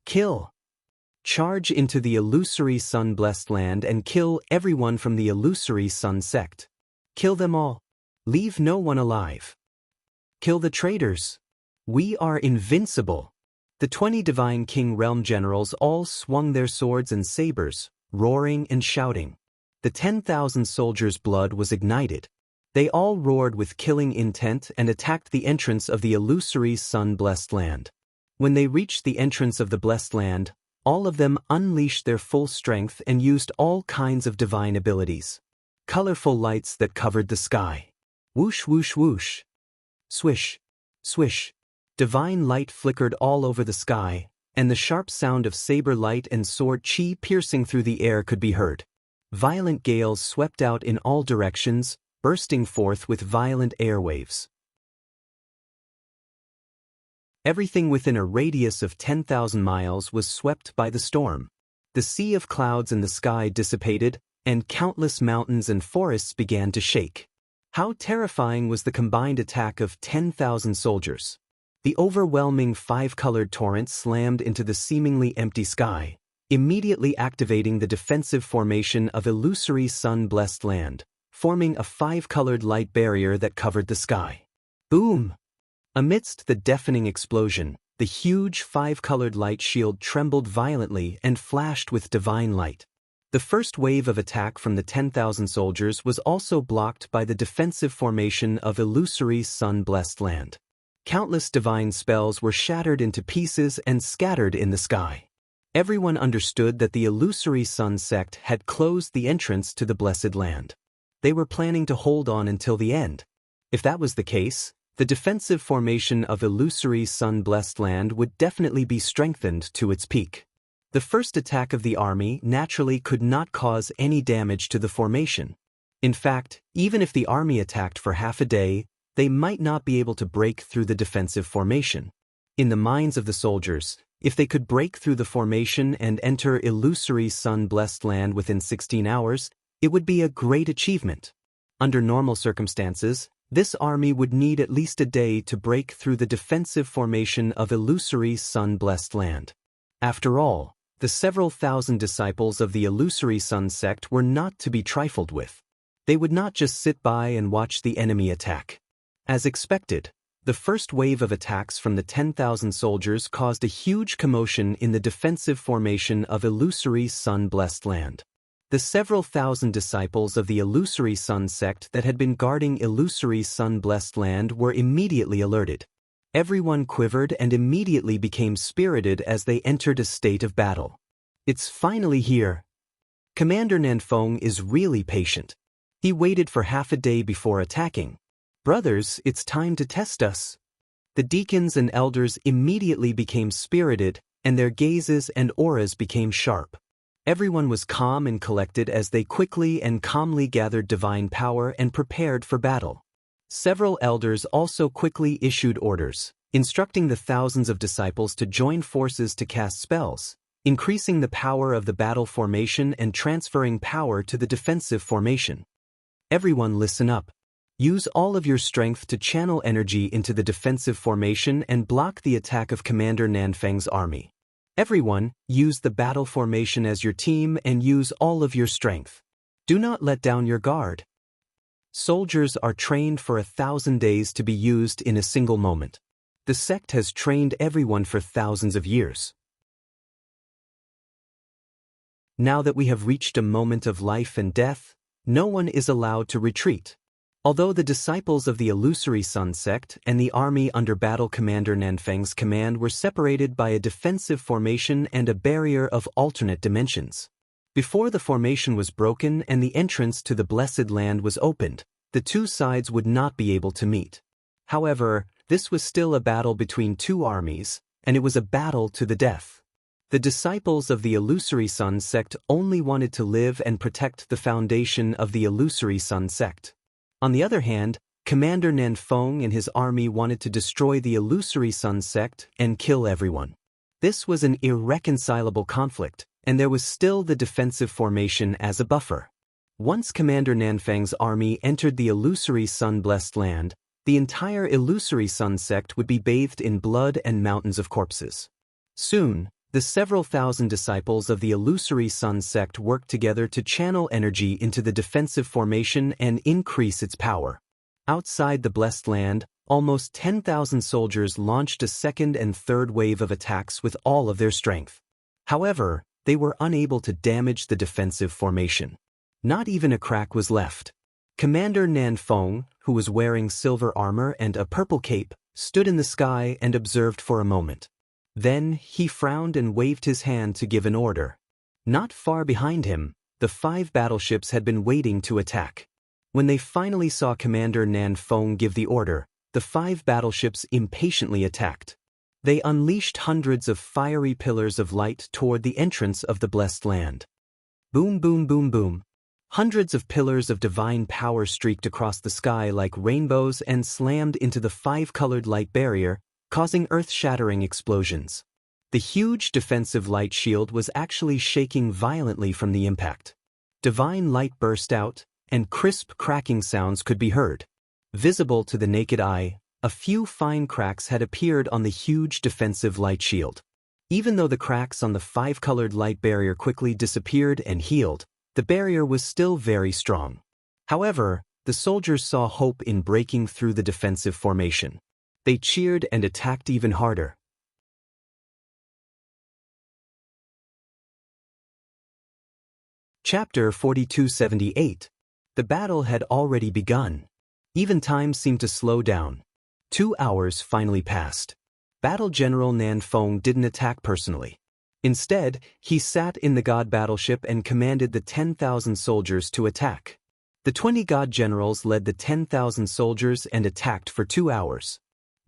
Kill! Charge into the illusory Sun-blessed land and kill everyone from the illusory Sun sect. Kill them all. Leave no one alive. Kill the traitors. We are invincible. The 20 divine king realm generals all swung their swords and sabers, roaring and shouting. The 10,000 soldiers' blood was ignited. They all roared with killing intent and attacked the entrance of the illusory Sun-blessed land. When they reached the entrance of the blessed land, all of them unleashed their full strength and used all kinds of divine abilities. Colorful lights that covered the sky. Whoosh, whoosh, whoosh. Swish, swish. Divine light flickered all over the sky, and the sharp sound of saber light and sword chi piercing through the air could be heard. Violent gales swept out in all directions, bursting forth with violent airwaves. Everything within a radius of 10,000 miles was swept by the storm. The sea of clouds in the sky dissipated, and countless mountains and forests began to shake. How terrifying was the combined attack of 10,000 soldiers. The overwhelming 5-colored torrent slammed into the seemingly empty sky, immediately activating the defensive formation of illusory Sun-blessed land, forming a 5-colored light barrier that covered the sky. Boom! Amidst the deafening explosion, the huge 5-colored light shield trembled violently and flashed with divine light. The first wave of attack from the 10,000 soldiers was also blocked by the defensive formation of illusory Sun-blessed land. Countless divine spells were shattered into pieces and scattered in the sky. Everyone understood that the illusory Sun sect had closed the entrance to the blessed land. They were planning to hold on until the end. If that was the case, the defensive formation of illusory Sun-blessed land would definitely be strengthened to its peak. The first attack of the army naturally could not cause any damage to the formation. In fact, even if the army attacked for half a day, they might not be able to break through the defensive formation. In the minds of the soldiers, if they could break through the formation and enter illusory Sun-blessed land within 16 hours, it would be a great achievement. Under normal circumstances, this army would need at least a day to break through the defensive formation of illusory Sun-blessed land. After all, the several thousand disciples of the illusory Sun sect were not to be trifled with. They would not just sit by and watch the enemy attack. As expected, the first wave of attacks from the 10,000 soldiers caused a huge commotion in the defensive formation of illusory Sun-blessed land. The several thousand disciples of the illusory Sun sect that had been guarding illusory Sun-blessed land were immediately alerted. Everyone quivered and immediately became spirited as they entered a state of battle. It's finally here. Commander Nanfeng is really patient. He waited for half a day before attacking. Brothers, it's time to test us. The deacons and elders immediately became spirited, and their gazes and auras became sharp. Everyone was calm and collected as they quickly and calmly gathered divine power and prepared for battle. Several elders also quickly issued orders, instructing the thousands of disciples to join forces to cast spells, increasing the power of the battle formation and transferring power to the defensive formation. Everyone listen up. Use all of your strength to channel energy into the defensive formation and block the attack of Commander Nanfang's army. Everyone, use the battle formation as your team and use all of your strength. Do not let down your guard. Soldiers are trained for 1,000 days to be used in a single moment. The sect has trained everyone for thousands of years. Now that we have reached a moment of life and death, no one is allowed to retreat. Although the disciples of the Illusory Sun sect and the army under Battle Commander Nanfang's command were separated by a defensive formation and a barrier of alternate dimensions. Before the formation was broken and the entrance to the Blessed Land was opened, the two sides would not be able to meet. However, this was still a battle between two armies, and it was a battle to the death. The disciples of the Illusory Sun sect only wanted to live and protect the foundation of the Illusory Sun sect. On the other hand, Commander Nanfeng and his army wanted to destroy the Illusory Sun sect and kill everyone. This was an irreconcilable conflict, and there was still the defensive formation as a buffer. Once Commander Nanfang's army entered the Illusory Sun Blessed Land, the entire Illusory Sun sect would be bathed in blood and mountains of corpses. Soon, the several thousand disciples of the Illusory Sun sect worked together to channel energy into the defensive formation and increase its power. Outside the Blessed Land, almost 10,000 soldiers launched a second and third wave of attacks with all of their strength. However, they were unable to damage the defensive formation. Not even a crack was left. Commander Nanfeng, who was wearing silver armor and a purple cape, stood in the sky and observed for a moment. Then he frowned and waved his hand to give an order. Not far behind him, the 5 battleships had been waiting to attack. When they finally saw Commander Nanfeng give the order, the 5 battleships impatiently attacked. They unleashed hundreds of fiery pillars of light toward the entrance of the Blessed Land. Boom, boom, boom, boom. Hundreds of pillars of divine power streaked across the sky like rainbows and slammed into the 5-colored light barrier, causing earth-shattering explosions. The huge defensive light shield was actually shaking violently from the impact. Divine light burst out, and crisp cracking sounds could be heard. Visible to the naked eye, a few fine cracks had appeared on the huge defensive light shield. Even though the cracks on the 5-colored light barrier quickly disappeared and healed, the barrier was still very strong. However, the soldiers saw hope in breaking through the defensive formation. They cheered and attacked even harder. Chapter 4278. The battle had already begun. Even time seemed to slow down. 2 hours finally passed. Battle General Nanfeng didn't attack personally. Instead, he sat in the God battleship and commanded the 10,000 soldiers to attack. The 20 God generals led the 10,000 soldiers and attacked for 2 hours.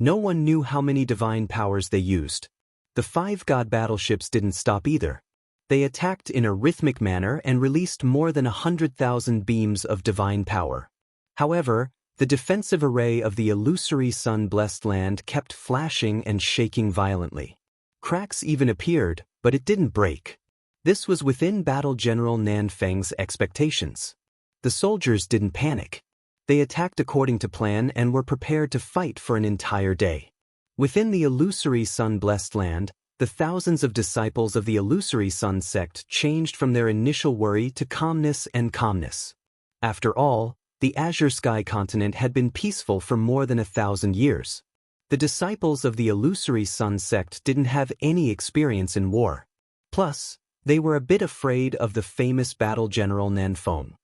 No one knew how many divine powers they used. The 5 God battleships didn't stop either. They attacked in a rhythmic manner and released more than 100,000 beams of divine power. However, the defensive array of the Illusory Sun Blessed Land kept flashing and shaking violently. Cracks even appeared, but it didn't break. This was within Battle General Nanfeng's expectations. The soldiers didn't panic. They attacked according to plan and were prepared to fight for an entire day. Within the Illusory Sun Blessed Land, the thousands of disciples of the Illusory Sun sect changed from their initial worry to calmness and calmness. After all, the Azure Sky continent had been peaceful for more than 1,000 years. The disciples of the Illusory Sun sect didn't have any experience in war. Plus, they were a bit afraid of the famous Battle General Nanfeng.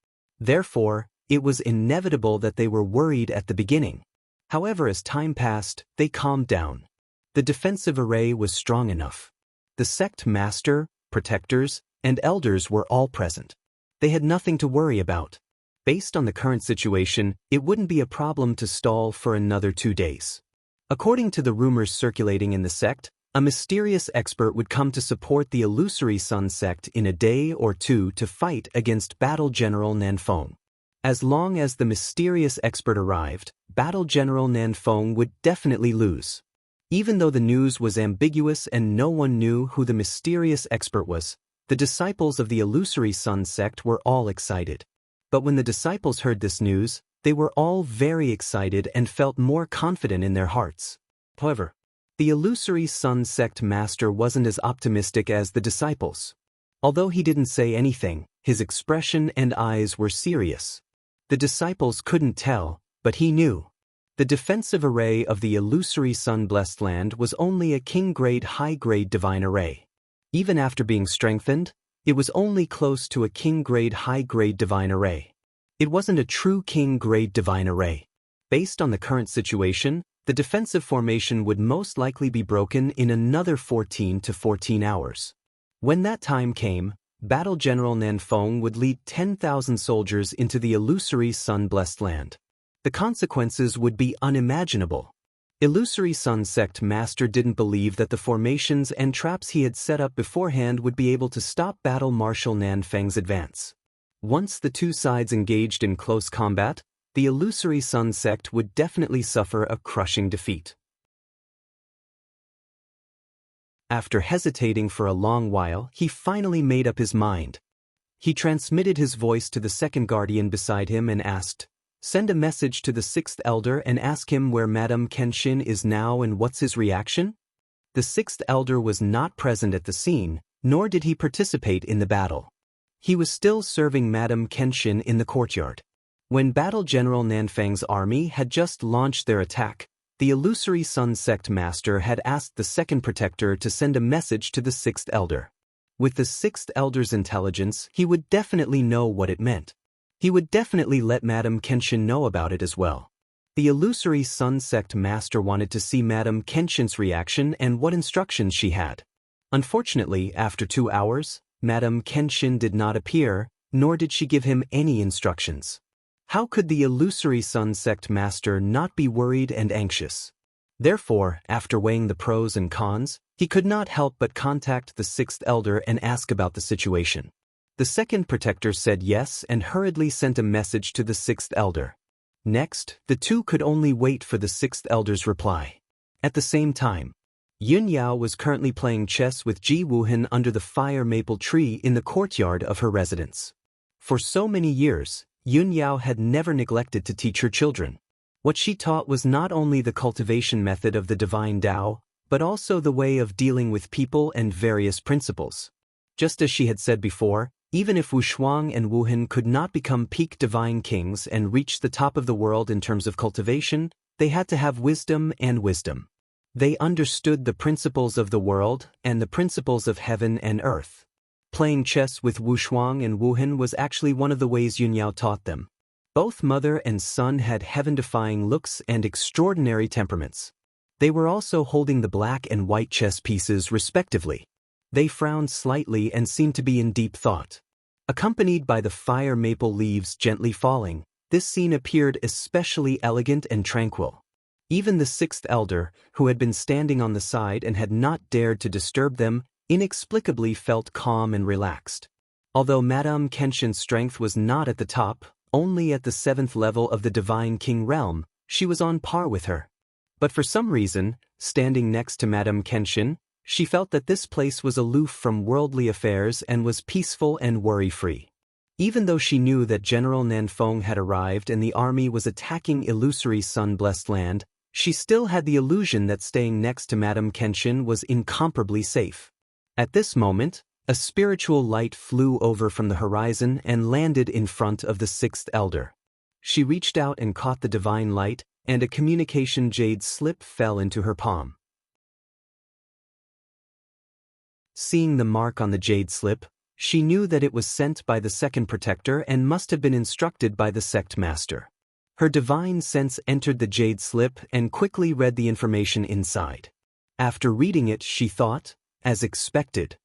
Therefore, it was inevitable that they were worried at the beginning. However, as time passed, they calmed down. The defensive array was strong enough. The sect master, protectors, and elders were all present. They had nothing to worry about. Based on the current situation, it wouldn't be a problem to stall for another 2 days. According to the rumors circulating in the sect, a mysterious expert would come to support the Illusory Sun sect in a day or 2 to fight against Battle General Nanfeng. As long as the mysterious expert arrived, Battle General Nanfeng would definitely lose. Even though the news was ambiguous and no one knew who the mysterious expert was, the disciples of the illusory sun sect were all excited. But when the disciples heard this news, they were all very excited and felt more confident in their hearts. However, the illusory sun sect master wasn't as optimistic as the disciples. Although he didn't say anything, his expression and eyes were serious. The disciples couldn't tell, but he knew. The defensive array of the illusory sun-blessed land was only a king-grade high-grade divine array. Even after being strengthened, it was only close to a king-grade high-grade divine array. It wasn't a true king-grade divine array. Based on the current situation, the defensive formation would most likely be broken in another 14 to 14 hours. When that time came, Battle General Nanfeng would lead 10,000 soldiers into the illusory sun-blessed land. The consequences would be unimaginable. Illusory Sun Sect Master didn't believe that the formations and traps he had set up beforehand would be able to stop Battle Marshal Nanfeng's advance. Once the two sides engaged in close combat, the Illusory Sun Sect would definitely suffer a crushing defeat. After hesitating for a long while, he finally made up his mind. He transmitted his voice to the second guardian beside him and asked, "Send a message to the sixth elder and ask him where Madame Kenshin is now and what's his reaction?" The sixth elder was not present at the scene, nor did he participate in the battle. He was still serving Madame Kenshin in the courtyard. When Battle General Nanfeng's army had just launched their attack, the Illusory Sun Sect Master had asked the second protector to send a message to the sixth elder. With the sixth elder's intelligence, he would definitely know what it meant. He would definitely let Madame Kenshin know about it as well. The Illusory Sun Sect Master wanted to see Madame Kenshin's reaction and what instructions she had. Unfortunately, after 2 hours, Madame Kenshin did not appear, nor did she give him any instructions. How could the Illusory Sun Sect Master not be worried and anxious? Therefore, after weighing the pros and cons, he could not help but contact the sixth elder and ask about the situation. The second protector said yes and hurriedly sent a message to the sixth elder. Next, the two could only wait for the sixth elder's reply. At the same time, Yun Yao was currently playing chess with Ji Wuhan under the fire maple tree in the courtyard of her residence. For so many years, Yun Yao had never neglected to teach her children. What she taught was not only the cultivation method of the divine Tao, but also the way of dealing with people and various principles. Just as she had said before, even if Wuxia and Wuhan could not become peak divine kings and reach the top of the world in terms of cultivation, they had to have wisdom and wisdom. They understood the principles of the world and the principles of heaven and earth. Playing chess with Wuxia and Wuhan was actually one of the ways Yun Yao taught them. Both mother and son had heaven-defying looks and extraordinary temperaments. They were also holding the black and white chess pieces respectively. They frowned slightly and seemed to be in deep thought. Accompanied by the fire maple leaves gently falling, this scene appeared especially elegant and tranquil. Even the sixth elder, who had been standing on the side and had not dared to disturb them, inexplicably felt calm and relaxed. Although Madame Kenshin's strength was not at the top, only at the 7th level of the Divine King realm, she was on par with her. But for some reason, standing next to Madame Kenshin, she felt that this place was aloof from worldly affairs and was peaceful and worry-free. Even though she knew that General Nanfeng had arrived and the army was attacking illusory sun-blessed land, she still had the illusion that staying next to Madame Kenshin was incomparably safe. At this moment, a spiritual light flew over from the horizon and landed in front of the sixth elder. She reached out and caught the divine light, and a communication jade slip fell into her palm. Seeing the mark on the jade slip, she knew that it was sent by the second protector and must have been instructed by the sect master. Her divine sense entered the jade slip and quickly read the information inside. After reading it, she thought, as expected.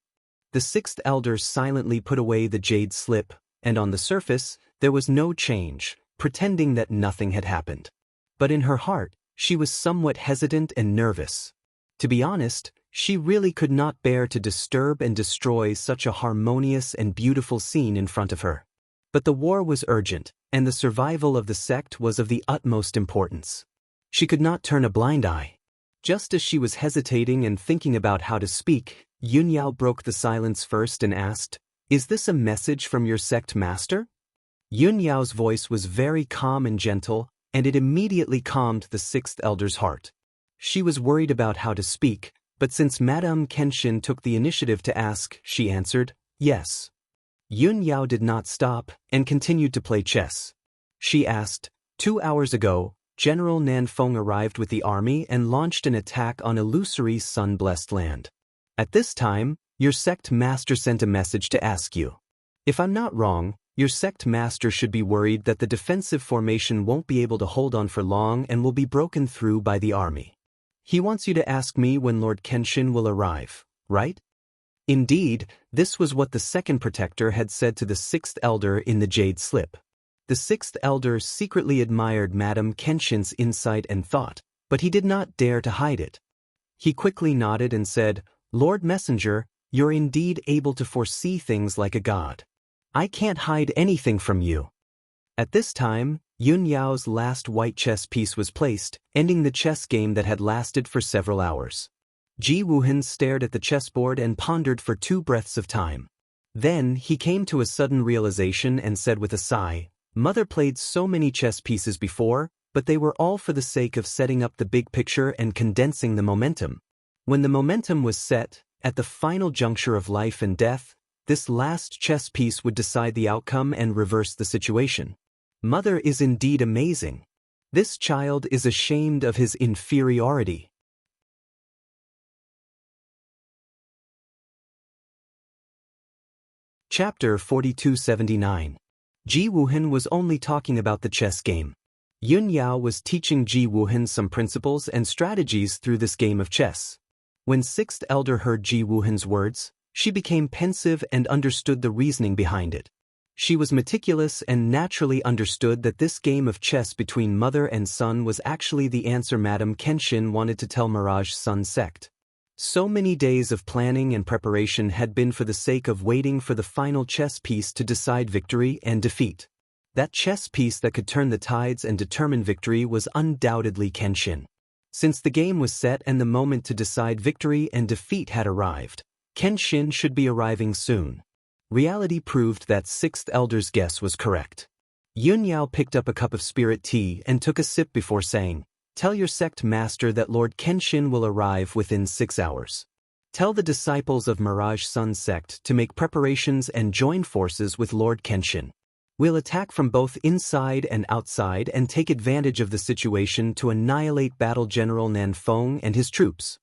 The sixth elder silently put away the jade slip, and on the surface, there was no change, pretending that nothing had happened. But in her heart, she was somewhat hesitant and nervous. To be honest, she really could not bear to disturb and destroy such a harmonious and beautiful scene in front of her. But the war was urgent, and the survival of the sect was of the utmost importance. She could not turn a blind eye. Just as she was hesitating and thinking about how to speak, Yunyao broke the silence first and asked, "Is this a message from your sect master?" Yunyao's voice was very calm and gentle, and it immediately calmed the sixth elder's heart. She was worried about how to speak, but since Madame Kenshin took the initiative to ask, she answered, "Yes." Yunyao did not stop and continued to play chess. She asked, "2 hours ago, General Nanfeng arrived with the army and launched an attack on illusory sun-blessed land. At this time, your sect master sent a message to ask you. If I'm not wrong, your sect master should be worried that the defensive formation won't be able to hold on for long and will be broken through by the army. He wants you to ask me when Lord Kenshin will arrive, right?" Indeed, this was what the second protector had said to the sixth elder in the jade slip. The sixth elder secretly admired Madame Kenshin's insight and thought, but he did not dare to hide it. He quickly nodded and said, "Lord Messenger, you're indeed able to foresee things like a god. I can't hide anything from you." At this time, Yunyao's last white chess piece was placed, ending the chess game that had lasted for several hours. Ji Wuhan stared at the chessboard and pondered for 2 breaths of time. Then he came to a sudden realization and said with a sigh, "Mother played so many chess pieces before, but they were all for the sake of setting up the big picture and condensing the momentum. When the momentum was set, at the final juncture of life and death, this last chess piece would decide the outcome and reverse the situation. Mother is indeed amazing. This child is ashamed of his inferiority." Chapter 4279. Ji Wuhan was only talking about the chess game. Yunyao was teaching Ji Wuhan some principles and strategies through this game of chess. When sixth elder heard Ji Wuhan's words, she became pensive and understood the reasoning behind it. She was meticulous and naturally understood that this game of chess between mother and son was actually the answer Madame Kenshin wanted to tell Mirage Sun sect. So many days of planning and preparation had been for the sake of waiting for the final chess piece to decide victory and defeat. That chess piece that could turn the tides and determine victory was undoubtedly Kenshin. Since the game was set and the moment to decide victory and defeat had arrived, Kenshin should be arriving soon. Reality proved that sixth elder's guess was correct. Yunyao picked up a cup of spirit tea and took a sip before saying, "Tell your sect master that Lord Kenshin will arrive within 6 hours. Tell the disciples of Mirage Sun sect to make preparations and join forces with Lord Kenshin. We'll attack from both inside and outside and take advantage of the situation to annihilate Battle General Nanfeng and his troops."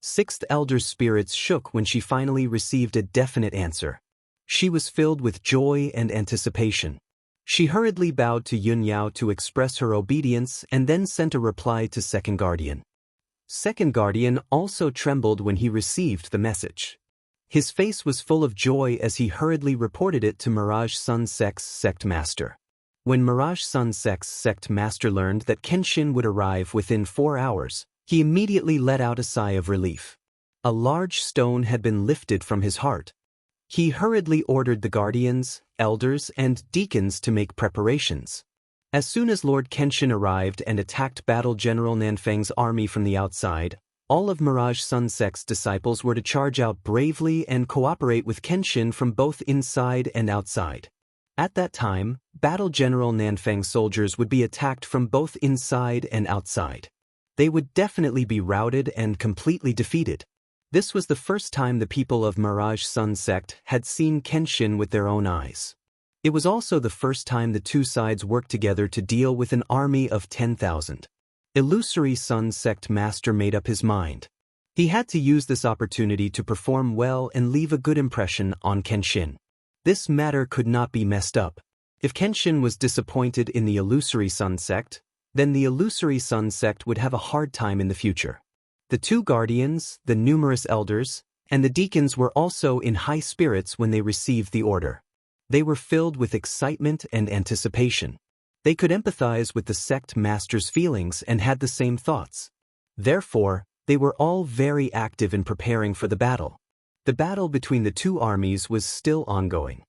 Sixth elder's spirits shook when she finally received a definite answer. She was filled with joy and anticipation. She hurriedly bowed to Yunyao to express her obedience and then sent a reply to Second Guardian. Second Guardian also trembled when he received the message. His face was full of joy as he hurriedly reported it to Mirage Sun sect's sect master. When Mirage Sun sect's sect master learned that Kenshin would arrive within 4 hours, he immediately let out a sigh of relief. A large stone had been lifted from his heart. He hurriedly ordered the guardians, elders, and deacons to make preparations. As soon as Lord Kenshin arrived and attacked Battle General Nanfeng's army from the outside, all of Mirage Sun sect's disciples were to charge out bravely and cooperate with Kenshin from both inside and outside. At that time, Battle General Nanfeng's soldiers would be attacked from both inside and outside. They would definitely be routed and completely defeated. This was the first time the people of Mirage Sun sect had seen Kenshin with their own eyes. It was also the first time the two sides worked together to deal with an army of 10,000. Illusory Sun sect master made up his mind. He had to use this opportunity to perform well and leave a good impression on Kenshin. This matter could not be messed up. If Kenshin was disappointed in the Illusory Sun sect, then the Illusory Sun sect would have a hard time in the future. The two guardians, the numerous elders, and the deacons were also in high spirits when they received the order. They were filled with excitement and anticipation. They could empathize with the sect master's feelings and had the same thoughts. Therefore, they were all very active in preparing for the battle. The battle between the two armies was still ongoing.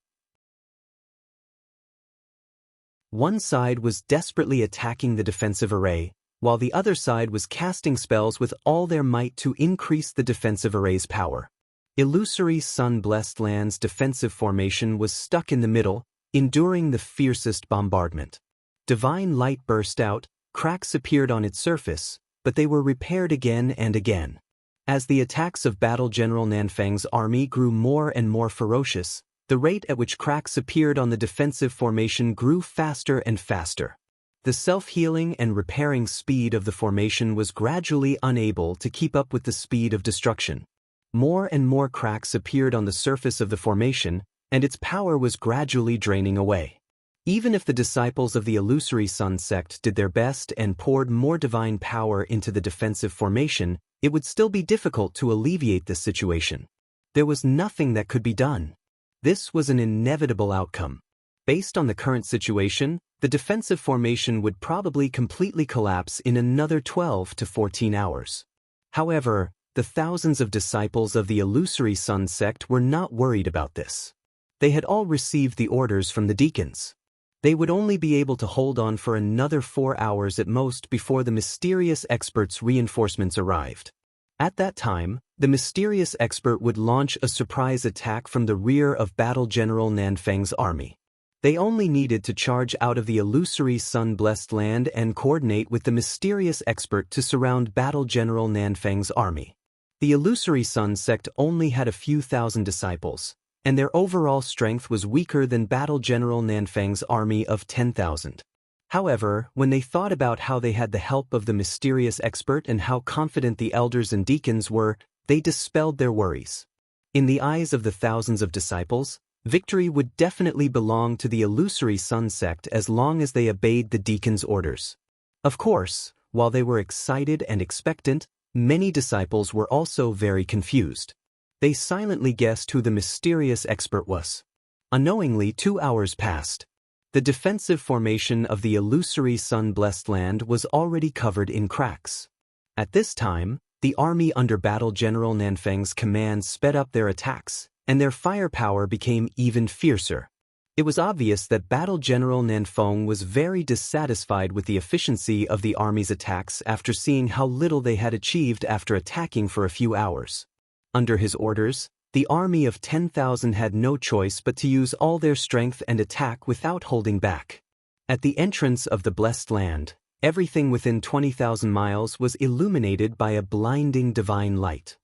One side was desperately attacking the defensive array, while the other side was casting spells with all their might to increase the defensive array's power. Illusory sun-blessed land's defensive formation was stuck in the middle, enduring the fiercest bombardment. Divine light burst out, cracks appeared on its surface, but they were repaired again and again. As the attacks of Battle General Nanfang's army grew more and more ferocious, the rate at which cracks appeared on the defensive formation grew faster and faster. The self-healing and repairing speed of the formation was gradually unable to keep up with the speed of destruction. More and more cracks appeared on the surface of the formation, and its power was gradually draining away. Even if the disciples of the illusory sun sect did their best and poured more divine power into the defensive formation, it would still be difficult to alleviate this situation. There was nothing that could be done. This was an inevitable outcome. Based on the current situation, the defensive formation would probably completely collapse in another 12 to 14 hours. However, the thousands of disciples of the illusory sun sect were not worried about this. They had all received the orders from the deacons. They would only be able to hold on for another 4 hours at most before the mysterious expert's reinforcements arrived. At that time, the mysterious expert would launch a surprise attack from the rear of Battle General Nanfang's army. They only needed to charge out of the illusory sun-blessed land and coordinate with the mysterious expert to surround Battle General Nanfang's army. The illusory sun sect only had a few thousand disciples, and their overall strength was weaker than Battle General Nanfang's army of 10,000. However, when they thought about how they had the help of the mysterious expert and how confident the elders and deacons were, they dispelled their worries. In the eyes of the thousands of disciples, victory would definitely belong to the illusory sun sect as long as they obeyed the deacons' orders. Of course, while they were excited and expectant, many disciples were also very confused. They silently guessed who the mysterious expert was. Unknowingly, 2 hours passed. The defensive formation of the illusory sun-blessed land was already covered in cracks. At this time, the army under Battle General Nanfang's command sped up their attacks, and their firepower became even fiercer. It was obvious that Battle General Nanfang was very dissatisfied with the efficiency of the army's attacks after seeing how little they had achieved after attacking for a few hours. Under his orders, the army of 10,000 had no choice but to use all their strength and attack without holding back. At the entrance of the blessed land, everything within 20,000 miles was illuminated by a blinding divine light.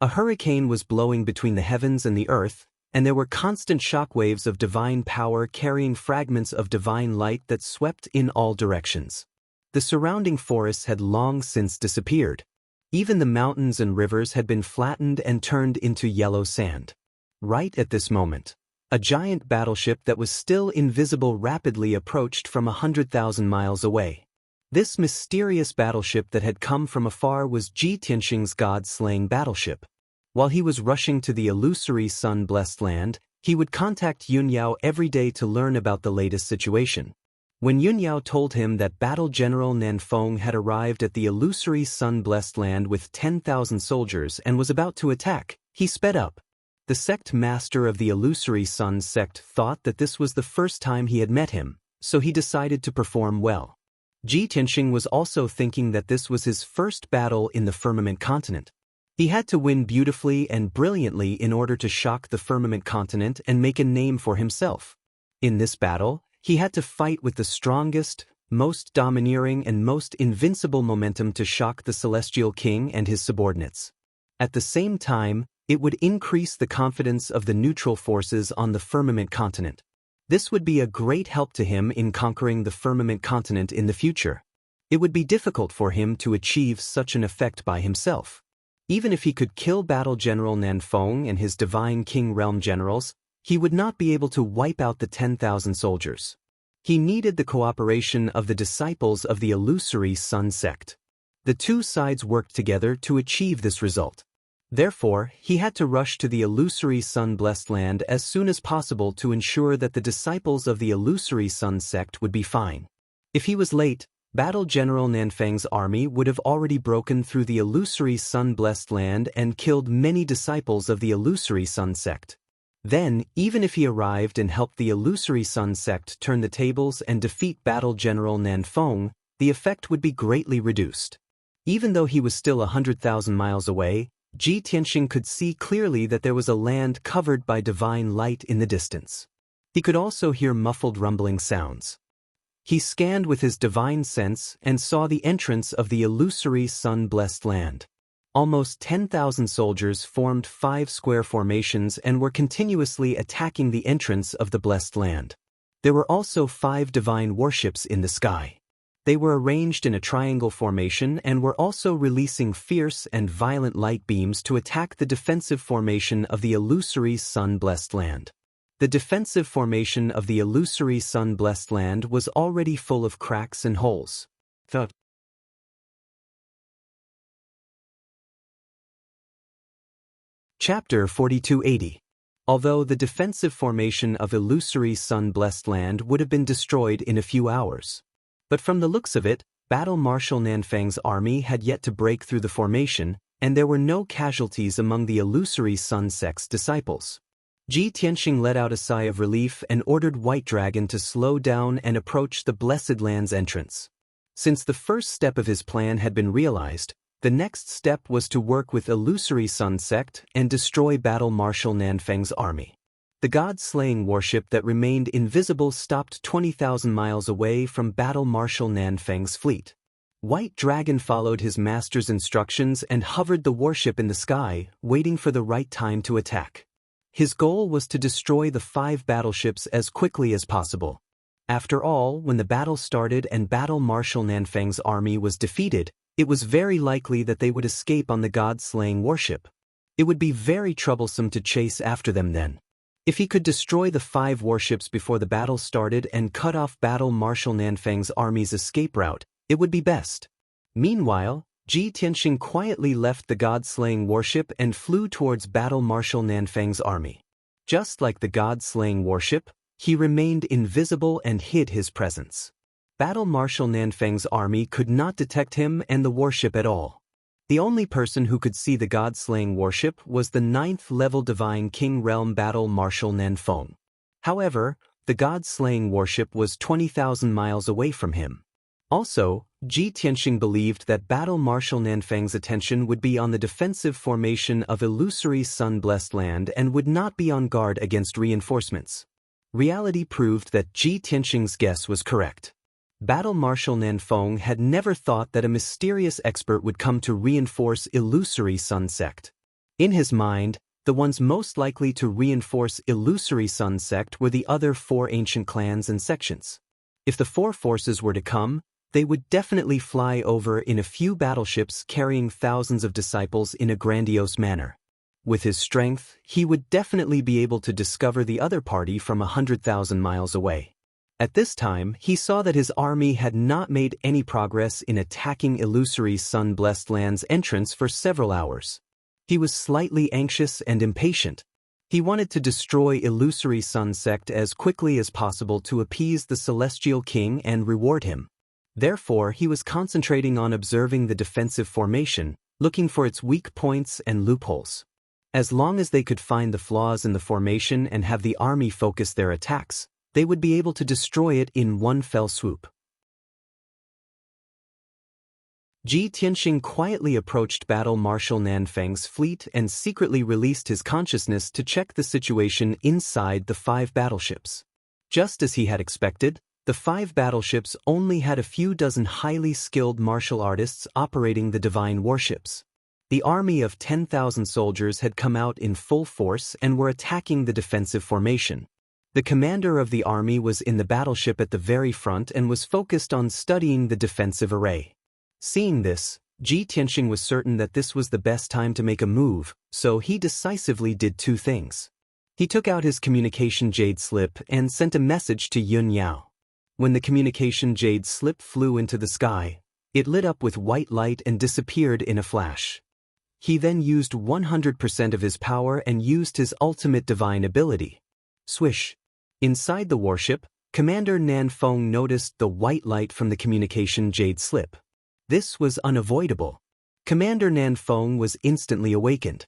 A hurricane was blowing between the heavens and the earth, and there were constant shockwaves of divine power carrying fragments of divine light that swept in all directions. The surrounding forests had long since disappeared. Even the mountains and rivers had been flattened and turned into yellow sand. Right at this moment, a giant battleship that was still invisible rapidly approached from 100,000 miles away. This mysterious battleship that had come from afar was Ji Tianxing's god-slaying battleship. While he was rushing to the illusory sun-blessed land, he would contact Yunyao every day to learn about the latest situation. When Yunyao told him that Battle General Nanfang had arrived at the illusory sun-blessed land with 10,000 soldiers and was about to attack, he sped up. The sect master of the illusory sun sect thought that this was the first time he had met him, so he decided to perform well. Ji Tianxing was also thinking that this was his first battle in the firmament continent. He had to win beautifully and brilliantly in order to shock the firmament continent and make a name for himself. In this battle, he had to fight with the strongest, most domineering and most invincible momentum to shock the celestial king and his subordinates. At the same time, it would increase the confidence of the neutral forces on the firmament continent. This would be a great help to him in conquering the firmament continent in the future. It would be difficult for him to achieve such an effect by himself. Even if he could kill Battle General Nanfang and his Divine King Realm generals, he would not be able to wipe out the 10,000 soldiers. He needed the cooperation of the disciples of the illusory sun sect. The two sides worked together to achieve this result. Therefore, he had to rush to the illusory sun-blessed land as soon as possible to ensure that the disciples of the illusory sun sect would be fine. If he was late, Battle General Nanfang's army would have already broken through the illusory sun-blessed land and killed many disciples of the illusory sun sect. Then, even if he arrived and helped the illusory Sun sect turn the tables and defeat Battle General Nanfeng, the effect would be greatly reduced. Even though he was still 100,000 miles away, Ji Tianxing could see clearly that there was a land covered by divine light in the distance. He could also hear muffled rumbling sounds. He scanned with his divine sense and saw the entrance of the illusory sun-blessed land. Almost 10,000 soldiers formed 5 square formations and were continuously attacking the entrance of the blessed land. There were also 5 divine warships in the sky. They were arranged in a triangle formation and were also releasing fierce and violent light beams to attack the defensive formation of the illusory sun-blessed land. The defensive formation of the illusory sun-blessed land was already full of cracks and holes. Chapter 4280. Although the defensive formation of illusory sun-blessed land would have been destroyed in a few hours. But from the looks of it, Battle Marshal Nanfeng's army had yet to break through the formation, and there were no casualties among the illusory sun sect's disciples. Ji Tianxing let out a sigh of relief and ordered White Dragon to slow down and approach the Blessed Land's entrance. Since the first step of his plan had been realized, the next step was to work with illusory sun sect and destroy Battle Marshal Nanfeng's army. The god-slaying warship that remained invisible stopped 20,000 miles away from Battle Marshal Nanfeng's fleet. White Dragon followed his master's instructions and hovered the warship in the sky, waiting for the right time to attack. His goal was to destroy the 5 battleships as quickly as possible. After all, when the battle started and Battle Marshal Nanfeng's army was defeated, it was very likely that they would escape on the god-slaying warship. It would be very troublesome to chase after them then. If he could destroy the 5 warships before the battle started and cut off Battle Marshal Nanfeng's army's escape route, it would be best. Meanwhile, Ji Tianxing quietly left the god-slaying warship and flew towards Battle Marshal Nanfeng's army. Just like the god-slaying warship, he remained invisible and hid his presence. Battle Marshal Nanfeng's army could not detect him and the warship at all. The only person who could see the god-slaying warship was the 9th-level Divine King Realm Battle Marshal Nanfeng. However, the god-slaying warship was 20,000 miles away from him. Also, Ji Tianxing believed that Battle Marshal Nanfeng's attention would be on the defensive formation of illusory sun-blessed land and would not be on guard against reinforcements. Reality proved that Ji Tianxing's guess was correct. Battle Marshal Nanfeng had never thought that a mysterious expert would come to reinforce illusory sun sect. In his mind, the ones most likely to reinforce illusory sun sect were the other 4 ancient clans and sections. If the 4 forces were to come, they would definitely fly over in a few battleships carrying thousands of disciples in a grandiose manner. With his strength, he would definitely be able to discover the other party from 100,000 miles away. At this time, he saw that his army had not made any progress in attacking illusory sun-blessed land's entrance for several hours. He was slightly anxious and impatient. He wanted to destroy illusory sun sect as quickly as possible to appease the celestial king and reward him. Therefore, he was concentrating on observing the defensive formation, looking for its weak points and loopholes. As long as they could find the flaws in the formation and have the army focus their attacks, they would be able to destroy it in one fell swoop. Ji Tianxing quietly approached Battle Marshal Nanfeng's fleet and secretly released his consciousness to check the situation inside the 5 battleships. Just as he had expected, the 5 battleships only had a few dozen highly skilled martial artists operating the divine warships. The army of 10,000 soldiers had come out in full force and were attacking the defensive formation. The commander of the army was in the battleship at the very front and was focused on studying the defensive array. Seeing this, Ji Tianxing was certain that this was the best time to make a move, so he decisively did 2 things. He took out his communication jade slip and sent a message to Yun Yao. When the communication jade slip flew into the sky, it lit up with white light and disappeared in a flash. He then used 100% of his power and used his ultimate divine ability. Swish. Inside the warship, Commander Nanfeng noticed the white light from the communication jade slip. This was unavoidable. Commander Nanfeng was instantly awakened.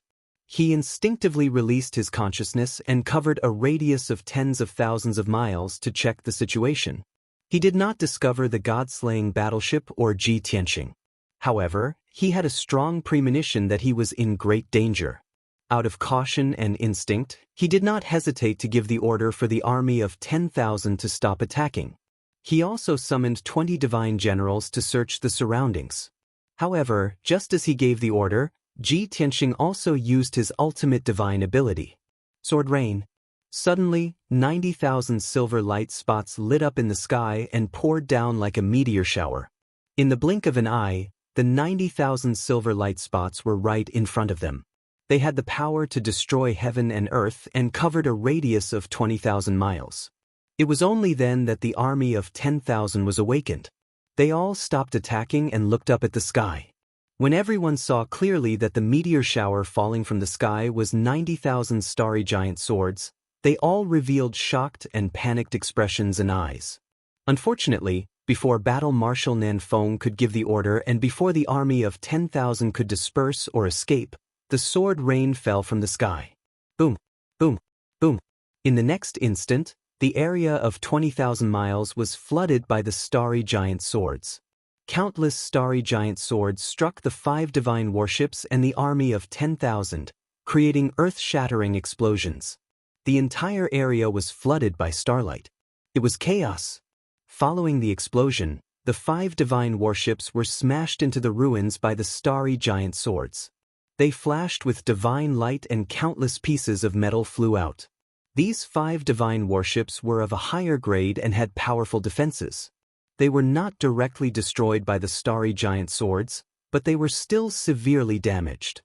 He instinctively released his consciousness and covered a radius of tens of thousands of miles to check the situation. He did not discover the god-slaying battleship or Ji Tianxing. However, he had a strong premonition that he was in great danger. Out of caution and instinct, he did not hesitate to give the order for the army of 10,000 to stop attacking. He also summoned 20 divine generals to search the surroundings. However, just as he gave the order, Ji Tianxing also used his ultimate divine ability, Sword Rain. Suddenly, 90,000 silver light spots lit up in the sky and poured down like a meteor shower. In the blink of an eye, the 90,000 silver light spots were right in front of them. They had the power to destroy heaven and earth and covered a radius of 20,000 miles. It was only then that the army of 10,000 was awakened. They all stopped attacking and looked up at the sky. When everyone saw clearly that the meteor shower falling from the sky was 90,000 starry giant swords, they all revealed shocked and panicked expressions and eyes. Unfortunately, before Battle Marshal Nanfeng could give the order and before the army of 10,000 could disperse or escape, the sword rain fell from the sky. Boom, boom, boom. In the next instant, the area of 20,000 miles was flooded by the starry giant swords. Countless starry giant swords struck the 5 divine warships and the army of 10,000, creating earth-shattering explosions. The entire area was flooded by starlight. It was chaos. Following the explosion, the 5 divine warships were smashed into the ruins by the starry giant swords. They flashed with divine light and countless pieces of metal flew out. These 5 divine warships were of a higher grade and had powerful defenses. They were not directly destroyed by the starry giant swords, but they were still severely damaged.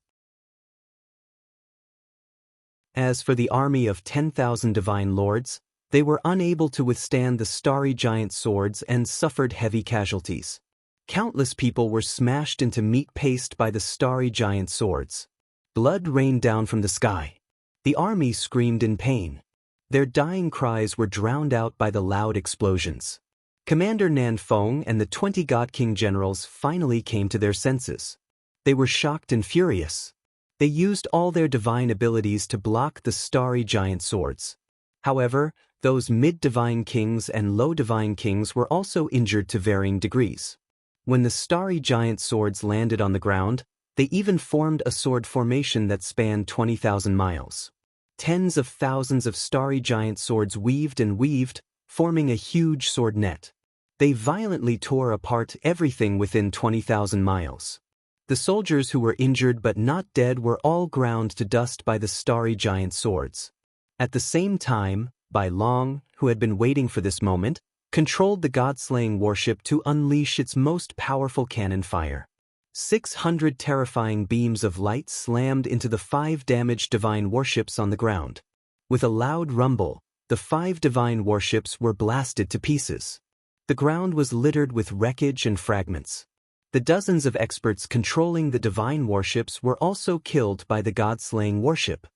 As for the army of 10,000 divine lords, they were unable to withstand the starry giant swords and suffered heavy casualties. Countless people were smashed into meat paste by the starry giant swords. Blood rained down from the sky. The army screamed in pain. Their dying cries were drowned out by the loud explosions. Commander Nanfeng and the 20 God King generals finally came to their senses. They were shocked and furious. They used all their divine abilities to block the starry giant swords. However, those mid-divine kings and low-divine kings were also injured to varying degrees. When the starry giant swords landed on the ground, they even formed a sword formation that spanned 20,000 miles. Tens of thousands of starry giant swords weaved and weaved, forming a huge sword net. They violently tore apart everything within 20,000 miles. The soldiers who were injured but not dead were all ground to dust by the starry giant swords. At the same time, Bai Long, who had been waiting for this moment, controlled the god-slaying warship to unleash its most powerful cannon fire. 600 terrifying beams of light slammed into the 5 damaged divine warships on the ground. With a loud rumble, the 5 divine warships were blasted to pieces. The ground was littered with wreckage and fragments. The dozens of experts controlling the divine warships were also killed by the god-slaying warship.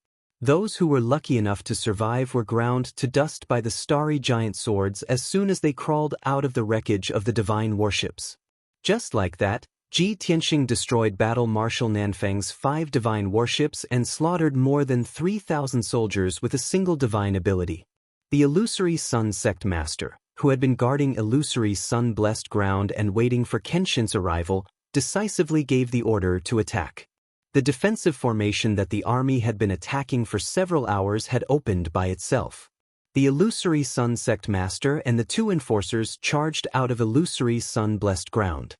Those who were lucky enough to survive were ground to dust by the starry giant swords as soon as they crawled out of the wreckage of the divine warships. Just like that, Ji Tianxing destroyed Battle Marshal Nanfeng's 5 divine warships and slaughtered more than 3,000 soldiers with a single divine ability. The illusory Sun Sect Master, who had been guarding illusory sun-blessed ground and waiting for Kenshin's arrival, decisively gave the order to attack. The defensive formation that the army had been attacking for several hours had opened by itself. The illusory Sun Sect Master and the 2 enforcers charged out of illusory sun-blessed ground.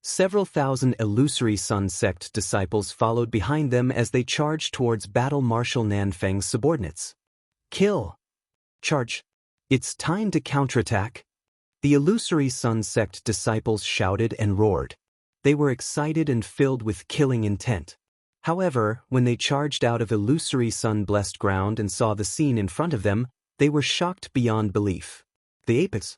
Several thousand illusory Sun Sect disciples followed behind them as they charged towards Battle Marshal Nanfeng's subordinates. Kill! Charge! It's time to counterattack! The illusory Sun Sect disciples shouted and roared. They were excited and filled with killing intent. However, when they charged out of illusory sun-blessed ground and saw the scene in front of them, they were shocked beyond belief. The apex.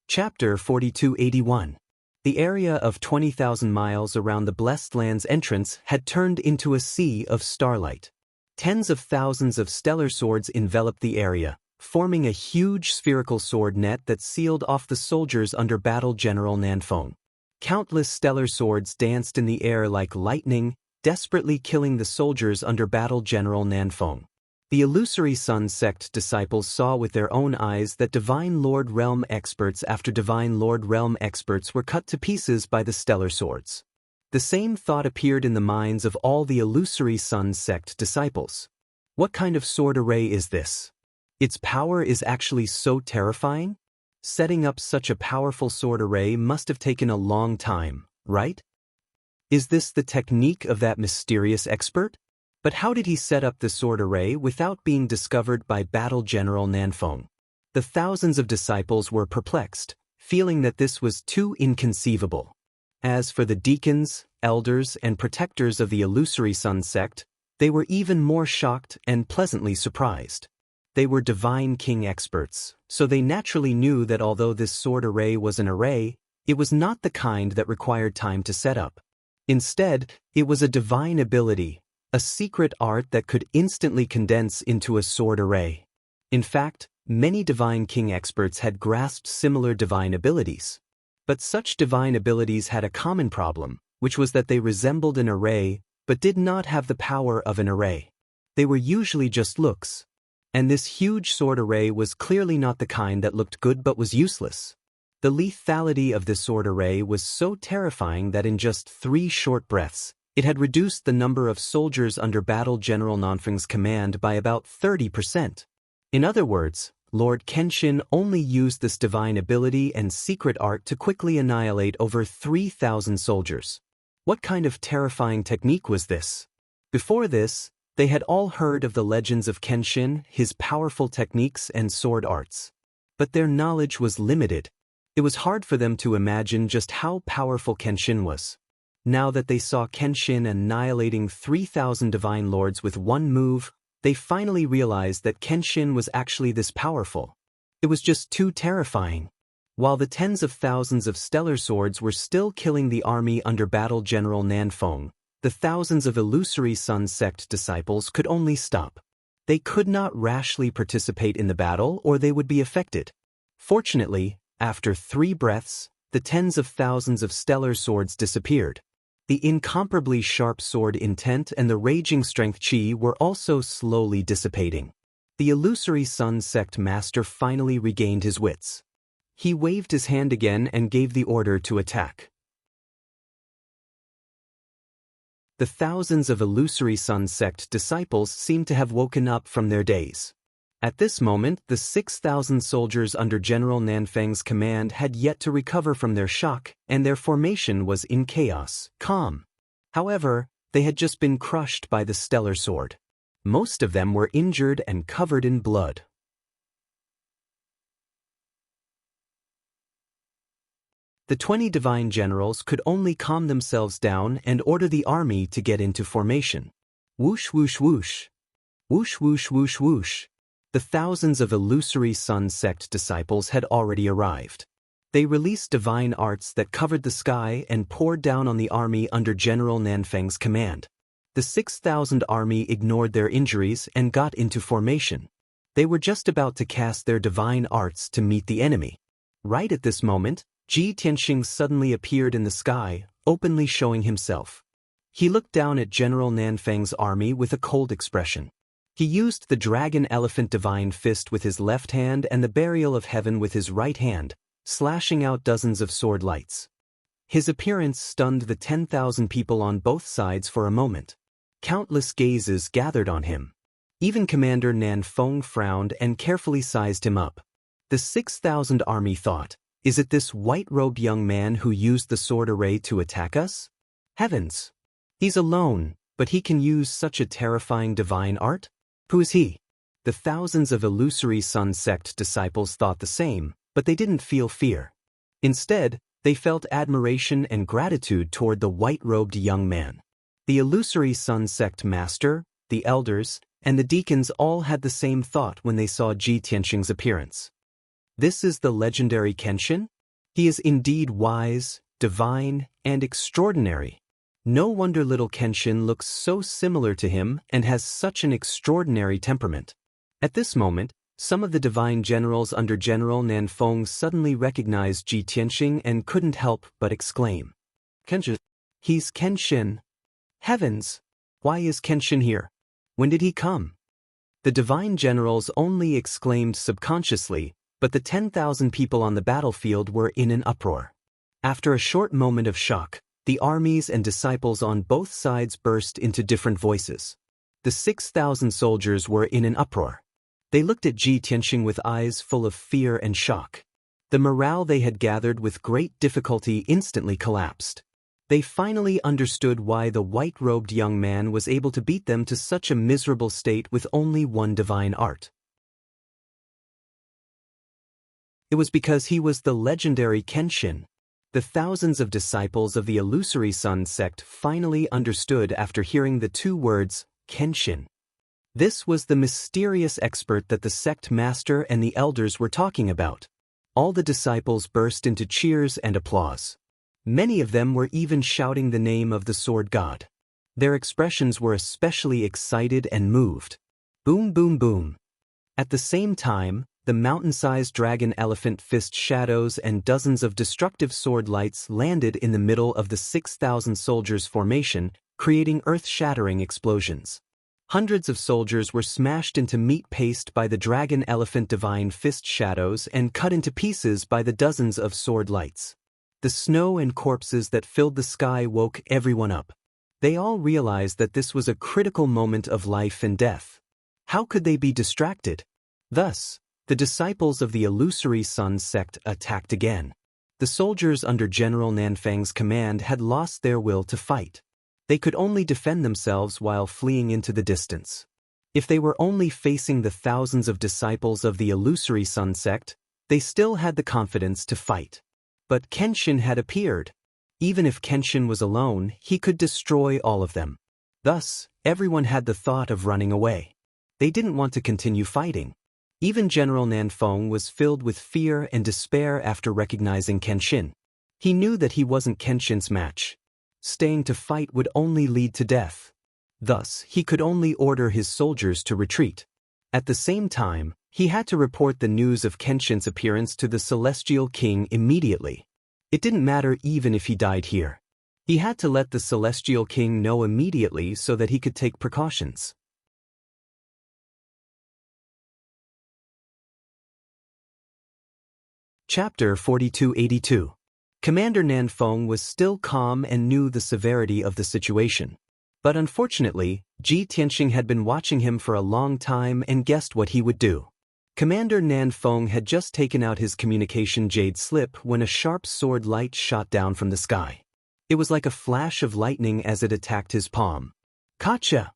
Chapter 4281. The area of 20,000 miles around the Blessed Land's entrance had turned into a sea of starlight. Tens of thousands of stellar swords enveloped the area, forming a huge spherical sword net that sealed off the soldiers under Battle General Nanfeng. Countless stellar swords danced in the air like lightning, desperately killing the soldiers under Battle General Nanfeng. The illusory Sun sect disciples saw with their own eyes that Divine Lord Realm experts after Divine Lord Realm experts were cut to pieces by the stellar swords. The same thought appeared in the minds of all the illusory Sun sect disciples. What kind of sword array is this? Its power is actually so terrifying? Setting up such a powerful sword array must have taken a long time, right? Is this the technique of that mysterious expert? But how did he set up the sword array without being discovered by Battle General Nanfeng? The thousands of disciples were perplexed, feeling that this was too inconceivable. As for the deacons, elders, and protectors of the illusory Sun sect, they were even more shocked and pleasantly surprised. They were Divine King experts, so they naturally knew that although this sword array was an array, it was not the kind that required time to set up. Instead, it was a divine ability, a secret art that could instantly condense into a sword array. In fact, many Divine King experts had grasped similar divine abilities. But such divine abilities had a common problem, which was that they resembled an array, but did not have the power of an array. They were usually just looks. And this huge sword array was clearly not the kind that looked good but was useless. The lethality of this sword array was so terrifying that in just 3 short breaths, it had reduced the number of soldiers under Battle General Nanfeng's command by about 30%. In other words, Lord Kenshin only used this divine ability and secret art to quickly annihilate over 3,000 soldiers. What kind of terrifying technique was this? Before this, they had all heard of the legends of Kenshin, his powerful techniques and sword arts. But their knowledge was limited. It was hard for them to imagine just how powerful Kenshin was. Now that they saw Kenshin annihilating 3,000 divine lords with one move, they finally realized that Kenshin was actually this powerful. It was just too terrifying. While the tens of thousands of stellar swords were still killing the army under Battle General Nanfeng, the thousands of illusory Sun sect disciples could only stop. They could not rashly participate in the battle or they would be affected. Fortunately, after 3 breaths, the tens of thousands of stellar swords disappeared. The incomparably sharp sword intent and the raging strength chi were also slowly dissipating. The illusory Sun sect master finally regained his wits. He waved his hand again and gave the order to attack. The thousands of illusory Sun sect disciples seemed to have woken up from their daze. At this moment, the 6,000 soldiers under General Nanfeng's command had yet to recover from their shock, and their formation was in chaos, calm. However, they had just been crushed by the stellar sword. Most of them were injured and covered in blood. The 20 divine generals could only calm themselves down and order the army to get into formation. Whoosh whoosh whoosh. Whoosh whoosh whoosh whoosh. The thousands of illusory Sun sect disciples had already arrived. They released divine arts that covered the sky and poured down on the army under General Nanfeng's command. The 6,000 army ignored their injuries and got into formation. They were just about to cast their divine arts to meet the enemy. Right at this moment, Ji Tianxing suddenly appeared in the sky, openly showing himself. He looked down at General Nanfeng's army with a cold expression. He used the dragon elephant divine fist with his left hand and the burial of heaven with his right hand, slashing out dozens of sword lights. His appearance stunned the 10,000 people on both sides for a moment. Countless gazes gathered on him. Even Commander Nanfeng frowned and carefully sized him up. The 6,000 army thought, "Is it this white-robed young man who used the sword array to attack us? Heavens! He's alone, but he can use such a terrifying divine art? Who is he?" The thousands of illusory Sun sect disciples thought the same, but they didn't feel fear. Instead, they felt admiration and gratitude toward the white-robed young man. The illusory Sun sect master, the elders, and the deacons all had the same thought when they saw Ji Tianxing's appearance. This is the legendary Kenshin? He is indeed wise, divine, and extraordinary. No wonder little Kenshin looks so similar to him and has such an extraordinary temperament. At this moment, Some of the divine generals under General Nanfeng suddenly recognized Ji Tianxing and couldn't help but exclaim. Kenshin. He's Kenshin. Heavens! Why is Kenshin here? When did he come? The divine generals only exclaimed subconsciously, but the 10,000 people on the battlefield were in an uproar. After a short moment of shock, the armies and disciples on both sides burst into different voices. The 6,000 soldiers were in an uproar. They looked at Ji Tianxing with eyes full of fear and shock. The morale they had gathered with great difficulty instantly collapsed. They finally understood why the white-robed young man was able to beat them to such a miserable state with only one divine art. It was because he was the legendary Kenshin. The thousands of disciples of the Illusory Sun sect finally understood after hearing the two words, Kenshin. This was the mysterious expert that the sect master and the elders were talking about. All the disciples burst into cheers and applause. Many of them were even shouting the name of the sword god. Their expressions were especially excited and moved. Boom, boom, boom. At the same time, the mountain-sized dragon elephant fist shadows and dozens of destructive sword lights landed in the middle of the 6,000 soldiers' formation, creating earth-shattering explosions. Hundreds of soldiers were smashed into meat paste by the dragon elephant divine fist shadows and cut into pieces by the dozens of sword lights. The snow and corpses that filled the sky woke everyone up. They all realized that this was a critical moment of life and death. How could they be distracted? Thus, the disciples of the Illusory Sun sect attacked again. The soldiers under General Nanfeng's command had lost their will to fight. They could only defend themselves while fleeing into the distance. If they were only facing the thousands of disciples of the Illusory Sun sect, they still had the confidence to fight. But Kenshin had appeared. Even if Kenshin was alone, he could destroy all of them. Thus, everyone had the thought of running away. They didn't want to continue fighting. Even General Nanfeng was filled with fear and despair after recognizing Kenshin. He knew that he wasn't Kenshin's match. Staying to fight would only lead to death. Thus, he could only order his soldiers to retreat. At the same time, he had to report the news of Kenshin's appearance to the Celestial King immediately. It didn't matter even if he died here. He had to let the Celestial King know immediately so that he could take precautions. Chapter 4282. Commander Nanfeng was still calm and knew the severity of the situation. But unfortunately, Ji Tianxing had been watching him for a long time and guessed what he would do. Commander Nanfeng had just taken out his communication jade slip when a sharp sword light shot down from the sky. It was like a flash of lightning as it attacked his palm. Gotcha!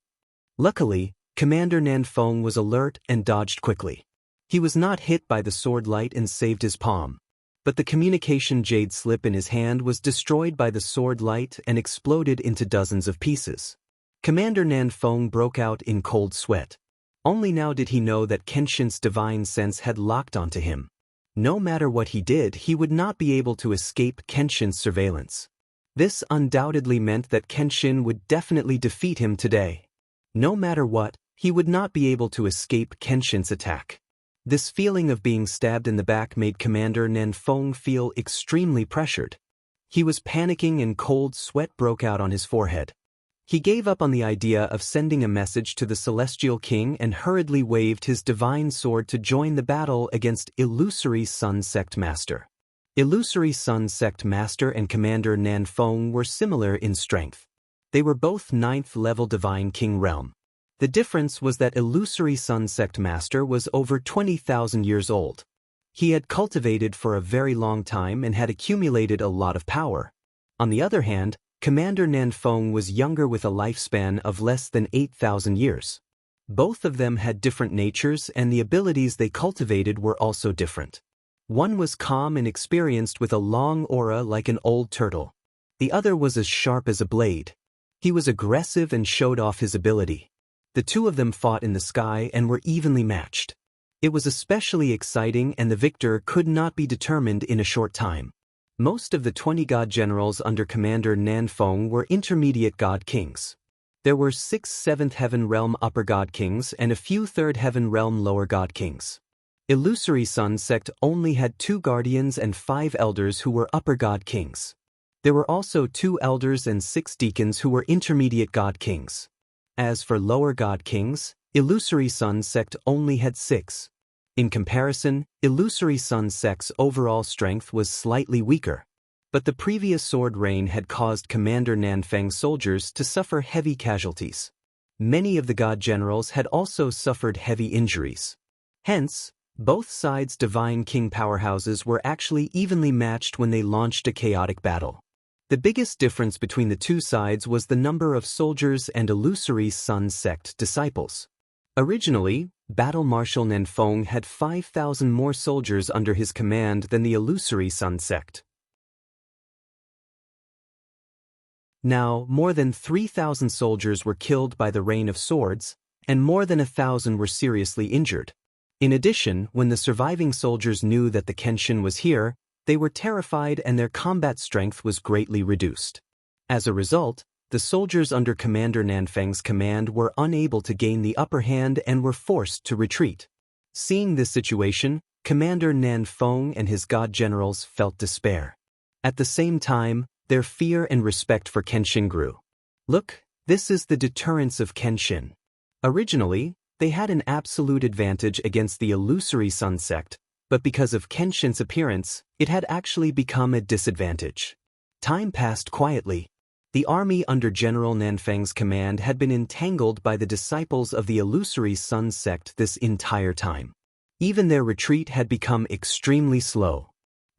Luckily, Commander Nanfeng was alert and dodged quickly. He was not hit by the sword light and saved his palm. But the communication jade slip in his hand was destroyed by the sword light and exploded into dozens of pieces. Commander Nanfeng broke out in cold sweat. Only now did he know that Kenshin's divine sense had locked onto him. No matter what he did, he would not be able to escape Kenshin's surveillance. This undoubtedly meant that Kenshin would definitely defeat him today. No matter what, he would not be able to escape Kenshin's attack. This feeling of being stabbed in the back made Commander Nanfeng feel extremely pressured. He was panicking and cold sweat broke out on his forehead. He gave up on the idea of sending a message to the Celestial King and hurriedly waved his divine sword to join the battle against Illusory Sun Sect Master. Illusory Sun Sect Master and Commander Nanfeng were similar in strength. They were both 9th level Divine King realm. The difference was that Illusory Sun Sect Master was over 20,000 years old. He had cultivated for a very long time and had accumulated a lot of power. On the other hand, Commander Nanfeng was younger with a lifespan of less than 8,000 years. Both of them had different natures and the abilities they cultivated were also different. One was calm and experienced with a long aura like an old turtle. The other was as sharp as a blade. He was aggressive and showed off his ability. The two of them fought in the sky and were evenly matched. It was especially exciting and the victor could not be determined in a short time. Most of the 20 god generals under Commander Nanfeng were intermediate god kings. There were 6 7th heaven realm upper god kings and a few 3rd heaven realm lower god kings. Illusory Sun sect only had 2 guardians and 5 elders who were upper god kings. There were also 2 elders and 6 deacons who were intermediate god kings. As for lower god kings, Illusory Sun sect only had 6. In comparison, Illusory Sun sect's overall strength was slightly weaker. But the previous sword reign had caused Commander Nanfang's soldiers to suffer heavy casualties. Many of the god generals had also suffered heavy injuries. Hence, both sides' divine king powerhouses were actually evenly matched when they launched a chaotic battle. The biggest difference between the two sides was the number of soldiers and Illusory Sun sect disciples. Originally, Battle Marshal Nanfeng had 5,000 more soldiers under his command than the Illusory Sun sect. Now, more than 3,000 soldiers were killed by the Rain of Swords, and more than 1,000 were seriously injured. In addition, when the surviving soldiers knew that the Kenshin was here, they were terrified and their combat strength was greatly reduced. As a result, the soldiers under Commander Nanfeng's command were unable to gain the upper hand and were forced to retreat. Seeing this situation, Commander Nanfeng and his god generals felt despair. At the same time, their fear and respect for Kenshin grew. Look, this is the deterrence of Kenshin. Originally, they had an absolute advantage against the Illusory Sun sect, but because of Kenshin's appearance, it had actually become a disadvantage. Time passed quietly. The army under General Nanfeng's command had been entangled by the disciples of the Illusory Sun sect this entire time. Even their retreat had become extremely slow.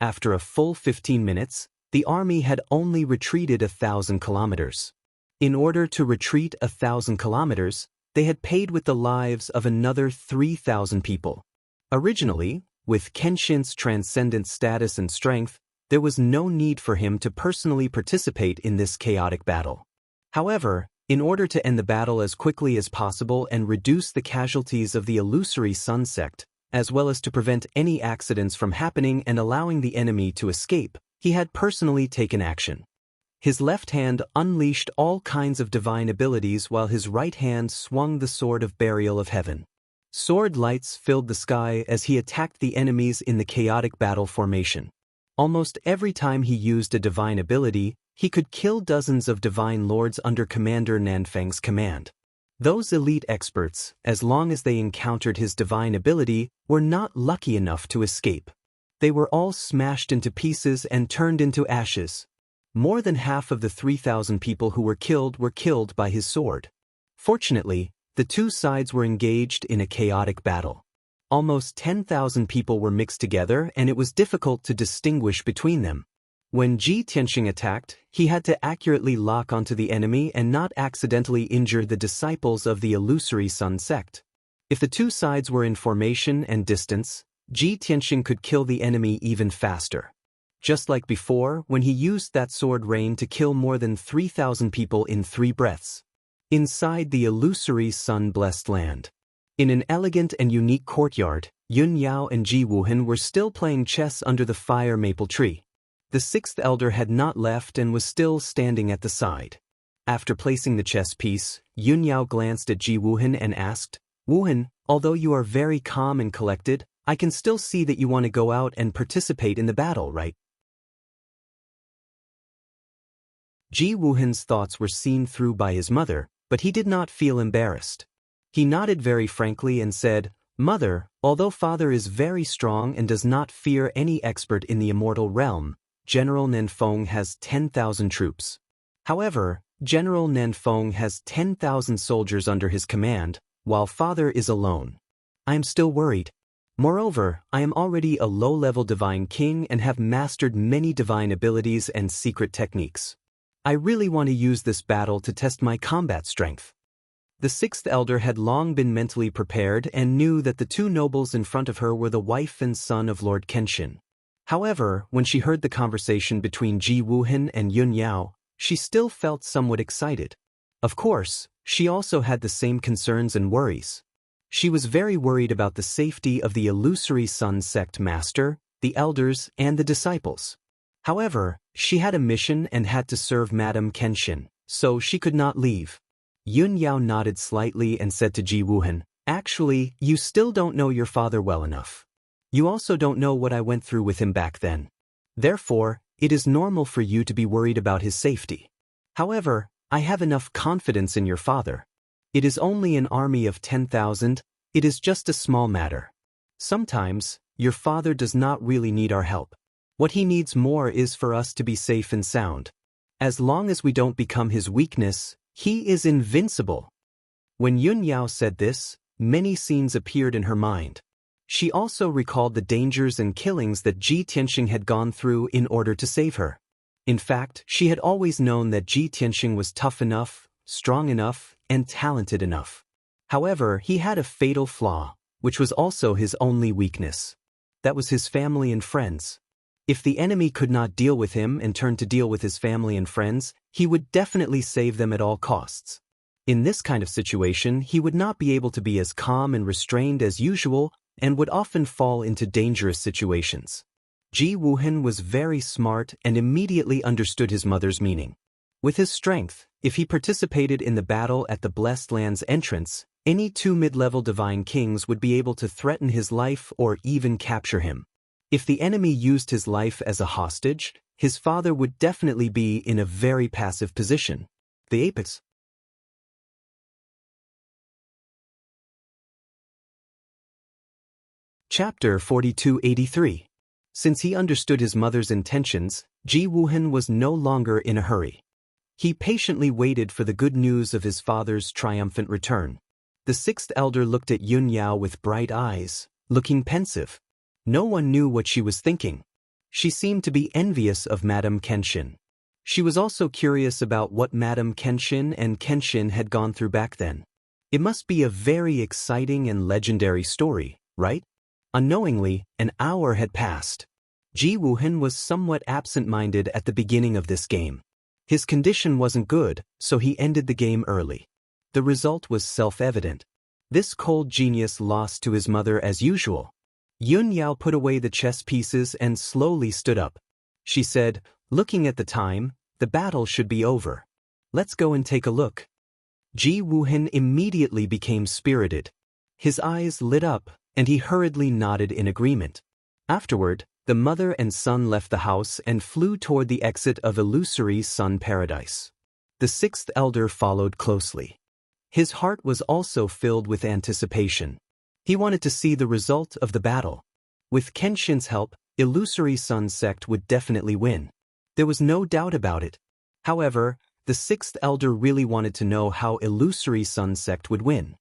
After a full 15 minutes, the army had only retreated 1,000 kilometers. In order to retreat 1,000 kilometers, they had paid with the lives of another 3,000 people. Originally, with Kenshin's transcendent status and strength, there was no need for him to personally participate in this chaotic battle. However, in order to end the battle as quickly as possible and reduce the casualties of the Illusory Sun sect, as well as to prevent any accidents from happening and allowing the enemy to escape, he had personally taken action. His left hand unleashed all kinds of divine abilities while his right hand swung the Sword of Burial of Heaven. Sword lights filled the sky as he attacked the enemies in the chaotic battle formation. Almost every time he used a divine ability, he could kill dozens of divine lords under Commander Nanfeng's command. Those elite experts, as long as they encountered his divine ability, were not lucky enough to escape. They were all smashed into pieces and turned into ashes. More than half of the 3,000 people who were killed by his sword. Fortunately, the two sides were engaged in a chaotic battle. Almost 10,000 people were mixed together and it was difficult to distinguish between them. When Ji Tianxing attacked, he had to accurately lock onto the enemy and not accidentally injure the disciples of the Illusory Sun sect. If the two sides were in formation and distance, Ji Tianxing could kill the enemy even faster. Just like before, when he used that sword rain to kill more than 3,000 people in 3 breaths. Inside the Illusory Sun-blessed land. In an elegant and unique courtyard, Yun Yao and Ji Wuhan were still playing chess under the fire maple tree. The 6th elder had not left and was still standing at the side. After placing the chess piece, Yun Yao glanced at Ji Wuhan and asked, "Wuhan, although you are very calm and collected, I can still see that you want to go out and participate in the battle, right?" Ji Wuhan's thoughts were seen through by his mother, but he did not feel embarrassed. He nodded very frankly and said, "Mother, although father is very strong and does not fear any expert in the immortal realm, General Nanfeng has 10,000 troops. However, General Nanfeng has 10,000 soldiers under his command, while father is alone. I am still worried. Moreover, I am already a low-level divine king and have mastered many divine abilities and secret techniques. I really want to use this battle to test my combat strength." The 6th elder had long been mentally prepared and knew that the 2 nobles in front of her were the wife and son of Lord Kenshin. However, when she heard the conversation between Ji Wuhan and Yun Yao, she still felt somewhat excited. Of course, she also had the same concerns and worries. She was very worried about the safety of the Illusory Sun sect master, the elders, and the disciples. However, she had a mission and had to serve Madame Kenshin, so she could not leave. Yun Yao nodded slightly and said to Ji Wuhan, "Actually, you still don't know your father well enough. You also don't know what I went through with him back then. Therefore, it is normal for you to be worried about his safety. However, I have enough confidence in your father. It is only an army of 10,000, it is just a small matter. Sometimes, your father does not really need our help. What he needs more is for us to be safe and sound. As long as we don't become his weakness, he is invincible. When Yun Yao said this, many scenes appeared in her mind. She also recalled the dangers and killings that Ji Tianxing had gone through in order to save her. In fact, she had always known that Ji Tianxing was tough enough, strong enough, and talented enough. However, he had a fatal flaw, which was also his only weakness. That was his family and friends. If the enemy could not deal with him and turn to deal with his family and friends, he would definitely save them at all costs. In this kind of situation, he would not be able to be as calm and restrained as usual and would often fall into dangerous situations. Ji Wuhan was very smart and immediately understood his mother's meaning. With his strength, if he participated in the battle at the Blessed Land's entrance, any 2 mid-level divine kings would be able to threaten his life or even capture him. If the enemy used his life as a hostage, his father would definitely be in a very passive position. The apex. Chapter 4283. Since he understood his mother's intentions, Ji Wuhan was no longer in a hurry. He patiently waited for the good news of his father's triumphant return. The 6th elder looked at Yun Yao with bright eyes, looking pensive. No one knew what she was thinking. She seemed to be envious of Madame Kenshin. She was also curious about what Madame Kenshin and Kenshin had gone through back then. It must be a very exciting and legendary story, right? Unknowingly, an hour had passed. Ji Wuhan was somewhat absent-minded at the beginning of this game. His condition wasn't good, so he ended the game early. The result was self-evident. This cold genius lost to his mother as usual. Yun Yao put away the chess pieces and slowly stood up. She said, looking at the time, the battle should be over. Let's go and take a look. Ji Wuhan immediately became spirited. His eyes lit up, and he hurriedly nodded in agreement. Afterward, the mother and son left the house and flew toward the exit of Illusory Sun Paradise. The 6th elder followed closely. His heart was also filled with anticipation. He wanted to see the result of the battle. With Kenshin's help, Illusory Sun sect would definitely win. There was no doubt about it. However, the 6th elder really wanted to know how Illusory Sun sect would win.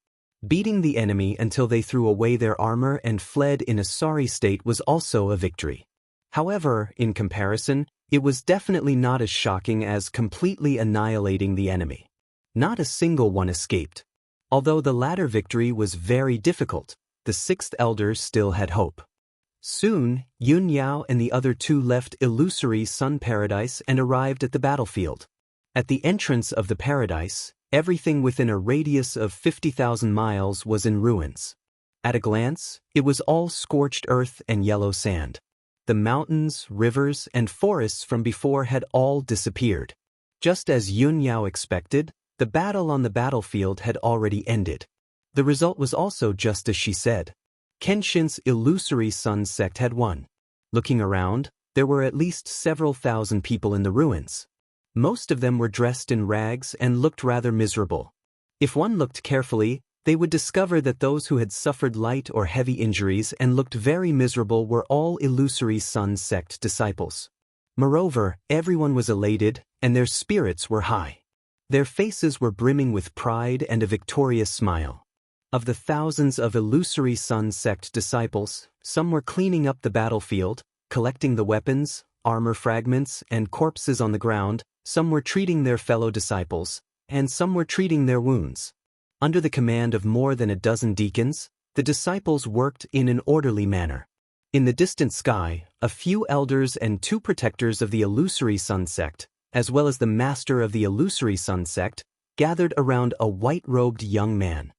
Beating the enemy until they threw away their armor and fled in a sorry state was also a victory. However, in comparison, it was definitely not as shocking as completely annihilating the enemy. Not a single one escaped. Although the latter victory was very difficult, the 6th elder still had hope. Soon, Yun Yao and the other 2 left Illusory Sun Paradise and arrived at the battlefield. At the entrance of the paradise, everything within a radius of 50,000 miles was in ruins. At a glance, it was all scorched earth and yellow sand. The mountains, rivers, and forests from before had all disappeared. Just as Yun Yao expected, the battle on the battlefield had already ended. The result was also just as she said. Kenshin's Illusory Sun sect had won. Looking around, there were at least several thousand people in the ruins. Most of them were dressed in rags and looked rather miserable. If one looked carefully, they would discover that those who had suffered light or heavy injuries and looked very miserable were all Illusory Sun sect disciples. Moreover, everyone was elated, and their spirits were high. Their faces were brimming with pride and a victorious smile. Of the thousands of Illusory Sun sect disciples, some were cleaning up the battlefield, collecting the weapons, armor fragments, and corpses on the ground. Some were treating their fellow disciples, and some were treating their wounds. Under the command of more than a dozen deacons, the disciples worked in an orderly manner. In the distant sky, a few elders and 2 protectors of the Illusory Sun sect, as well as the master of the Illusory Sun sect, gathered around a white-robed young man.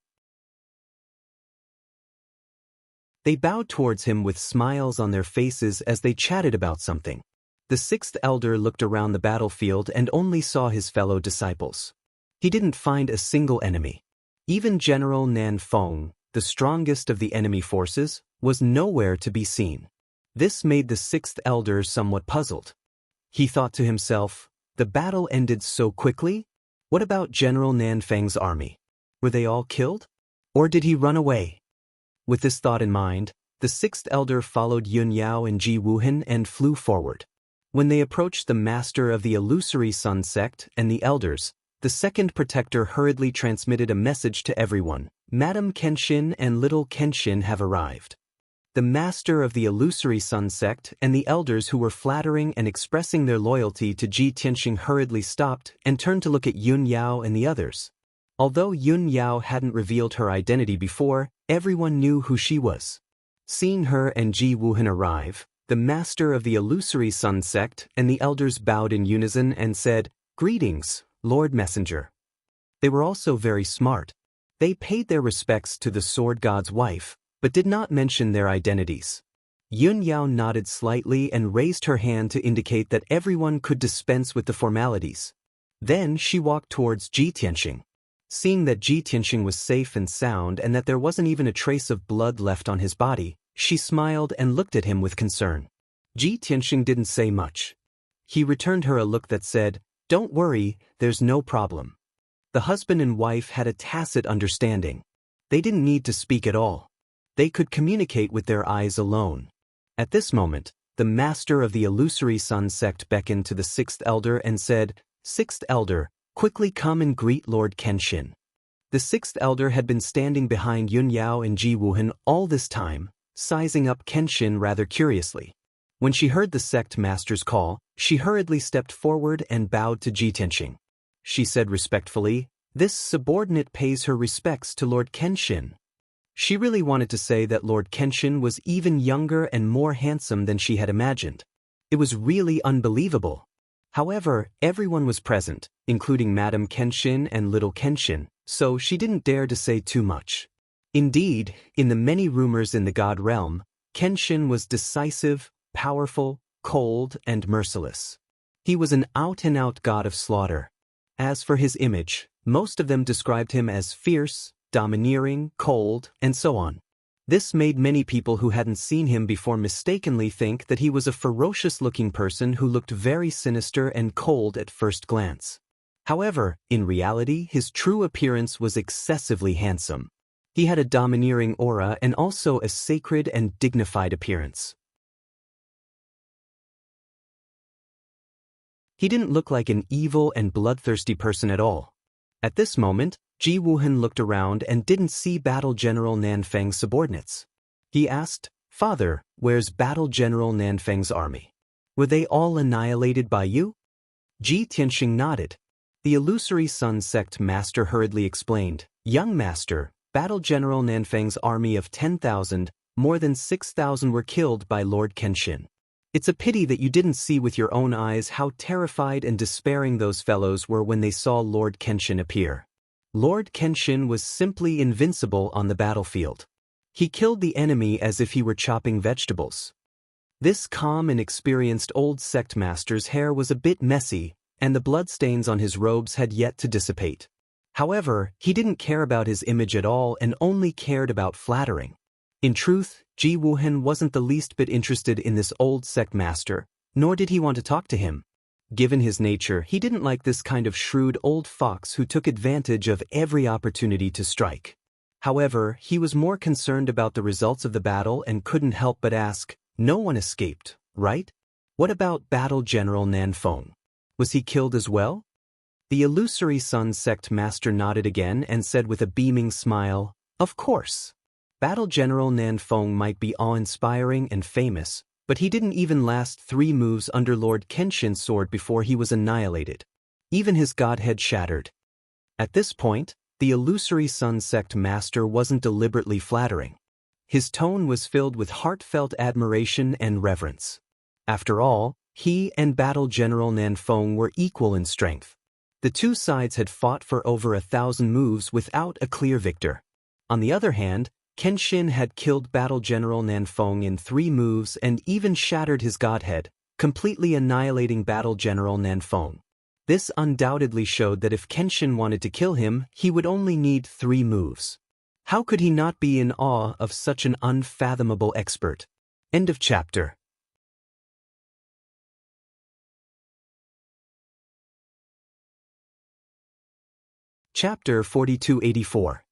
They bowed towards him with smiles on their faces as they chatted about something. The 6th elder looked around the battlefield and only saw his fellow disciples. He didn't find a single enemy. Even General Nan Feng, the strongest of the enemy forces, was nowhere to be seen. This made the sixth elder somewhat puzzled. He thought to himself, the battle ended so quickly? What about General Nanfang's army? Were they all killed? Or did he run away? With this thought in mind, the sixth elder followed Yun Yao and Ji Wuhan and flew forward. When they approached the master of the illusory sun sect and the elders, the second protector hurriedly transmitted a message to everyone. Madam Kenshin and little Kenshin have arrived. The master of the illusory sun sect and the elders who were flattering and expressing their loyalty to Ji Tianxing hurriedly stopped and turned to look at Yun Yao and the others. Although Yun Yao hadn't revealed her identity before, everyone knew who she was. Seeing her and Ji Wuhan arrive, the master of the illusory sun sect and the elders bowed in unison and said, "Greetings, Lord Messenger." They were also very smart. They paid their respects to the sword god's wife, but did not mention their identities. Yun Yao nodded slightly and raised her hand to indicate that everyone could dispense with the formalities. Then she walked towards Ji Tianxing. Seeing that Ji Tianxing was safe and sound and that there wasn't even a trace of blood left on his body, she smiled and looked at him with concern. Ji Tianxing didn't say much. He returned her a look that said, "Don't worry, there's no problem." The husband and wife had a tacit understanding. They didn't need to speak at all. They could communicate with their eyes alone. At this moment, the master of the illusory sun sect beckoned to the sixth elder and said, "Sixth elder, quickly come and greet Lord Kenshin." The sixth elder had been standing behind Yun Yao and Ji Wuhan all this time, sizing up Kenshin rather curiously. When she heard the sect master's call, she hurriedly stepped forward and bowed to Ji Tianxing. She said respectfully, "This subordinate pays her respects to Lord Kenshin." She really wanted to say that Lord Kenshin was even younger and more handsome than she had imagined. It was really unbelievable. However, everyone was present, including Madam Kenshin and little Kenshin, so she didn't dare to say too much. Indeed, in the many rumors in the god realm, Kenshin was decisive, powerful, cold, and merciless. He was an out-and-out god of slaughter. As for his image, most of them described him as fierce, domineering, cold, and so on. This made many people who hadn't seen him before mistakenly think that he was a ferocious-looking person who looked very sinister and cold at first glance. However, in reality, his true appearance was excessively handsome. He had a domineering aura and also a sacred and dignified appearance. He didn't look like an evil and bloodthirsty person at all. At this moment, Ji Wuhan looked around and didn't see Battle General Nanfang's subordinates. He asked, "Father, where's Battle General Nanfang's army? Were they all annihilated by you?" Ji Tianxing nodded. The illusory sun sect master hurriedly explained, "Young master, Battle General Nanfang's army of 10,000, more than 6,000 were killed by Lord Kenshin. It's a pity that you didn't see with your own eyes how terrified and despairing those fellows were when they saw Lord Kenshin appear. Lord Kenshin was simply invincible on the battlefield. He killed the enemy as if he were chopping vegetables." This calm and experienced old sect master's hair was a bit messy, and the bloodstains on his robes had yet to dissipate. However, he didn't care about his image at all and only cared about flattering. In truth, Ji Wuhan wasn't the least bit interested in this old sect master, nor did he want to talk to him. Given his nature, he didn't like this kind of shrewd old fox who took advantage of every opportunity to strike. However, he was more concerned about the results of the battle and couldn't help but ask, "No one escaped, right? What about Battle General Nanfang? Was he killed as well?" The illusory sun sect master nodded again and said with a beaming smile, "Of course. Battle General Nanfang might be awe-inspiring and famous, but he didn't even last 3 moves under Lord Kenshin's sword before he was annihilated. Even his godhead shattered." At this point, the illusory sun sect master wasn't deliberately flattering. His tone was filled with heartfelt admiration and reverence. After all, he and Battle General Nanfang were equal in strength. The two sides had fought for over 1,000 moves without a clear victor. On the other hand, Kenshin had killed Battle General Nanfang in 3 moves and even shattered his godhead, completely annihilating Battle General Nanfang. This undoubtedly showed that if Kenshin wanted to kill him, he would only need 3 moves. How could he not be in awe of such an unfathomable expert? End of chapter. Chapter 4284.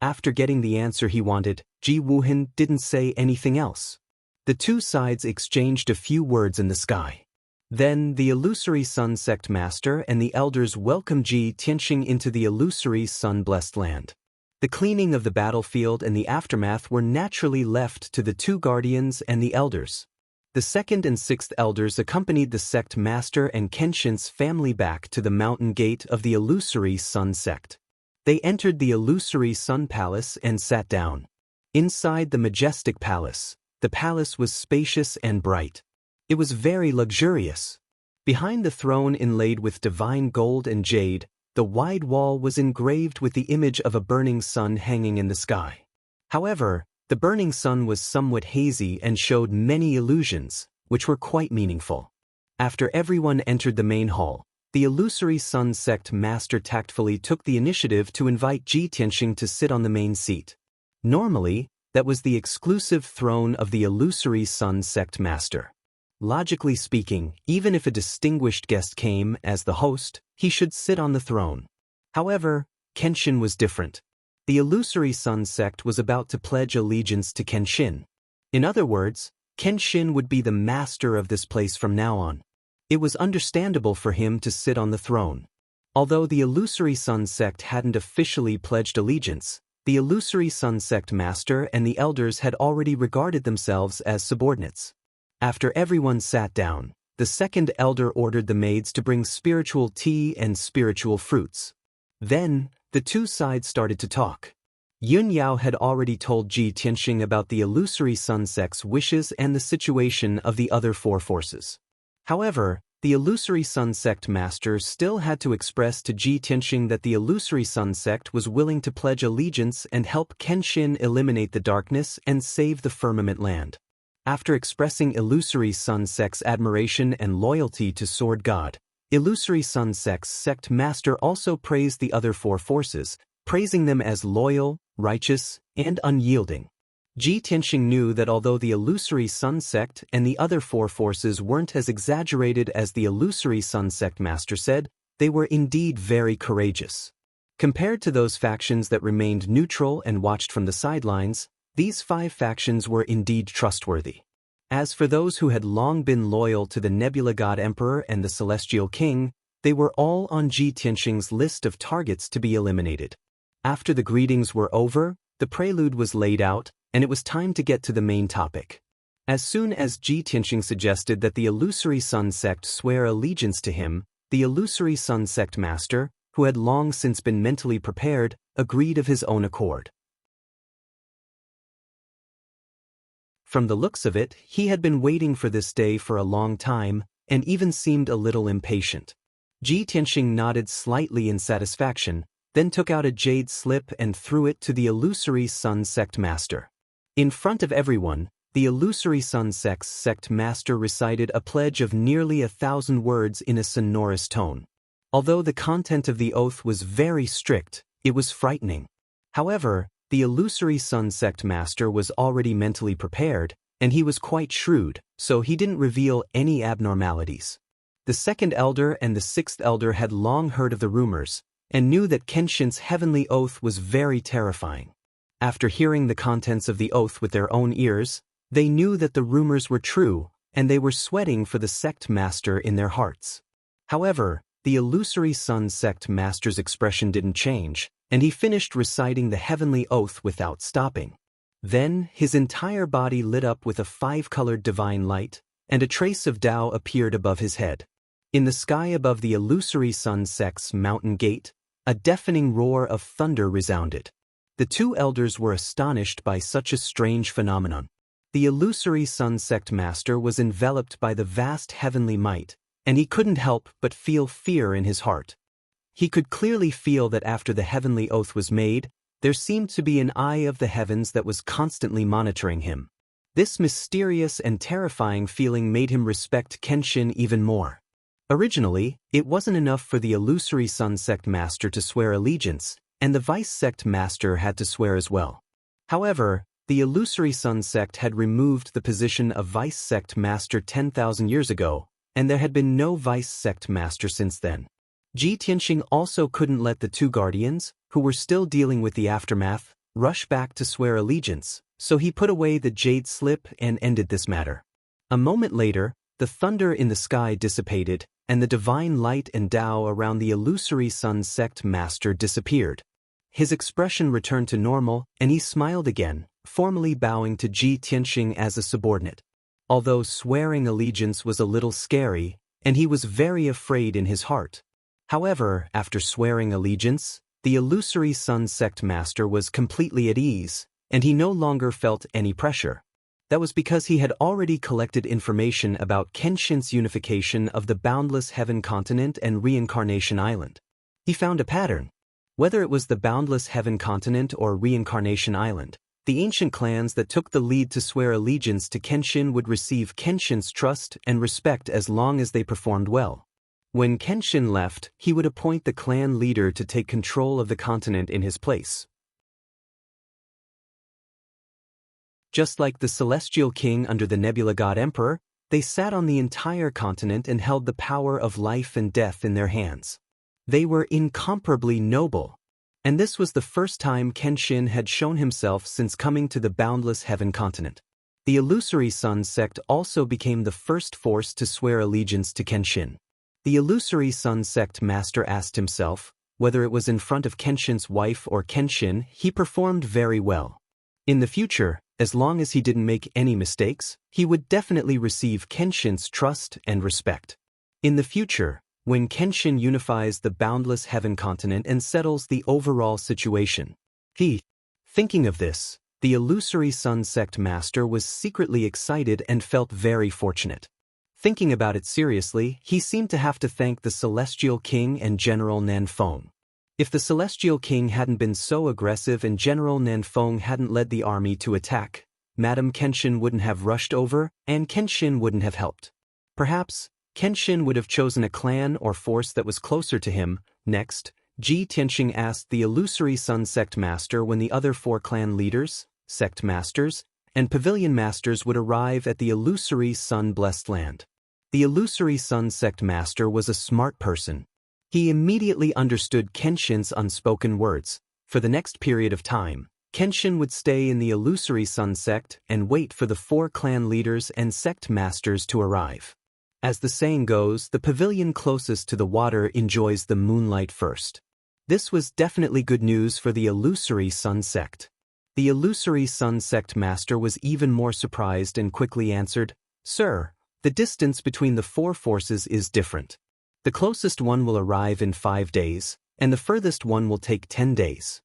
After getting the answer he wanted, Ji Wuhan didn't say anything else. The two sides exchanged a few words in the sky. Then the illusory sun sect master and the elders welcomed Ji Tianxing into the illusory sun-blessed land. The cleaning of the battlefield and the aftermath were naturally left to the two guardians and the elders. The second and sixth elders accompanied the sect master and Kenshin's family back to the mountain gate of the illusory sun sect. They entered the illusory sun palace and sat down. Inside the majestic palace, the palace was spacious and bright. It was very luxurious. Behind the throne inlaid with divine gold and jade, the wide wall was engraved with the image of a burning sun hanging in the sky. However, the burning sun was somewhat hazy and showed many illusions, which were quite meaningful. After everyone entered the main hall, the illusory sun sect master tactfully took the initiative to invite Ji Tianxing to sit on the main seat. Normally, that was the exclusive throne of the illusory sun sect master. Logically speaking, even if a distinguished guest came as the host, he should sit on the throne. However, Kenshin was different. The illusory sun sect was about to pledge allegiance to Kenshin. In other words, Kenshin would be the master of this place from now on. It was understandable for him to sit on the throne. Although the illusory sun sect hadn't officially pledged allegiance, the illusory sun sect master and the elders had already regarded themselves as subordinates. After everyone sat down, the second elder ordered the maids to bring spiritual tea and spiritual fruits. Then, the two sides started to talk. Yun Yao had already told Ji Tianxing about the illusory sun sect's wishes and the situation of the other four forces. However, the illusory sun sect master still had to express to Ji Tianxing that the illusory sun sect was willing to pledge allegiance and help Kenshin eliminate the darkness and save the firmament land. After expressing illusory sun sect's admiration and loyalty to Sword God, illusory sun sect's sect master also praised the other four forces, praising them as loyal, righteous, and unyielding. Ji Tianxing knew that although the illusory sun sect and the other four forces weren't as exaggerated as the illusory sun sect master said, they were indeed very courageous. Compared to those factions that remained neutral and watched from the sidelines, these 5 factions were indeed trustworthy. As for those who had long been loyal to the Nebula God Emperor and the Celestial King, they were all on Ji Tianxing's list of targets to be eliminated. After the greetings were over, the prelude was laid out, and it was time to get to the main topic. As soon as Ji Tianxing suggested that the illusory sun sect swear allegiance to him, the illusory sun sect master, who had long since been mentally prepared, agreed of his own accord. From the looks of it, he had been waiting for this day for a long time, and even seemed a little impatient. Ji Tianxing nodded slightly in satisfaction, then took out a jade slip and threw it to the illusory sun sect master. In front of everyone, the illusory sun sect's sect master recited a pledge of nearly 1,000 words in a sonorous tone. Although the content of the oath was very strict, it was frightening. However, the illusory sun sect master was already mentally prepared, and he was quite shrewd, so he didn't reveal any abnormalities. The second elder and the sixth elder had long heard of the rumors, and knew that Kenshin's heavenly oath was very terrifying. After hearing the contents of the oath with their own ears, they knew that the rumors were true, and they were sweating for the sect master in their hearts. However, the illusory sun sect master's expression didn't change, and he finished reciting the heavenly oath without stopping. Then, his entire body lit up with a 5-colored divine light, and a trace of Tao appeared above his head. In the sky above the illusory sun sect's mountain gate, a deafening roar of thunder resounded. The two elders were astonished by such a strange phenomenon. The illusory sun sect master was enveloped by the vast heavenly might, and he couldn't help but feel fear in his heart. He could clearly feel that after the heavenly oath was made, there seemed to be an eye of the heavens that was constantly monitoring him. This mysterious and terrifying feeling made him respect Kenshin even more. Originally, it wasn't enough for the illusory sun sect master to swear allegiance, and the vice sect master had to swear as well. However, the illusory sun sect had removed the position of vice sect master 10,000 years ago, and there had been no vice sect master since then. Ji Tianxing also couldn't let the two guardians, who were still dealing with the aftermath, rush back to swear allegiance, so he put away the jade slip and ended this matter. A moment later, the thunder in the sky dissipated, and the divine light and Tao around the illusory sun sect master disappeared. His expression returned to normal, and he smiled again, formally bowing to Ji Tianxing as a subordinate. Although swearing allegiance was a little scary, and he was very afraid in his heart. However, after swearing allegiance, the illusory sun sect master was completely at ease, and he no longer felt any pressure. That was because he had already collected information about Kenshin's unification of the boundless heaven continent and reincarnation island. He found a pattern. Whether it was the boundless heaven continent or reincarnation island, the ancient clans that took the lead to swear allegiance to Kenshin would receive Kenshin's trust and respect as long as they performed well. When Kenshin left, he would appoint the clan leader to take control of the continent in his place. Just like the celestial king under the nebula god emperor, they sat on the entire continent and held the power of life and death in their hands. They were incomparably noble. And this was the first time Kenshin had shown himself since coming to the boundless heaven continent. The illusory sun sect also became the first force to swear allegiance to Kenshin. The illusory sun sect master asked himself, whether it was in front of Kenshin's wife or Kenshin, he performed very well. In the future, as long as he didn't make any mistakes, he would definitely receive Kenshin's trust and respect. In the future, when Kenshin unifies the boundless heaven continent and settles the overall situation. Thinking of this, the illusory sun sect master was secretly excited and felt very fortunate. Thinking about it seriously, he seemed to have to thank the celestial king and General Nanfeng. If the celestial king hadn't been so aggressive and General Nanfeng hadn't led the army to attack, Madame Kenshin wouldn't have rushed over, and Kenshin wouldn't have helped. Perhaps, Kenshin would have chosen a clan or force that was closer to him. Next, Ji Tianxing asked the illusory sun sect master when the other 4 clan leaders, sect masters, and pavilion masters would arrive at the illusory sun-blessed land. The illusory sun sect master was a smart person. He immediately understood Kenshin's unspoken words. For the next period of time, Kenshin would stay in the illusory sun sect and wait for the 4 clan leaders and sect masters to arrive. As the saying goes, the pavilion closest to the water enjoys the moonlight first. This was definitely good news for the illusory sun sect. The illusory sun sect master was even more surprised and quickly answered, "Sir, the distance between the 4 forces is different. The closest one will arrive in 5 days, and the furthest one will take 10 days.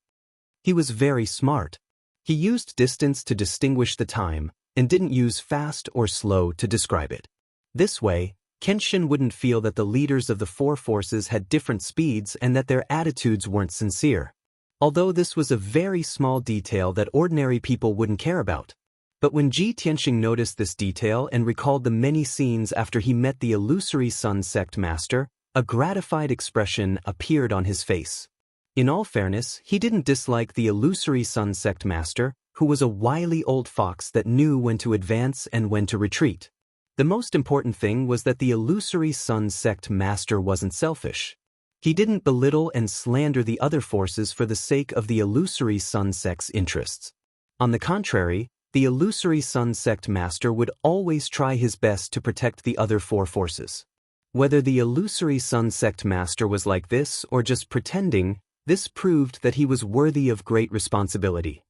He was very smart. He used distance to distinguish the time, and didn't use fast or slow to describe it. This way, Kenshin wouldn't feel that the leaders of the 4 forces had different speeds and that their attitudes weren't sincere. Although this was a very small detail that ordinary people wouldn't care about. But when Ji Tianxing noticed this detail and recalled the many scenes after he met the illusory sun sect master, a gratified expression appeared on his face. In all fairness, he didn't dislike the illusory sun sect master, who was a wily old fox that knew when to advance and when to retreat. The most important thing was that the illusory sun sect master wasn't selfish. He didn't belittle and slander the other forces for the sake of the illusory sun sect's interests. On the contrary, the illusory sun sect master would always try his best to protect the other 4 forces. Whether the illusory sun sect master was like this or just pretending, this proved that he was worthy of great responsibility.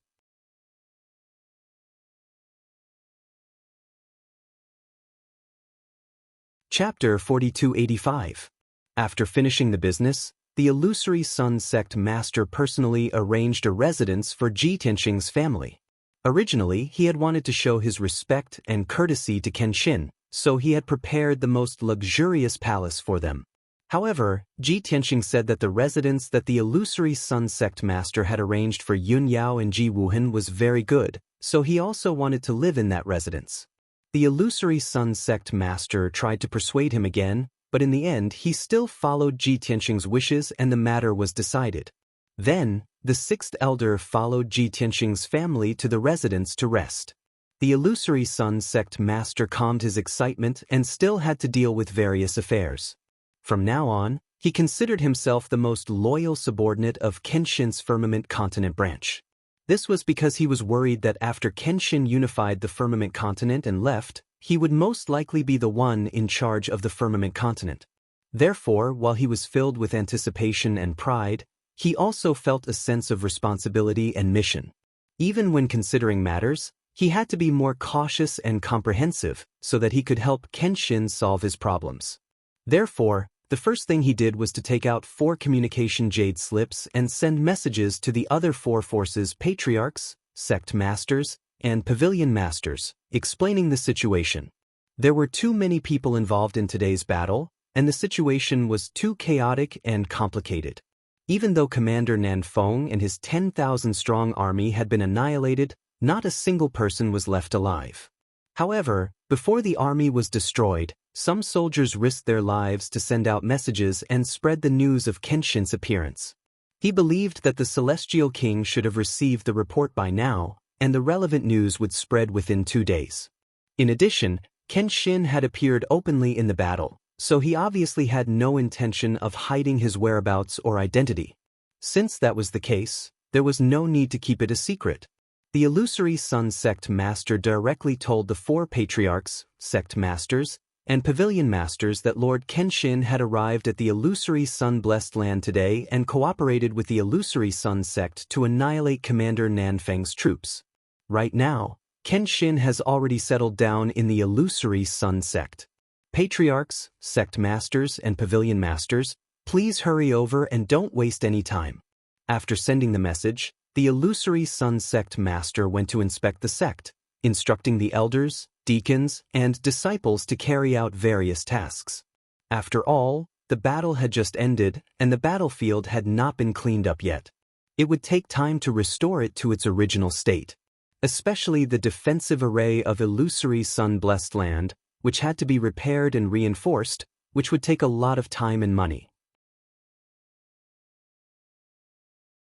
Chapter 4285. After finishing the business, the illusory sun sect master personally arranged a residence for Ji Tianxing's family. Originally, he had wanted to show his respect and courtesy to Kenshin, so he had prepared the most luxurious palace for them. However, Ji Tianxing said that the residence that the illusory sun sect master had arranged for Yun Yao and Ji Wuhan was very good, so he also wanted to live in that residence. The illusory sun sect master tried to persuade him again, but in the end he still followed Ji Tianxing's wishes and the matter was decided. Then, the sixth elder followed Ji Tianxing's family to the residence to rest. The illusory sun sect master calmed his excitement and still had to deal with various affairs. From now on, he considered himself the most loyal subordinate of Kenshin's Firmament Continent branch. This was because he was worried that after Kenshin unified the Firmament Continent and left, he would most likely be the one in charge of the Firmament Continent. Therefore, while he was filled with anticipation and pride, he also felt a sense of responsibility and mission. Even when considering matters, he had to be more cautious and comprehensive so that he could help Kenshin solve his problems. Therefore, the first thing he did was to take out 4 communication jade slips and send messages to the other 4 forces patriarchs, sect masters, and pavilion masters, explaining the situation. There were too many people involved in today's battle, and the situation was too chaotic and complicated. Even though Commander Nanfeng and his 10,000-strong army had been annihilated, not a single person was left alive. However, before the army was destroyed, some soldiers risked their lives to send out messages and spread the news of Kenshin's appearance. He believed that the Celestial King should have received the report by now, and the relevant news would spread within 2 days. In addition, Kenshin had appeared openly in the battle, so he obviously had no intention of hiding his whereabouts or identity. Since that was the case, there was no need to keep it a secret. The illusory sun sect master directly told the 4 patriarchs, sect masters, and pavilion masters that Lord Kenshin had arrived at the illusory sun-blessed land today and cooperated with the illusory sun sect to annihilate Commander Nanfeng's troops. Right now, Kenshin has already settled down in the illusory sun sect. Patriarchs, sect masters, and pavilion masters, please hurry over and don't waste any time. After sending the message, the illusory sun sect master went to inspect the sect, instructing the elders, deacons, and disciples to carry out various tasks. After all, the battle had just ended, and the battlefield had not been cleaned up yet. It would take time to restore it to its original state, especially the defensive array of illusory sun-blessed land, which had to be repaired and reinforced, which would take a lot of time and money.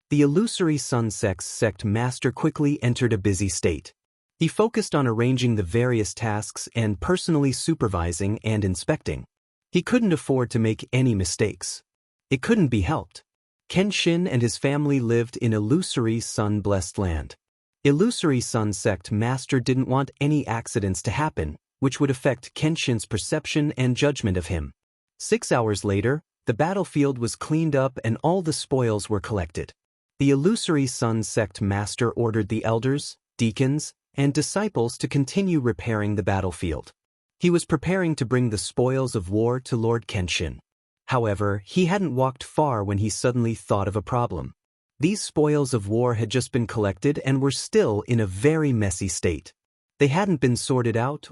The illusory sun sect master quickly entered a busy state. He focused on arranging the various tasks and personally supervising and inspecting. He couldn't afford to make any mistakes. It couldn't be helped. Kenshin and his family lived in illusory sun-blessed land. Illusory sun sect master didn't want any accidents to happen, which would affect Kenshin's perception and judgment of him. 6 hours later, the battlefield was cleaned up and all the spoils were collected. The illusory sun sect master ordered the elders, deacons, and disciples to continue repairing the battlefield. He was preparing to bring the spoils of war to Lord Kenshin. However, he hadn't walked far when he suddenly thought of a problem. These spoils of war had just been collected and were still in a very messy state. They hadn't been sorted out.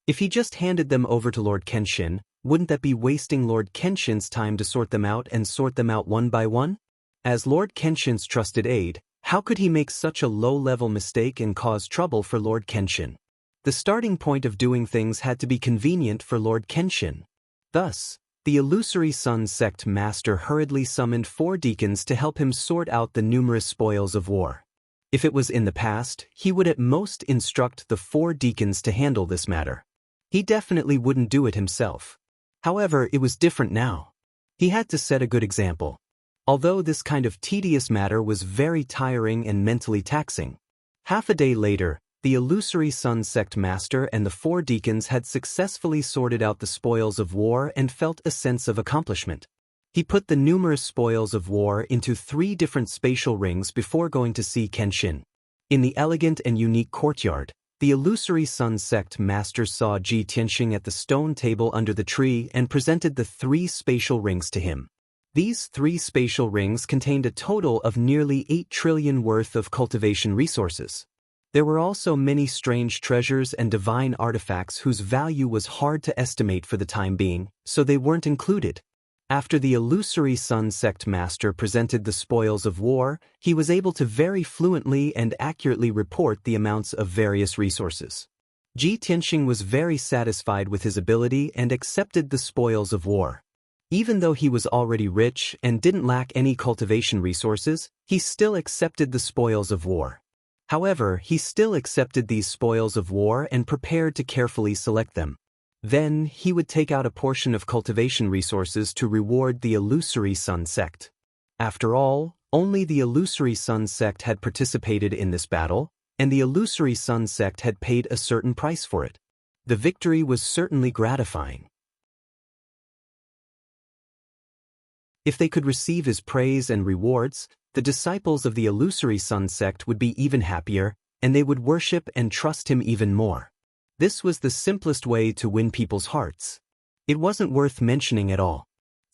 If he just handed them over to Lord Kenshin, wouldn't that be wasting Lord Kenshin's time to sort them out one by one? As Lord Kenshin's trusted aide, how could he make such a low-level mistake and cause trouble for Lord Kenshin? The starting point of doing things had to be convenient for Lord Kenshin. Thus, the illusory sun sect master hurriedly summoned 4 deacons to help him sort out the numerous spoils of war. If it was in the past, he would at most instruct the 4 deacons to handle this matter. He definitely wouldn't do it himself. However, it was different now. He had to set a good example. Although this kind of tedious matter was very tiring and mentally taxing. Half a day later, the illusory sun sect master and the 4 deacons had successfully sorted out the spoils of war and felt a sense of accomplishment. He put the numerous spoils of war into 3 different spatial rings before going to see Kenshin. In the elegant and unique courtyard, the illusory sun sect master saw Ji Tianxing at the stone table under the tree and presented the 3 spatial rings to him. These 3 spatial rings contained a total of nearly 8 trillion worth of cultivation resources. There were also many strange treasures and divine artifacts whose value was hard to estimate for the time being, so they weren't included. After the illusory sun sect master presented the spoils of war, he was able to very fluently and accurately report the amounts of various resources. Ji Tianxing was very satisfied with his ability and accepted the spoils of war. Even though he was already rich and didn't lack any cultivation resources, he still accepted the spoils of war. However, he still accepted these spoils of war and prepared to carefully select them. Then, he would take out a portion of cultivation resources to reward the illusory Sun sect. After all, only the illusory Sun sect had participated in this battle, and the illusory Sun sect had paid a certain price for it. The victory was certainly gratifying. If they could receive his praise and rewards, the disciples of the illusory Sun sect would be even happier, and they would worship and trust him even more. This was the simplest way to win people's hearts. It wasn't worth mentioning at all.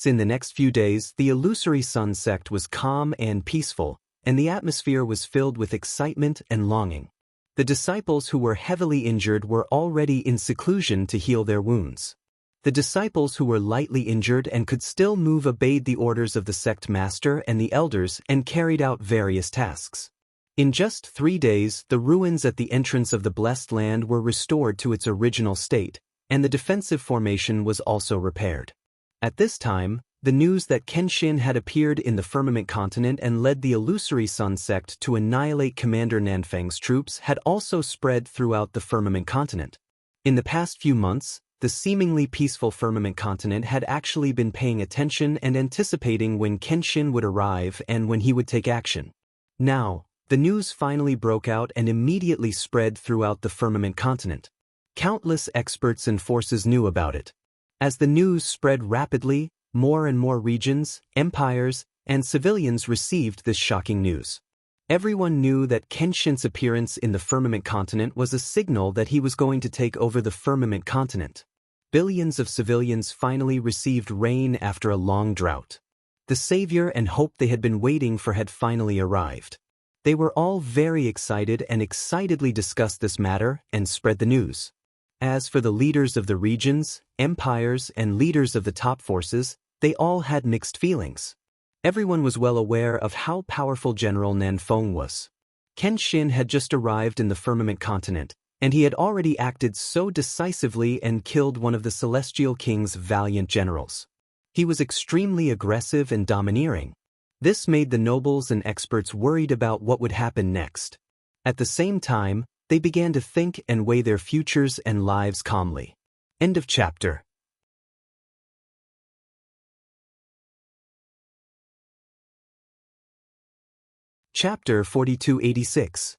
In the next few days, the illusory Sun sect was calm and peaceful, and the atmosphere was filled with excitement and longing. The disciples who were heavily injured were already in seclusion to heal their wounds. The disciples who were lightly injured and could still move obeyed the orders of the sect master and the elders and carried out various tasks. In just 3 days, the ruins at the entrance of the Blessed Land were restored to its original state, and the defensive formation was also repaired. At this time, the news that Kenshin had appeared in the firmament continent and led the illusory Sun sect to annihilate Commander Nanfang's troops had also spread throughout the firmament continent. In the past few months, the seemingly peaceful firmament continent had actually been paying attention and anticipating when Kenshin would arrive and when he would take action. Now, the news finally broke out and immediately spread throughout the firmament continent. Countless experts and forces knew about it. As the news spread rapidly, more and more regions, empires, and civilians received this shocking news. Everyone knew that Kenshin's appearance in the firmament continent was a signal that he was going to take over the firmament continent. Billions of civilians finally received rain after a long drought. The savior and hope they had been waiting for had finally arrived. They were all very excited and excitedly discussed this matter and spread the news. As for the leaders of the regions, empires, and leaders of the top forces, they all had mixed feelings. Everyone was well aware of how powerful General Nanfeng was. Kenshin had just arrived in the firmament continent, and he had already acted so decisively and killed one of the Celestial King's valiant generals. He was extremely aggressive and domineering. This made the nobles and experts worried about what would happen next. At the same time, they began to think and weigh their futures and lives calmly. End of chapter. Chapter 4286.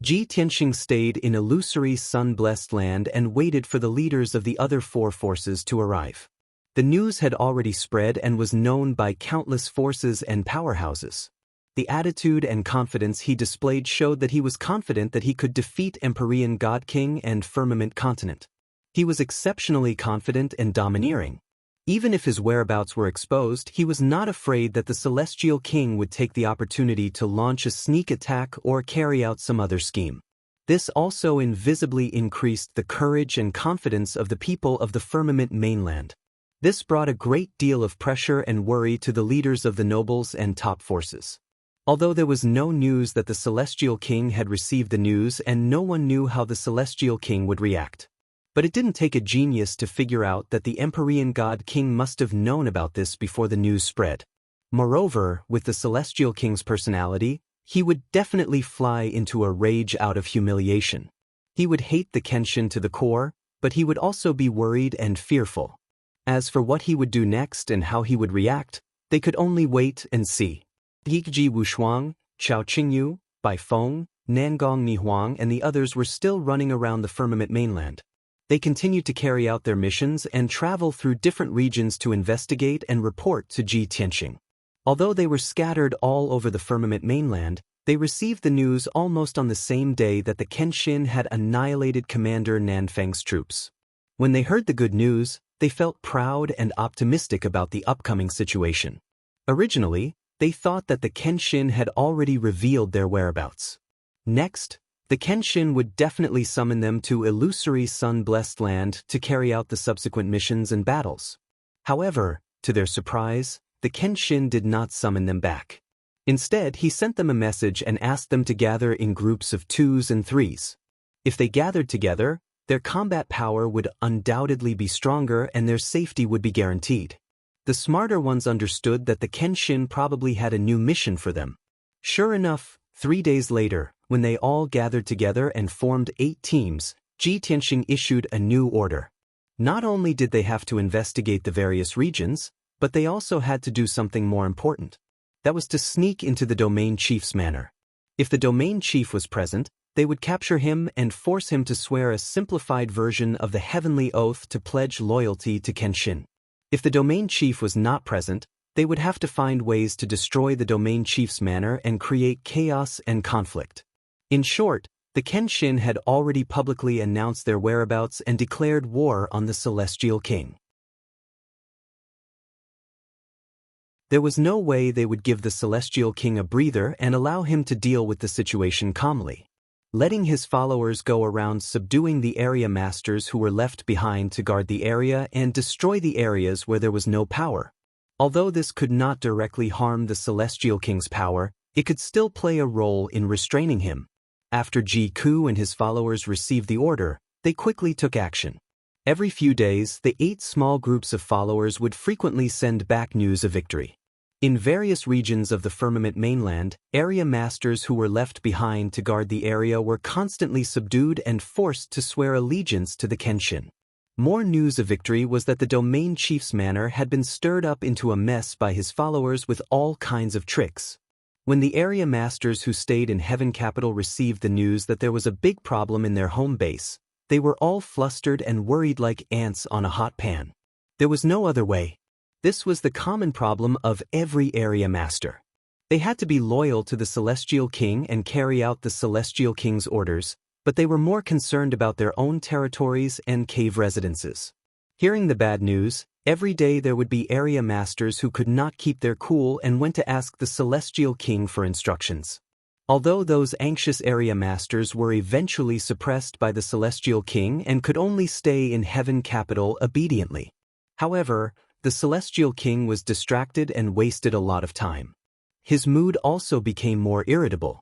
Ji Tianxing stayed in illusory sun-blessed land and waited for the leaders of the other 4 forces to arrive. The news had already spread and was known by countless forces and powerhouses. The attitude and confidence he displayed showed that he was confident that he could defeat Empyrean God King and Firmament Continent. He was exceptionally confident and domineering. Even if his whereabouts were exposed, he was not afraid that the Celestial King would take the opportunity to launch a sneak attack or carry out some other scheme. This also invisibly increased the courage and confidence of the people of the Firmament mainland. This brought a great deal of pressure and worry to the leaders of the nobles and top forces. Although there was no news that the Celestial King had received the news and no one knew how the Celestial King would react. But it didn't take a genius to figure out that the Empyrean God King must have known about this before the news spread. Moreover, with the Celestial King's personality, he would definitely fly into a rage out of humiliation. He would hate the Kenshin to the core, but he would also be worried and fearful. As for what he would do next and how he would react, they could only wait and see. Hikji Wushuang, Chao Qingyu, Bai Feng, Nangong Nihuang and the others were still running around the Firmament mainland. They continued to carry out their missions and travel through different regions to investigate and report to Ji Tianxing. Although they were scattered all over the Firmament mainland, they received the news almost on the same day that the Kenshin had annihilated Commander Nanfang's troops. When they heard the good news, they felt proud and optimistic about the upcoming situation. Originally, they thought that the Kenshin had already revealed their whereabouts. Next, the Kenshin would definitely summon them to illusory sun-blessed land to carry out the subsequent missions and battles. However, to their surprise, the Kenshin did not summon them back. Instead, he sent them a message and asked them to gather in groups of 2s and 3s. If they gathered together, their combat power would undoubtedly be stronger and their safety would be guaranteed. The smarter ones understood that the Kenshin probably had a new mission for them. Sure enough, 3 days later, when they all gathered together and formed 8 teams, Ji Tianxing issued a new order. Not only did they have to investigate the various regions, but they also had to do something more important. That was to sneak into the domain chief's manor. If the domain chief was present, they would capture him and force him to swear a simplified version of the heavenly oath to pledge loyalty to Kenshin. If the domain chief was not present, they would have to find ways to destroy the domain chief's manor and create chaos and conflict. In short, the Kenshin had already publicly announced their whereabouts and declared war on the Celestial King. There was no way they would give the Celestial King a breather and allow him to deal with the situation calmly. Letting his followers go around subduing the area masters who were left behind to guard the area and destroy the areas where there was no power. Although this could not directly harm the Celestial King's power, it could still play a role in restraining him. After Ji Ku and his followers received the order, they quickly took action. Every few days, the 8 small groups of followers would frequently send back news of victory. In various regions of the firmament mainland, area masters who were left behind to guard the area were constantly subdued and forced to swear allegiance to the Kenshin. More news of victory was that the domain chief's manor had been stirred up into a mess by his followers with all kinds of tricks. When the area masters who stayed in Heaven Capital received the news that there was a big problem in their home base, they were all flustered and worried like ants on a hot pan. There was no other way. This was the common problem of every area master. They had to be loyal to the Celestial King and carry out the Celestial King's orders, but they were more concerned about their own territories and cave residences. Hearing the bad news, every day there would be area masters who could not keep their cool and went to ask the Celestial King for instructions. Although those anxious area masters were eventually suppressed by the Celestial King and could only stay in Heaven Capital obediently. However, the Celestial King was distracted and wasted a lot of time. His mood also became more irritable.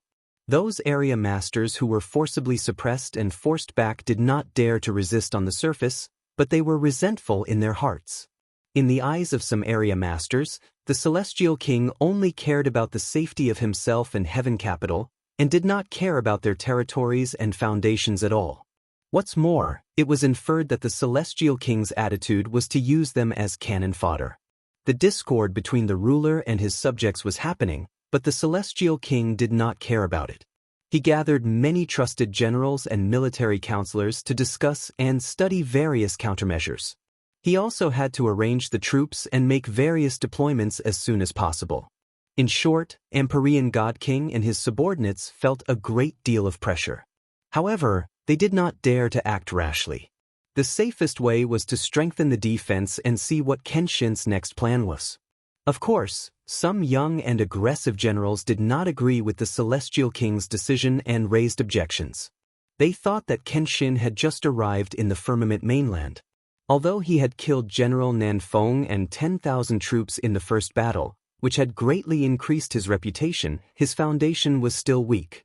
Those area masters who were forcibly suppressed and forced back did not dare to resist on the surface, but they were resentful in their hearts. In the eyes of some area masters, the Celestial King only cared about the safety of himself and Heaven Capital, and did not care about their territories and foundations at all. What's more, it was inferred that the Celestial King's attitude was to use them as cannon fodder. The discord between the ruler and his subjects was happening, but the Celestial King did not care about it. He gathered many trusted generals and military counselors to discuss and study various countermeasures. He also had to arrange the troops and make various deployments as soon as possible. In short, Empyrean God King and his subordinates felt a great deal of pressure. However, they did not dare to act rashly. The safest way was to strengthen the defense and see what Kenshin's next plan was. Of course, some young and aggressive generals did not agree with the Celestial King's decision and raised objections. They thought that Kenshin had just arrived in the firmament mainland. Although he had killed General Nanfeng and 10,000 troops in the first battle, which had greatly increased his reputation, his foundation was still weak.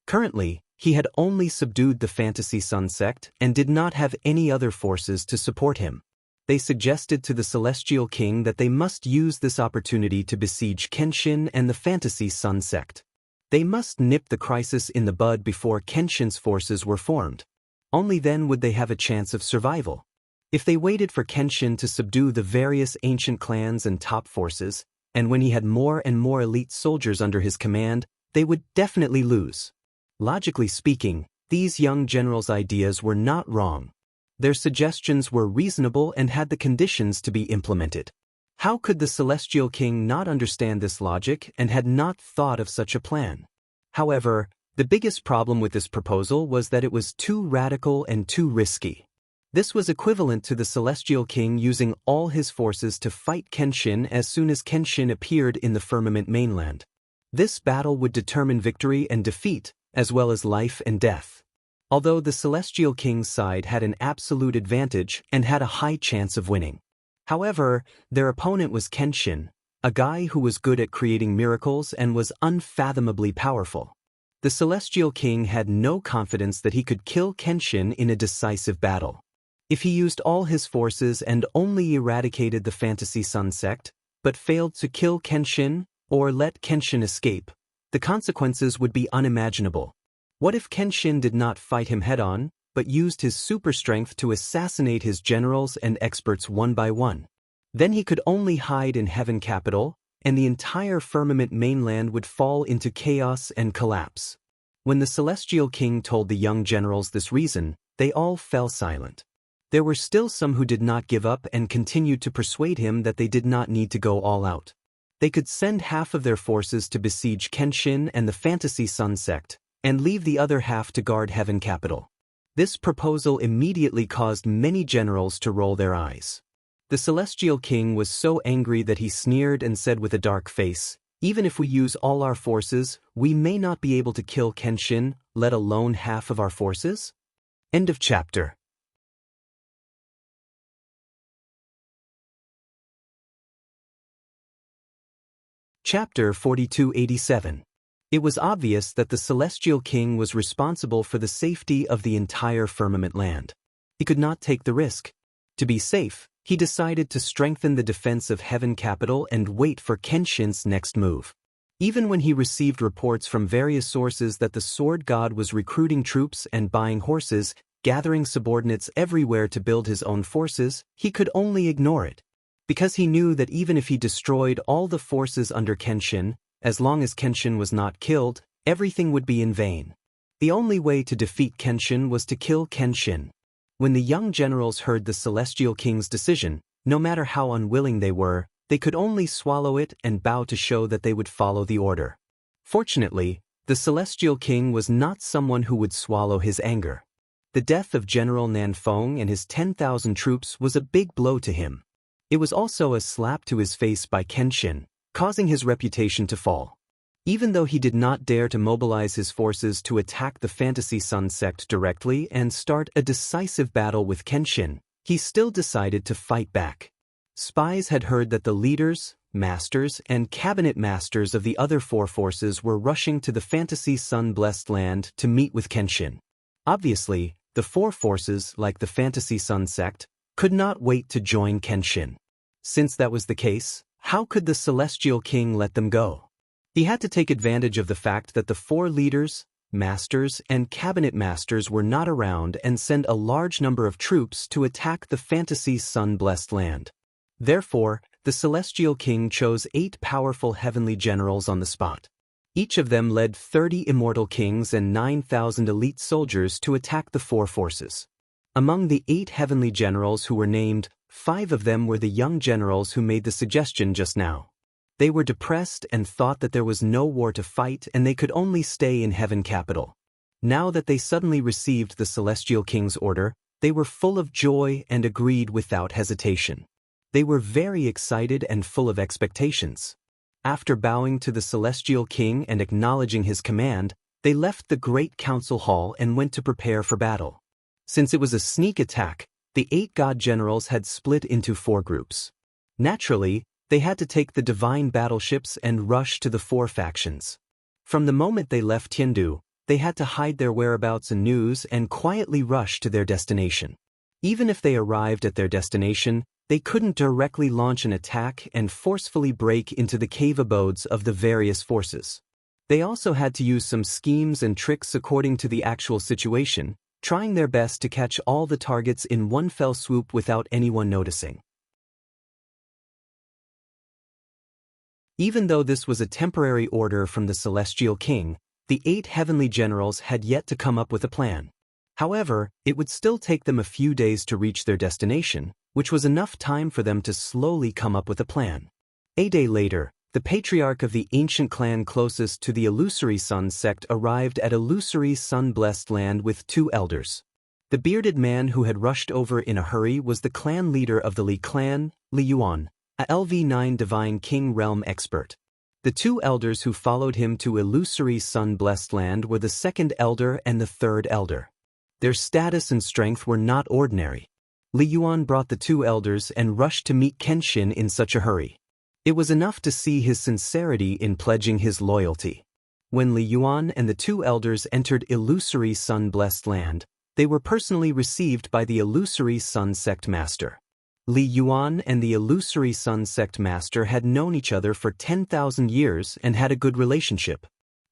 Currently, he had only subdued the Fantasy Sun sect and did not have any other forces to support him. They suggested to the Celestial King that they must use this opportunity to besiege Kenshin and the Fantasy Sun sect. They must nip the crisis in the bud before Kenshin's forces were formed. Only then would they have a chance of survival. If they waited for Kenshin to subdue the various ancient clans and top forces, and when he had more and more elite soldiers under his command, they would definitely lose. Logically speaking, these young generals' ideas were not wrong. Their suggestions were reasonable and had the conditions to be implemented. How could the Celestial King not understand this logic and had not thought of such a plan? However, the biggest problem with this proposal was that it was too radical and too risky. This was equivalent to the Celestial King using all his forces to fight Kenshin as soon as Kenshin appeared in the firmament mainland. This battle would determine victory and defeat, as well as life and death. Although the Celestial King's side had an absolute advantage and had a high chance of winning. However, their opponent was Kenshin, a guy who was good at creating miracles and was unfathomably powerful. The Celestial King had no confidence that he could kill Kenshin in a decisive battle. If he used all his forces and only eradicated the Fantasy Sun sect, but failed to kill Kenshin or let Kenshin escape, the consequences would be unimaginable. What if Kenshin did not fight him head-on, but used his super strength to assassinate his generals and experts one by one? Then he could only hide in Heaven Capital, and the entire firmament mainland would fall into chaos and collapse. When the Celestial King told the young generals this reason, they all fell silent. There were still some who did not give up and continued to persuade him that they did not need to go all out. They could send half of their forces to besiege Kenshin and the Fantasy Sun sect, and leave the other half to guard Heaven Capital. This proposal immediately caused many generals to roll their eyes. The Celestial King was so angry that he sneered and said with a dark face, "Even if we use all our forces, we may not be able to kill Kenshin, let alone half of our forces?" End of chapter. Chapter 4287. It was obvious that the Celestial King was responsible for the safety of the entire firmament land. He could not take the risk. To be safe, he decided to strengthen the defense of Heaven Capital and wait for Kenshin's next move. Even when he received reports from various sources that the Sword God was recruiting troops and buying horses, gathering subordinates everywhere to build his own forces, he could only ignore it. Because he knew that even if he destroyed all the forces under Kenshin, as long as Kenshin was not killed, everything would be in vain. The only way to defeat Kenshin was to kill Kenshin. When the young generals heard the Celestial King's decision, no matter how unwilling they were, they could only swallow it and bow to show that they would follow the order. Fortunately, the Celestial King was not someone who would swallow his anger. The death of General Nanfeng and his 10,000 troops was a big blow to him. It was also a slap to his face by Kenshin, causing his reputation to fall. Even though he did not dare to mobilize his forces to attack the Fantasy Sun sect directly and start a decisive battle with Kenshin, he still decided to fight back. Spies had heard that the leaders, masters, and cabinet masters of the other four forces were rushing to the Fantasy Sun blessed land to meet with Kenshin. Obviously, the four forces, like the Fantasy Sun sect, could not wait to join Kenshin. Since that was the case, how could the Celestial King let them go? He had to take advantage of the fact that the four leaders, masters, and cabinet masters were not around and send a large number of troops to attack the Fantasy Sun blessed land. Therefore, the Celestial King chose 8 powerful heavenly generals on the spot. Each of them led 30 immortal kings and 9,000 elite soldiers to attack the four forces. Among the 8 heavenly generals who were named, 5 of them were the young generals who made the suggestion just now. They were depressed and thought that there was no war to fight and they could only stay in Heaven Capital. Now that they suddenly received the Celestial King's order, they were full of joy and agreed without hesitation. They were very excited and full of expectations. After bowing to the Celestial King and acknowledging his command, they left the Great Council Hall and went to prepare for battle. Since it was a sneak attack, the 8 god generals had split into 4 groups. Naturally, they had to take the divine battleships and rush to the 4 factions. From the moment they left Tiandu, they had to hide their whereabouts and news and quietly rush to their destination. Even if they arrived at their destination, they couldn't directly launch an attack and forcefully break into the cave abodes of the various forces. They also had to use some schemes and tricks according to the actual situation, trying their best to catch all the targets in one fell swoop without anyone noticing. Even though this was a temporary order from the Celestial King, the 8 heavenly generals had yet to come up with a plan. However, it would still take them a few days to reach their destination, which was enough time for them to slowly come up with a plan. A day later, the patriarch of the ancient clan closest to the Illusory Sun sect arrived at Illusory Sun-blessed land with 2 elders. The bearded man who had rushed over in a hurry was the clan leader of the Li clan, Li Yuan, a LV9 Divine King Realm expert. The 2 elders who followed him to Illusory Sun-blessed land were the 2nd elder and the 3rd elder. Their status and strength were not ordinary. Li Yuan brought the 2 elders and rushed to meet Kenshin in such a hurry. It was enough to see his sincerity in pledging his loyalty. When Li Yuan and the 2 elders entered Illusory Sun-blessed land, They were personally received by the illusory Sun Sect Master. Li Yuan and the illusory Sun Sect Master had known each other for 10,000 years and had a good relationship.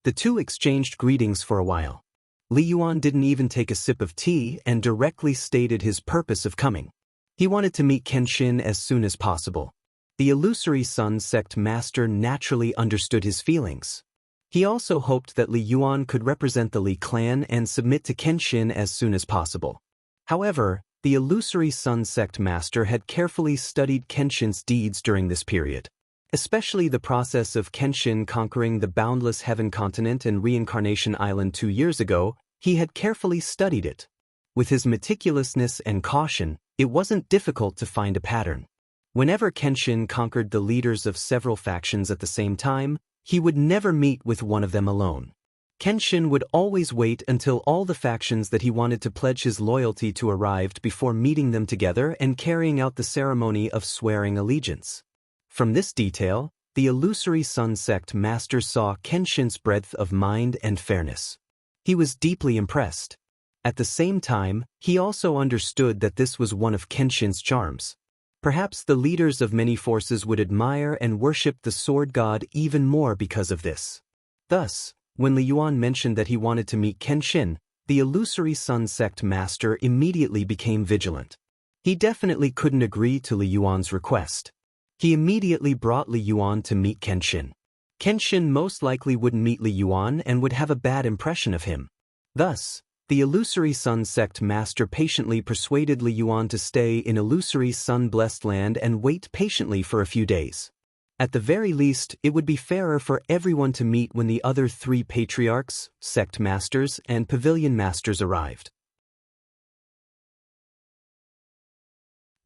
The two exchanged greetings for a while. Li Yuan didn't even take a sip of tea and directly stated his purpose of coming. He wanted to meet Kenshin as soon as possible. The illusory Sun Sect Master naturally understood his feelings. He also hoped that Li Yuan could represent the Li clan and submit to Kenshin as soon as possible. However, the illusory Sun Sect Master had carefully studied Kenshin's deeds during this period. Especially the process of Kenshin conquering the boundless heaven continent and Reincarnation Island 2 years ago, he had carefully studied it. With his meticulousness and caution, it wasn't difficult to find a pattern. Whenever Kenshin conquered the leaders of several factions at the same time, he would never meet with one of them alone. Kenshin would always wait until all the factions that he wanted to pledge his loyalty to arrived before meeting them together and carrying out the ceremony of swearing allegiance. From this detail, the illusory Sun Sect Master saw Kenshin's breadth of mind and fairness. He was deeply impressed. At the same time, he also understood that this was one of Kenshin's charms. Perhaps the leaders of many forces would admire and worship the sword god even more because of this. Thus, when Li Yuan mentioned that he wanted to meet Kenshin, the illusory Sun Sect Master immediately became vigilant. He definitely couldn't agree to Li Yuan's request. He immediately brought Li Yuan to meet Kenshin. Kenshin most likely wouldn't meet Li Yuan and would have a bad impression of him. Thus, the illusory Sun Sect Master patiently persuaded Li Yuan to stay in illusory Sun-blessed land and wait patiently for a few days. At the very least, it would be fairer for everyone to meet when the other 3 patriarchs, sect masters, and pavilion masters arrived.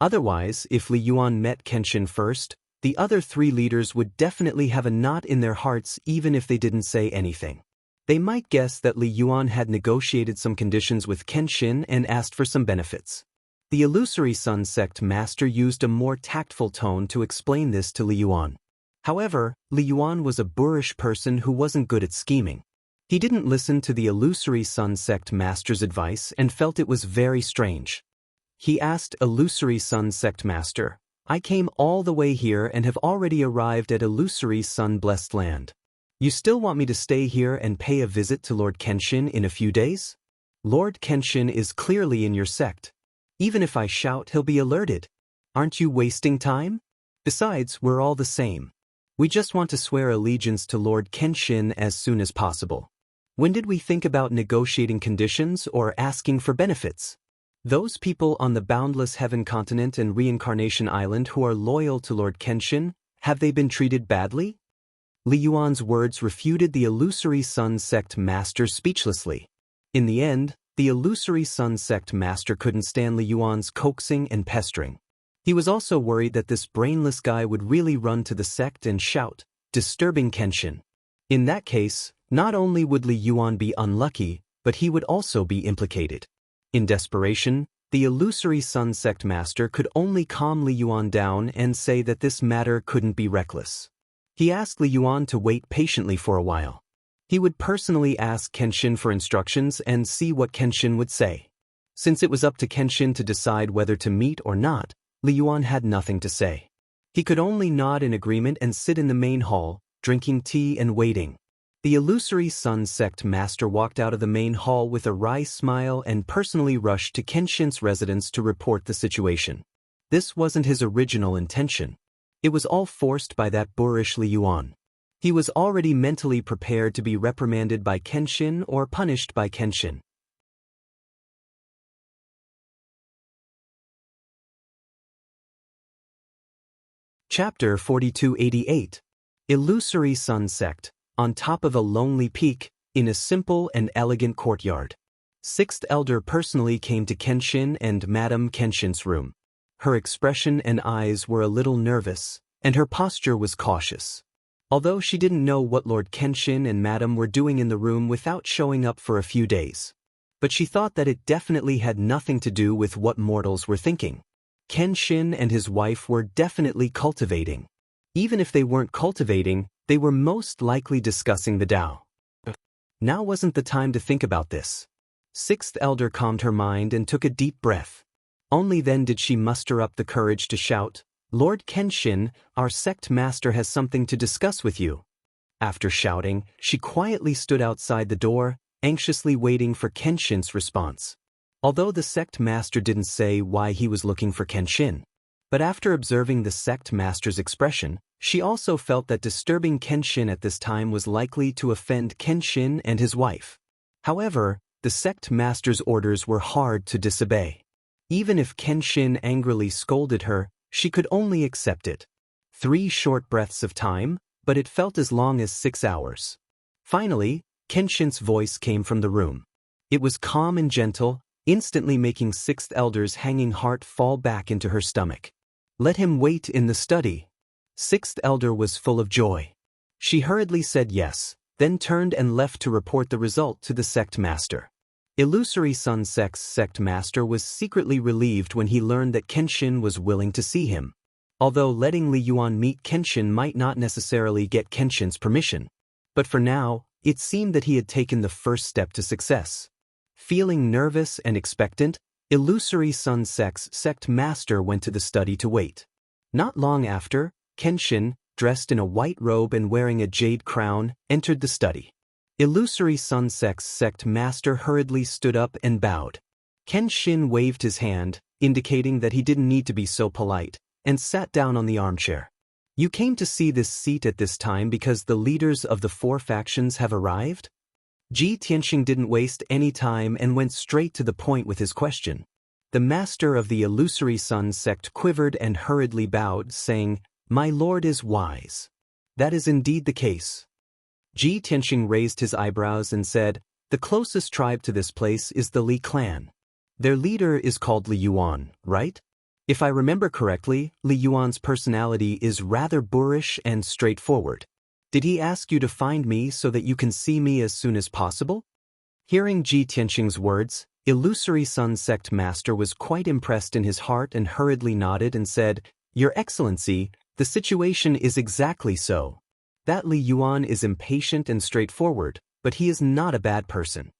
Otherwise, if Li Yuan met Kenshin first, the other 3 leaders would definitely have a knot in their hearts even if they didn't say anything. They might guess that Li Yuan had negotiated some conditions with Kenshin and asked for some benefits. The illusory Sun Sect Master used a more tactful tone to explain this to Li Yuan. However, Li Yuan was a boorish person who wasn't good at scheming. He didn't listen to the illusory Sun Sect Master's advice and felt it was very strange. He asked illusory Sun Sect Master, "I came all the way here and have already arrived at illusory Sun-blessed land. You still want me to stay here and pay a visit to Lord Kenshin in a few days? Lord Kenshin is clearly in your sect. Even if I shout, he'll be alerted. Aren't you wasting time? Besides, we're all the same. We just want to swear allegiance to Lord Kenshin as soon as possible. When did we think about negotiating conditions or asking for benefits? Those people on the boundless heaven continent and Reincarnation Island who are loyal to Lord Kenshin, have they been treated badly?" Li Yuan's words refuted the illusory Sun Sect Master speechlessly. In the end, the illusory Sun Sect Master couldn't stand Li Yuan's coaxing and pestering. He was also worried that this brainless guy would really run to the sect and shout, disturbing Kenshin. In that case, not only would Li Yuan be unlucky, but he would also be implicated. In desperation, the illusory Sun Sect Master could only calm Li Yuan down and say that this matter couldn't be reckless. He asked Li Yuan to wait patiently for a while. He would personally ask Kenshin for instructions and see what Kenshin would say. Since it was up to Kenshin to decide whether to meet or not, Li Yuan had nothing to say. He could only nod in agreement and sit in the main hall, drinking tea and waiting. The illusory Sun Sect Master walked out of the main hall with a wry smile and personally rushed to Kenshin's residence to report the situation. This wasn't his original intention. It was all forced by that boorish Li Yuan. He was already mentally prepared to be reprimanded by Kenshin or punished by Kenshin. Chapter 4288. Illusory Sun Sect, on top of a lonely peak, in a simple and elegant courtyard. Sixth Elder personally came to Kenshin and Madame Kenshin's room. Her expression and eyes were a little nervous, and her posture was cautious. Although she didn't know what Lord Kenshin and Madame were doing in the room without showing up for a few days. But she thought that it definitely had nothing to do with what mortals were thinking. Kenshin and his wife were definitely cultivating. Even if they weren't cultivating, they were most likely discussing the Tao. Now wasn't the time to think about this. Sixth elder calmed her mind and took a deep breath. Only then did she muster up the courage to shout, "Lord Kenshin, our sect master has something to discuss with you." After shouting, she quietly stood outside the door, anxiously waiting for Kenshin's response. Although the sect master didn't say why he was looking for Kenshin. But after observing the sect master's expression, she also felt that disturbing Kenshin at this time was likely to offend Kenshin and his wife. However, the sect master's orders were hard to disobey. Even if Kenshin angrily scolded her, she could only accept it. 3 short breaths of time, but it felt as long as 6 hours. Finally, Kenshin's voice came from the room. It was calm and gentle, instantly making Sixth Elder's hanging heart fall back into her stomach. "Let him wait in the study." Sixth Elder was full of joy. She hurriedly said yes, then turned and left to report the result to the sect master. Illusory Sun Sect's sect master was secretly relieved when he learned that Kenshin was willing to see him. Although letting Li Yuan meet Kenshin might not necessarily get Kenshin's permission. But for now, it seemed that he had taken the first step to success. Feeling nervous and expectant, Illusory Sun Sect's sect master went to the study to wait. Not long after, Kenshin, dressed in a white robe and wearing a jade crown, entered the study. Illusory Sun Sect's sect master hurriedly stood up and bowed. Kenshin waved his hand, indicating that he didn't need to be so polite, and sat down on the armchair. "You came to see this seat at this time because the leaders of the 4 factions have arrived?" Ji Tianxing didn't waste any time and went straight to the point with his question. The master of the Illusory Sun sect quivered and hurriedly bowed, saying, "My lord is wise." "That is indeed the case." Ji Tianxing raised his eyebrows and said, "The closest tribe to this place is the Li clan. Their leader is called Li Yuan, right? If I remember correctly, Li Yuan's personality is rather boorish and straightforward. Did he ask you to find me so that you can see me as soon as possible?" Hearing Ji Tianxing's words, Illusory Sun Sect Master was quite impressed in his heart and hurriedly nodded and said, "Your Excellency, the situation is exactly so. That Li Yuan is impatient and straightforward, but he is not a bad person.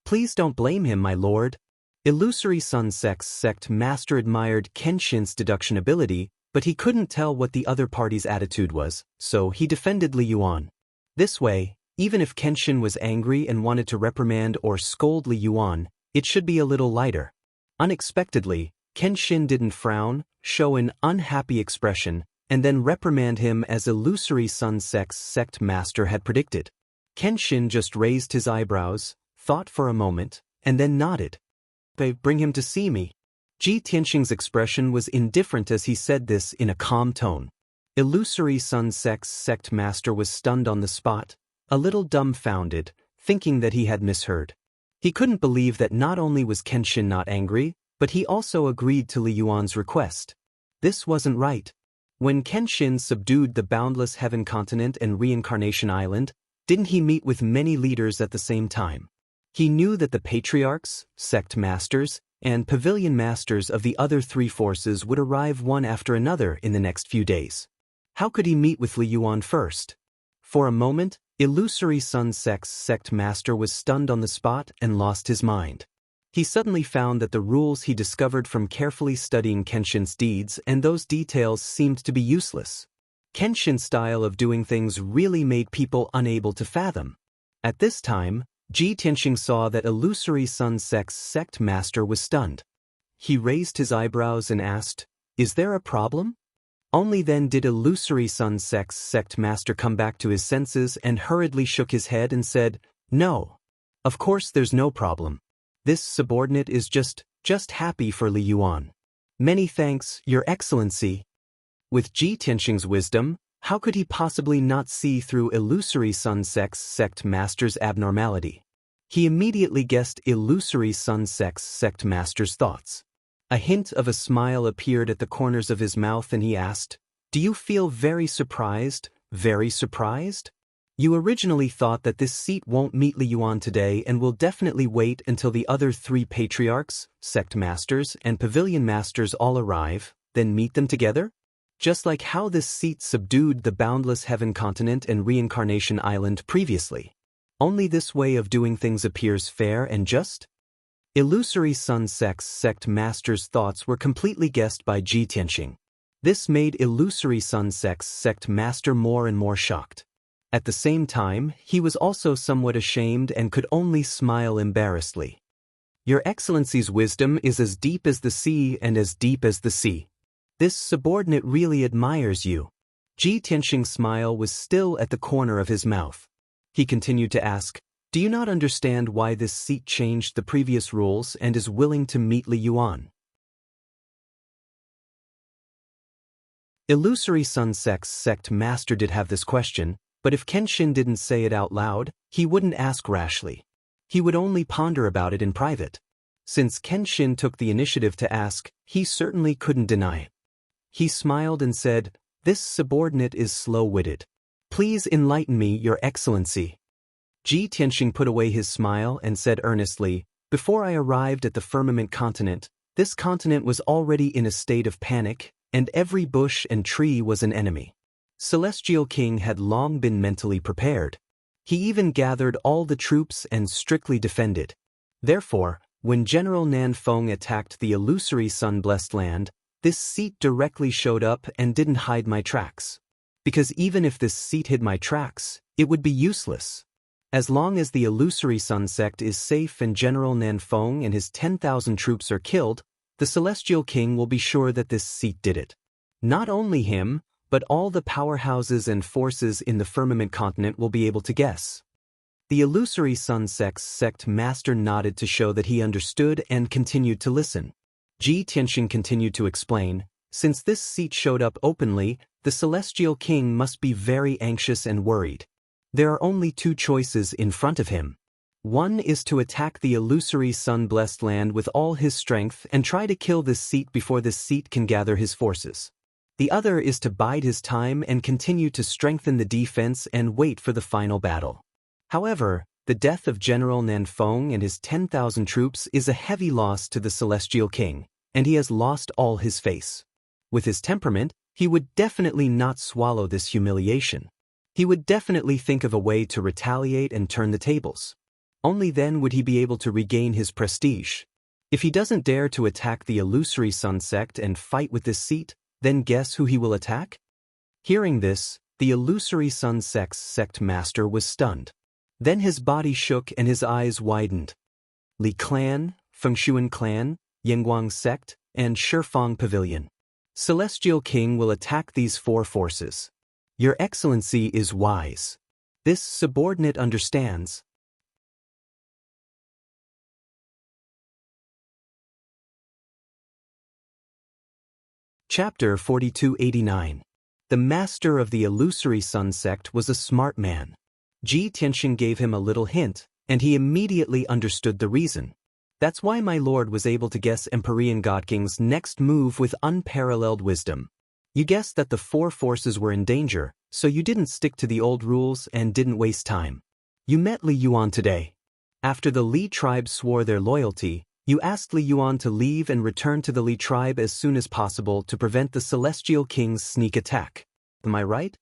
Please don't blame him, my lord." Illusory Sun Sect's sect master admired Kenshin's deduction ability, but he couldn't tell what the other party's attitude was, so he defended Li Yuan. This way, even if Kenshin was angry and wanted to reprimand or scold Li Yuan, it should be a little lighter. Unexpectedly, Kenshin didn't frown, show an unhappy expression, and then reprimand him as Illusory Sun Sect's sect master had predicted. Kenshin just raised his eyebrows, thought for a moment, and then nodded. "They bring him to see me." Ji Tianxing's expression was indifferent as he said this in a calm tone. Illusory Sun Sect's sect master was stunned on the spot, a little dumbfounded, thinking that he had misheard. He couldn't believe that not only was Kenshin not angry, but he also agreed to Li Yuan's request. This wasn't right. When Kenshin subdued the Boundless Heaven Continent and Reincarnation Island, didn't he meet with many leaders at the same time? He knew that the patriarchs, sect masters, and pavilion masters of the other 3 forces would arrive one after another in the next few days. How could he meet with Li Yuan first? For a moment, Illusory Sun Sect's sect master was stunned on the spot and lost his mind. He suddenly found that the rules he discovered from carefully studying Kenshin's deeds and those details seemed to be useless. Kenshin's style of doing things really made people unable to fathom. At this time, Ji Tianxing saw that Illusory Sun Sect's sect master was stunned. He raised his eyebrows and asked, "Is there a problem?" Only then did Illusory Sun Sect's sect master come back to his senses and hurriedly shook his head and said, "No. Of course there's no problem. This subordinate is just happy for Li Yuan. Many thanks, Your Excellency." With Ji Tianxing's wisdom, how could he possibly not see through Illusory Sun Sect's sect master's abnormality? He immediately guessed Illusory Sun Sect's sect master's thoughts. A hint of a smile appeared at the corners of his mouth and he asked, "Do you feel very surprised, very surprised? You originally thought that this seat won't meet Li Yuan today and will definitely wait until the other 3 patriarchs, sect masters, and pavilion masters all arrive, then meet them together? Just like how this seat subdued the Boundless Heaven Continent and Reincarnation Island previously." Only this way of doing things appears fair and just? Illusory Sun sect master's thoughts were completely guessed by Ji Tianxing. This made Illusory Sun sect master more and more shocked. At the same time, he was also somewhat ashamed and could only smile embarrassedly. Your Excellency's wisdom is as deep as the sea and as deep as the sea. This subordinate really admires you. Ji Tianxing's smile was still at the corner of his mouth. He continued to ask, do you not understand why this seat changed the previous rules and is willing to meet Li Yuan? Illusory Sun sect master did have this question, but if Kenshin didn't say it out loud, he wouldn't ask rashly. He would only ponder about it in private. Since Kenshin took the initiative to ask, he certainly couldn't deny it. He smiled and said, this subordinate is slow-witted. Please enlighten me, Your Excellency. Ji Tianxing put away his smile and said earnestly, before I arrived at the firmament continent, this continent was already in a state of panic, and every bush and tree was an enemy. Celestial King had long been mentally prepared. He even gathered all the troops and strictly defended. Therefore, when General Nan Feng attacked the illusory sun-blessed land, this seat directly showed up and didn't hide my tracks. Because even if this seat hid my tracks, it would be useless. As long as the illusory sun sect is safe and General Nan Feng and his 10,000 troops are killed, the Celestial King will be sure that this seat did it. Not only him, but all the powerhouses and forces in the firmament continent will be able to guess. The illusory sun sect master nodded to show that he understood and continued to listen. Ji Tianxing continued to explain, since this seat showed up openly, the Celestial King must be very anxious and worried. There are only two choices in front of him. One is to attack the illusory sun-blessed land with all his strength and try to kill this seat before this seat can gather his forces. The other is to bide his time and continue to strengthen the defense and wait for the final battle. However, the death of General Nan Feng and his 10,000 troops is a heavy loss to the Celestial King, and he has lost all his face. With his temperament, he would definitely not swallow this humiliation. He would definitely think of a way to retaliate and turn the tables. Only then would he be able to regain his prestige. If he doesn't dare to attack the illusory sun sect and fight with this seat, then guess who he will attack? Hearing this, the illusory sun sect master was stunned. Then his body shook and his eyes widened. Li Clan, Fengshuan Clan, Yangguang Sect, and Shifang Pavilion. Celestial King will attack these four forces. Your Excellency is wise. This subordinate understands. Chapter 4289. The master of the illusory sun sect was a smart man. Ji Tianxing gave him a little hint, and he immediately understood the reason. That's why my lord was able to guess Empyrean God King's next move with unparalleled wisdom. You guessed that the four forces were in danger, so you didn't stick to the old rules and didn't waste time. You met Li Yuan today. After the Li tribe swore their loyalty, you asked Li Yuan to leave and return to the Li tribe as soon as possible to prevent the Celestial King's sneak attack. Am I right?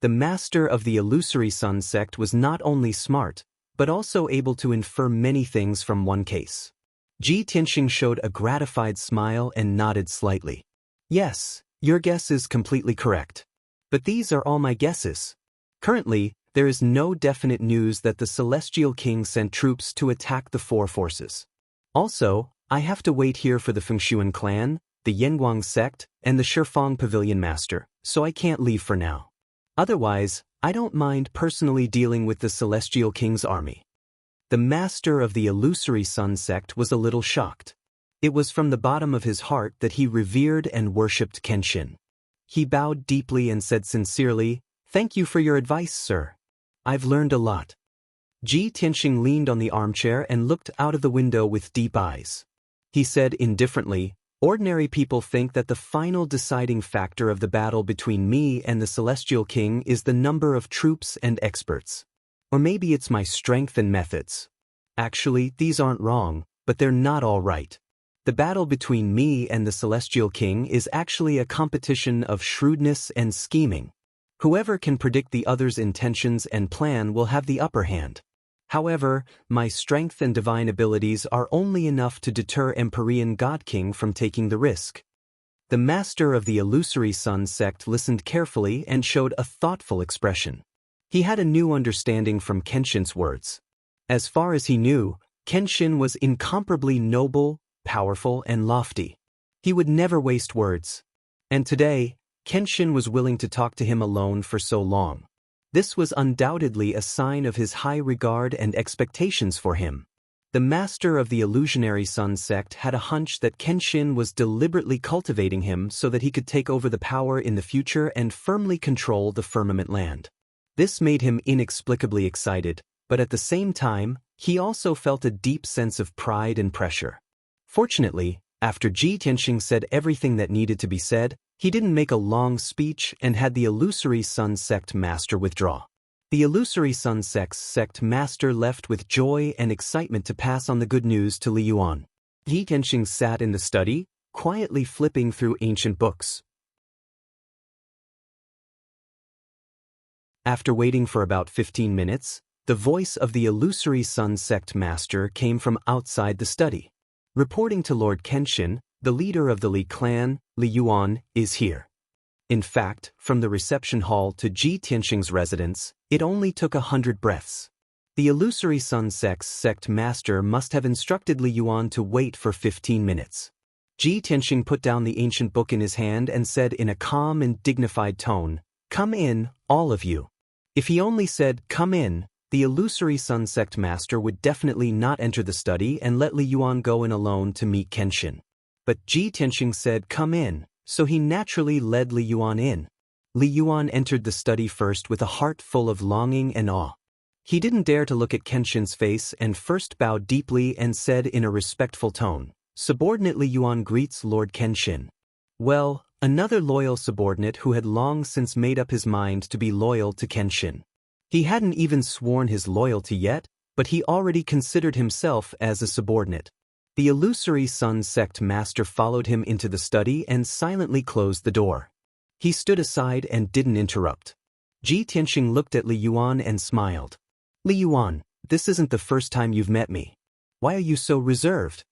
The master of the illusory sun sect was not only smart, but also able to infer many things from one case. Ji Tianxing showed a gratified smile and nodded slightly. Yes, your guess is completely correct. But these are all my guesses. Currently, there is no definite news that the Celestial King sent troops to attack the four forces. Also, I have to wait here for the Fengshuan clan, the Yangguang sect, and the Shifang Pavilion master, so I can't leave for now. Otherwise, I don't mind personally dealing with the Celestial King's army. The master of the illusory sun sect was a little shocked. It was from the bottom of his heart that he revered and worshipped Kenshin. He bowed deeply and said sincerely, "Thank you for your advice, sir. I've learned a lot." Ji Tianxing leaned on the armchair and looked out of the window with deep eyes. He said indifferently, "Ordinary people think that the final deciding factor of the battle between me and the Celestial King is the number of troops and experts. Or maybe it's my strength and methods. Actually, these aren't wrong, but they're not all right. The battle between me and the Celestial King is actually a competition of shrewdness and scheming. Whoever can predict the other's intentions and plan will have the upper hand. However, my strength and divine abilities are only enough to deter Empyrean God King from taking the risk. The master of the illusory sun sect listened carefully and showed a thoughtful expression. He had a new understanding from Kenshin's words. As far as he knew, Kenshin was incomparably noble, powerful, and lofty. He would never waste words. And today, Kenshin was willing to talk to him alone for so long. This was undoubtedly a sign of his high regard and expectations for him. The master of the illusionary sun sect had a hunch that Kenshin was deliberately cultivating him so that he could take over the power in the future and firmly control the firmament land. This made him inexplicably excited, but at the same time, he also felt a deep sense of pride and pressure. Fortunately, after Ji Tianxing said everything that needed to be said, he didn't make a long speech and had the illusory sun sect master withdraw. The illusory sun sect master left with joy and excitement to pass on the good news to Li Yuan. Ji Tianxing sat in the study, quietly flipping through ancient books. After waiting for about 15 minutes, the voice of the illusory sun sect master came from outside the study. Reporting to Lord Kenshin, the leader of the Li clan, Li Yuan, is here. In fact, from the reception hall to Ji Tianxing's residence, it only took 100 breaths. The illusory sun sect master must have instructed Li Yuan to wait for 15 minutes. Ji Tianxing put down the ancient book in his hand and said in a calm and dignified tone, "Come in, all of you." If he only said, "Come in," the illusory sun sect master would definitely not enter the study and let Li Yuan go in alone to meet Kenshin. But Ji Tianxing said, "Come in," so he naturally led Li Yuan in. Li Yuan entered the study first with a heart full of longing and awe. He didn't dare to look at Kenshin's face and first bowed deeply and said in a respectful tone, "Subordinate Li Yuan greets Lord Kenshin." Well, another loyal subordinate who had long since made up his mind to be loyal to Kenshin. He hadn't even sworn his loyalty yet, but he already considered himself as a subordinate. The illusory sun sect master followed him into the study and silently closed the door. He stood aside and didn't interrupt. Ji Tianxing looked at Li Yuan and smiled. "Li Yuan, this isn't the first time you've met me. Why are you so reserved?"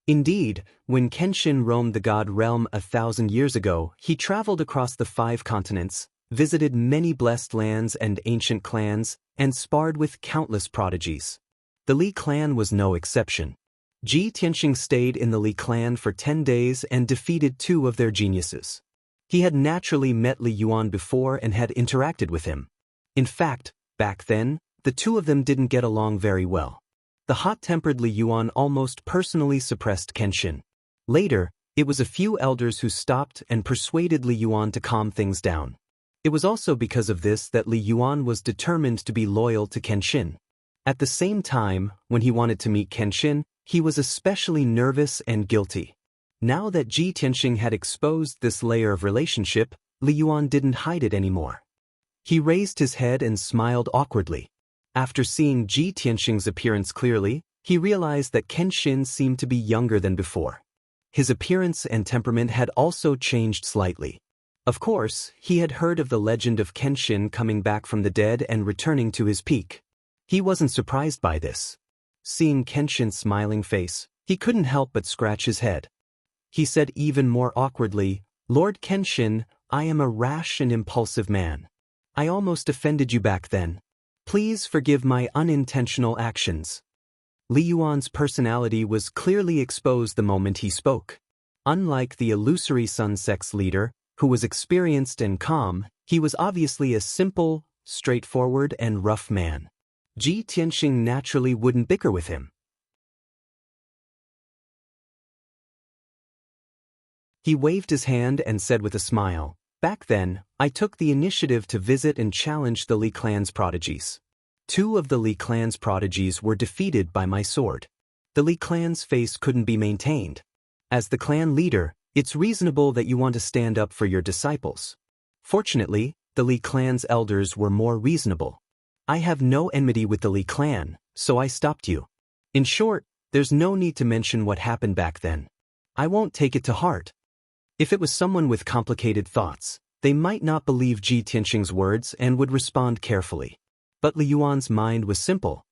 Indeed, when Kenshin roamed the God realm 1,000 years ago, he traveled across the 5 continents, visited many blessed lands and ancient clans, and sparred with countless prodigies. The Li clan was no exception. Ji Tianxing stayed in the Li clan for 10 days and defeated 2 of their geniuses. He had naturally met Li Yuan before and had interacted with him. In fact, back then, the 2 of them didn't get along very well. The hot-tempered Li Yuan almost personally suppressed Kenshin. Later, it was a few elders who stopped and persuaded Li Yuan to calm things down. It was also because of this that Li Yuan was determined to be loyal to Kenshin. At the same time, when he wanted to meet Kenshin, he was especially nervous and guilty. Now that Ji Tianxing had exposed this layer of relationship, Li Yuan didn't hide it anymore. He raised his head and smiled awkwardly. After seeing Ji Tianxing's appearance clearly, he realized that Kenshin seemed to be younger than before. His appearance and temperament had also changed slightly. Of course, he had heard of the legend of Kenshin coming back from the dead and returning to his peak. He wasn't surprised by this. Seeing Kenshin's smiling face, he couldn't help but scratch his head. He said even more awkwardly, "Lord Kenshin, I am a rash and impulsive man. I almost offended you back then. Please forgive my unintentional actions." Li Yuan's personality was clearly exposed the moment he spoke. Unlike the illusory sun sect's leader, who was experienced and calm, he was obviously a simple, straightforward, and rough man. Ji Tianxing naturally wouldn't bicker with him. He waved his hand and said with a smile, "Back then, I took the initiative to visit and challenge the Li clan's prodigies. 2 of the Li clan's prodigies were defeated by my sword. The Li clan's face couldn't be maintained. As the clan leader, it's reasonable that you want to stand up for your disciples. Fortunately, the Li clan's elders were more reasonable. I have no enmity with the Li clan, so I stopped you. In short, there's no need to mention what happened back then. I won't take it to heart." If it was someone with complicated thoughts, they might not believe Ji Tianxing's words and would respond carefully. But Li Yuan's mind was simple.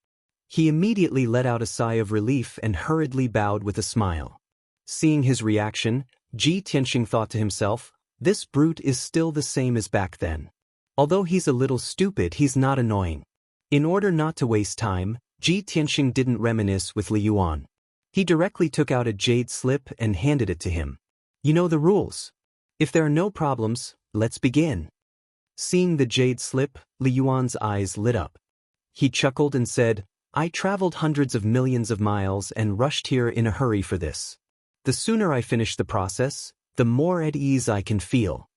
He immediately let out a sigh of relief and hurriedly bowed with a smile. Seeing his reaction, Ji Tianxing thought to himself, this brute is still the same as back then. Although he's a little stupid, he's not annoying. In order not to waste time, Ji Tianxing didn't reminisce with Li Yuan. He directly took out a jade slip and handed it to him. You know the rules. If there are no problems, let's begin. Seeing the jade slip, Li Yuan's eyes lit up. He chuckled and said, I traveled hundreds of millions of miles and rushed here in a hurry for this. The sooner I finish the process, the more at ease I can feel.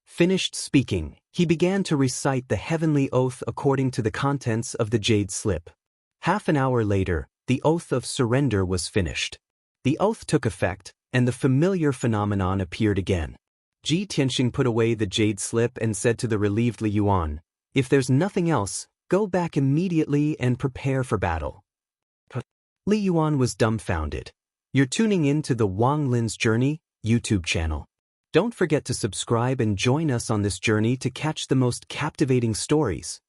Finished speaking, he began to recite the heavenly oath according to the contents of the jade slip. Half an hour later, the oath of surrender was finished. The oath took effect, and the familiar phenomenon appeared again. Ji Tianxing put away the jade slip and said to the relieved Li Yuan, if there's nothing else, go back immediately and prepare for battle. Li Yuan was dumbfounded. You're tuning in to the Wang Lin's Journey YouTube channel. Don't forget to subscribe and join us on this journey to catch the most captivating stories.